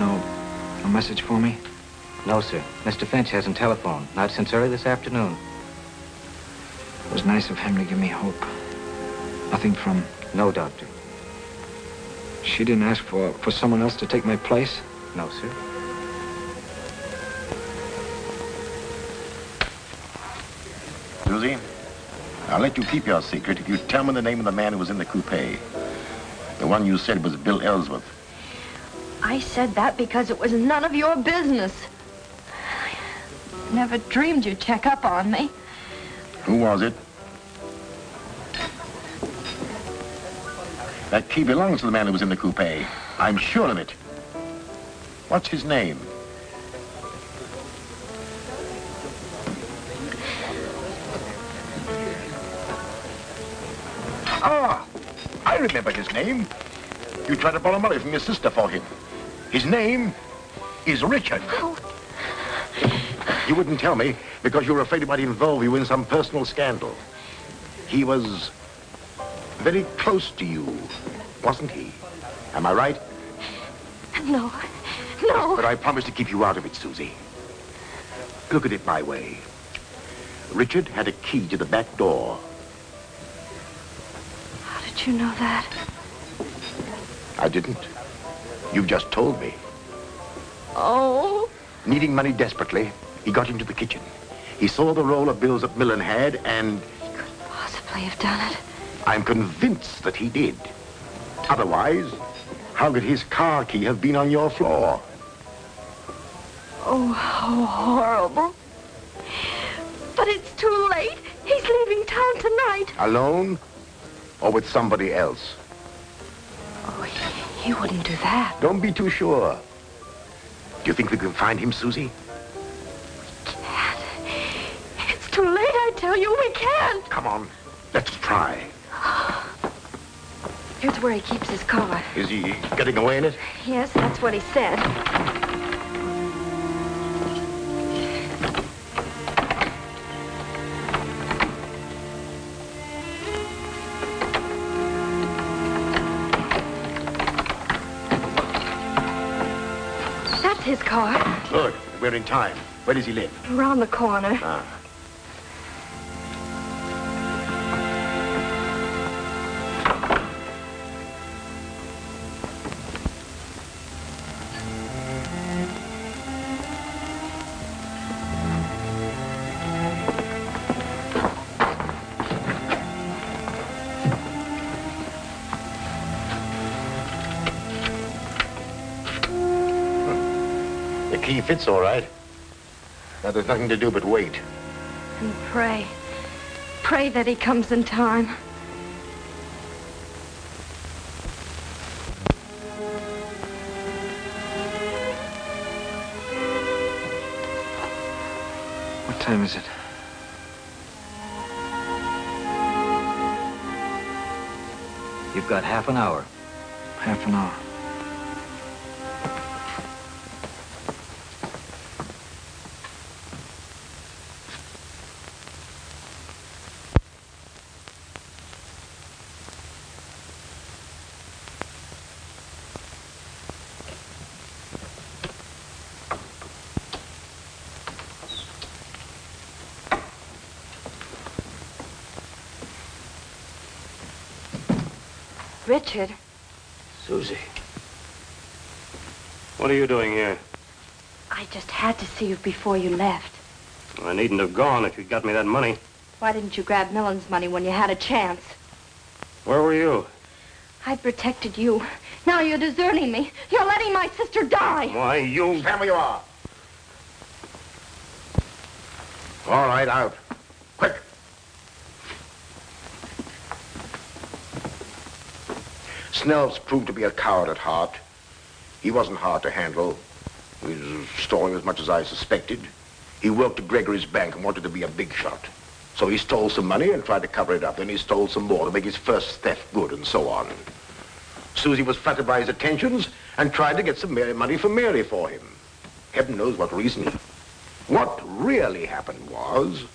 No message for me? No, sir. Mr. Finch hasn't telephoned. Not since early this afternoon. It was nice of him to give me hope. Nothing from... No, Doctor. She didn't ask for someone else to take my place? No, sir. Susie, I'll let you keep your secret if you tell me the name of the man who was in the coupe. The one you said was Bill Ellsworth. I said that because it was none of your business. I never dreamed you'd check up on me. Who was it? That key belongs to the man who was in the coupe. I'm sure of it. What's his name? Ah, I remember his name. You tried to borrow money from your sister for him. His name is Richard. Oh. You wouldn't tell me because you were afraid he might involve you in some personal scandal. He was very close to you, wasn't he? Am I right? No. No. But I promise to keep you out of it, Susie. Look at it my way. Richard had a key to the back door. How did you know that? I didn't. You've just told me. Oh. Needing money desperately, he got into the kitchen. He saw the roll of bills that Millen had, and... He couldn't possibly have done it. I'm convinced that he did. Otherwise, how could his car key have been on your floor? Oh, how horrible. But it's too late. He's leaving town tonight. Alone? Or with somebody else? Oh, he wouldn't do that. Don't be too sure. Do you think we can find him, Susie? We can't. It's too late, I tell you. We can't. Come on. Let's try. Here's where he keeps his car. Is he getting away in it? Yes, that's what he said. That's his car. Good. We're in time. Where does he live? Around the corner. Ah. The key fits all right. Now there's nothing to do but wait. And pray. Pray that he comes in time. What time is it? You've got half an hour. Half an hour. Richard. Susie. What are you doing here? I just had to see you before you left. I needn't have gone if you'd got me that money. Why didn't you grab Millen's money when you had a chance? Where were you? I protected you. Now you're deserting me. You're letting my sister die. Why, you... Stand where you are. All right, out. Quick. Snell's proved to be a coward at heart. He wasn't hard to handle. He was stalling as much as I suspected. He worked at Gregory's bank and wanted to be a big shot. So he stole some money and tried to cover it up. Then he stole some more to make his first theft good and so on. Susie was flattered by his attentions and tried to get some money for Mary for him. Heaven knows what reason. What really happened was...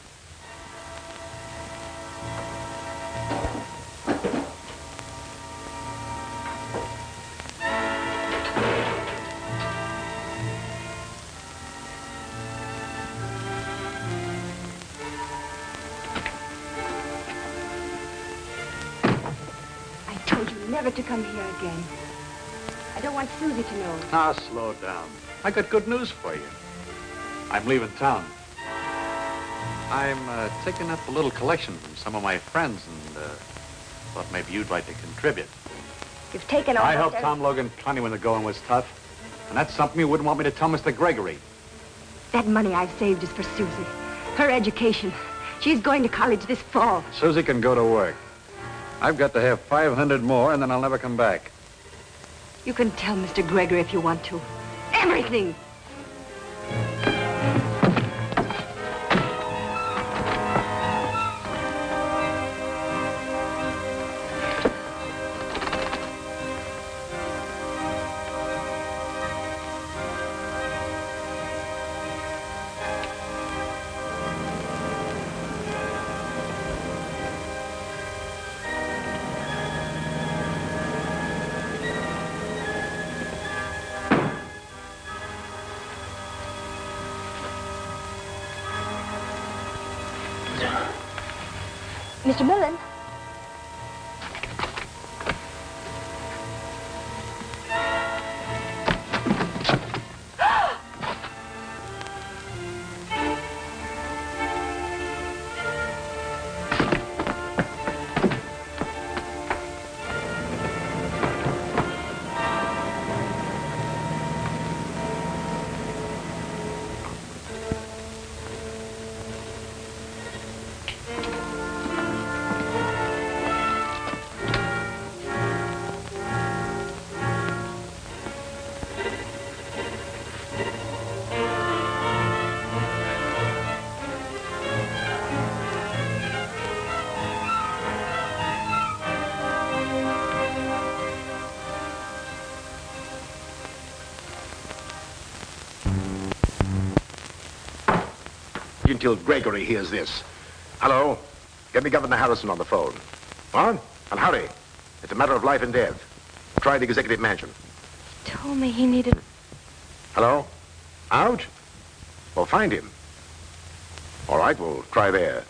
Never to come here again. I don't want Susie to know. Now, slow down. I got good news for you. I'm leaving town. I'm taking up a little collection from some of my friends and thought maybe you'd like to contribute. You've taken all I helped Tom Logan plenty when the going was tough. And that's something you wouldn't want me to tell Mr. Gregory. That money I've saved is for Susie. Her education. She's going to college this fall. Susie can go to work. I've got to have 500 more, and then I'll never come back. You can tell Mr. Gregory if you want to. Everything! Mr. Millen? Until Gregory hears this. Hello? Get me Governor Harrison on the phone. What? And hurry. It's a matter of life and death. Try the executive mansion. Told me he needed... Hello? Out? Well, find him. All right, we'll try there.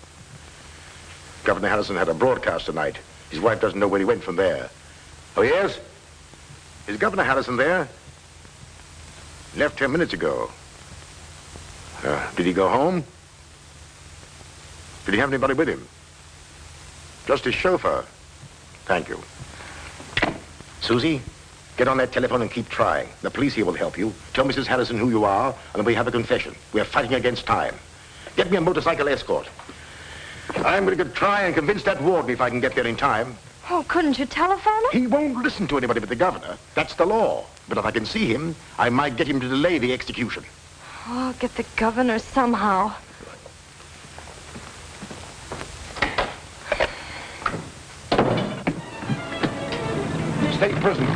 Governor Harrison had a broadcast tonight. His wife doesn't know where he went from there. Oh, yes? Is Governor Harrison there? Left 10 minutes ago. Did he go home? Did he have anybody with him? Just his chauffeur. Thank you. Susie, Get on that telephone and keep trying. The police here will help you. Tell Mrs. Harrison who you are, and we have a confession. We're fighting against time. Get me a motorcycle escort. I'm going to try and convince that warden if I can get there in time. Oh, couldn't you telephone him? He won't listen to anybody but the governor. That's the law. But if I can see him, I might get him to delay the execution. Oh, get the governor somehow. State prison.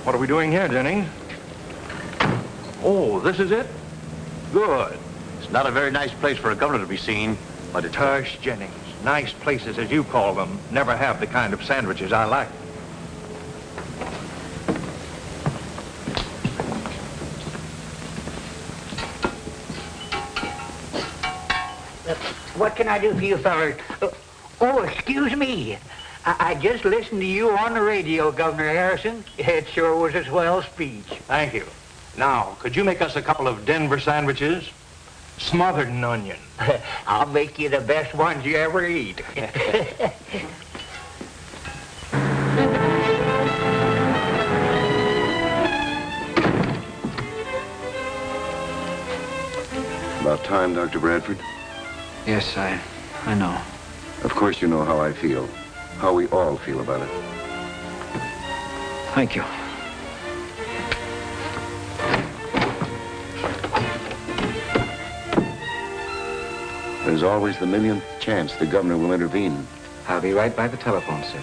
What are we doing here, Jennings? Oh, this is it? Good. It's not a very nice place for a governor to be seen, but it's... Tush, Jennings. Nice places, as you call them, never have the kind of sandwiches I like. What can I do for you fellas? Oh, excuse me. I just listened to you on the radio, Governor Harrison. It sure was a swell speech. Thank you. Now, could you make us a couple of Denver sandwiches? Smothered in onion. I'll make you the best ones you ever eat. About time, Dr. Bradford? Yes, I know. Of course you know how I feel. How we all feel about it. Thank you. There's always the millionth chance the governor will intervene. I'll be right by the telephone, sir.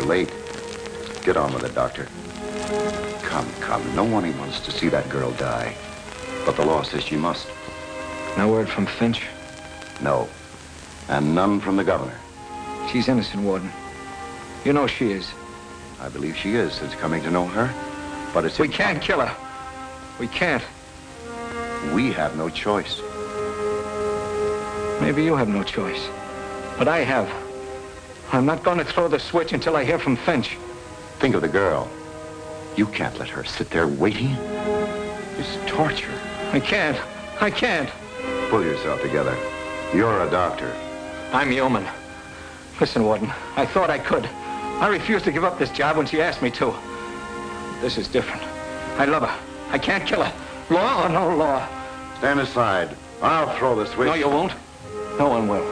Late. Get on with it, Doctor. Come. No one wants to see that girl die. But the law says she must. No word from Finch? No. And none from the governor. She's innocent, Warden. You know she is. I believe she is, since coming to know her. But it's... We can't kill her. We can't. We have no choice. Maybe you have no choice. But I have. I'm not going to throw the switch until I hear from Finch. Think of the girl. You can't let her sit there waiting. It's torture. I can't. Pull yourself together. You're a doctor. I'm human. Listen, Warden, I thought I could. I refused to give up this job when she asked me to. This is different. I love her. I can't kill her. Law or no law. Stand aside. I'll throw the switch. No, you won't. No one will.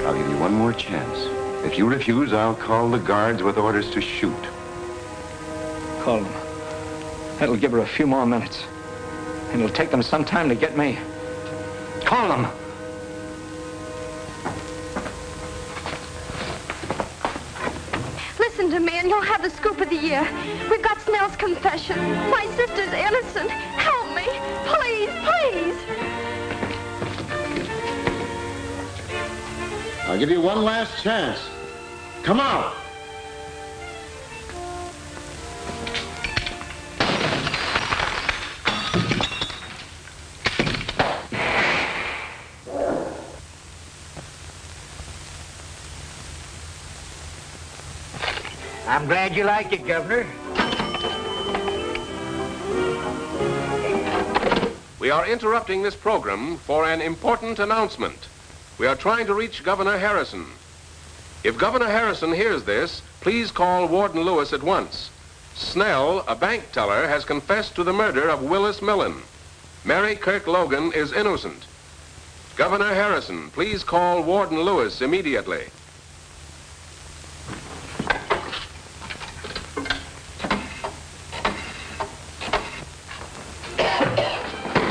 I'll give you one more chance. If you refuse, I'll call the guards with orders to shoot. Call them. That'll give her a few more minutes. And it'll take them some time to get me. Call them. Listen to me and you'll have the scoop of the year. We've got Snell's confession. My sister's innocent. Help me. Please, please. I'll give you one last chance. Come on. I'm glad you like it, Governor. We are interrupting this program for an important announcement. We are trying to reach Governor Harrison. If Governor Harrison hears this, please call Warden Lewis at once. Snell, a bank teller, has confessed to the murder of Willis Millen. Mary Kirk Logan is innocent. Governor Harrison, please call Warden Lewis immediately.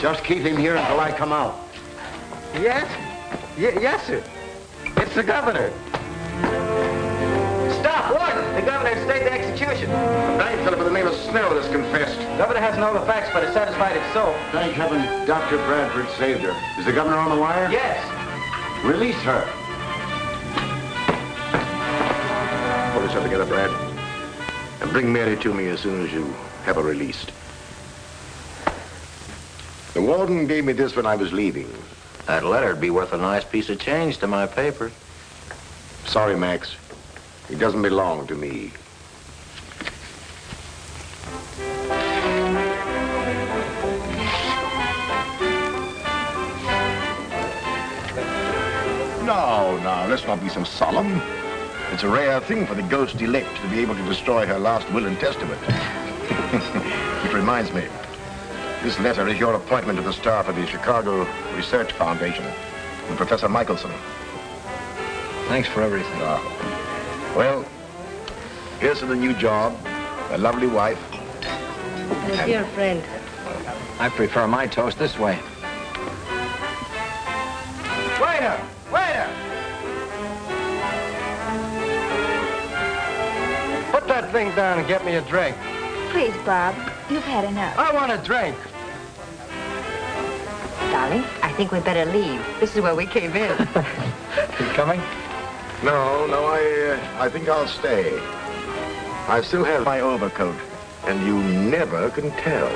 Just keep him here until I come out. Yes? Yes, sir. It's the governor. Stop, Warden! The governor has stayed the execution. A bank teller by the name of Snell has confessed. The governor hasn't all the facts, but is satisfied it's so. Thank heaven Dr. Bradford saved her. Is the governor on the wire? Yes. Release her. Pull yourself together, Brad. And bring Mary to me as soon as you have her released. The warden gave me this when I was leaving. That letter'd be worth a nice piece of change to my paper. Sorry, Max. It doesn't belong to me. No, let's not be so solemn. It's a rare thing for the ghost elect to be able to destroy her last will and testament. It reminds me, this letter is your appointment to the staff of the Chicago Research Foundation with Professor Michelson. Thanks for everything. Well, here's to the new job, a lovely wife. My dear friend. I prefer my toast this way. Waiter! Waiter! Put that thing down and get me a drink. Please, Bob, you've had enough. I want a drink. Darling, I think we'd better leave. This is where we came in. You coming? No, I think I'll stay. I still have my overcoat, and you never can tell.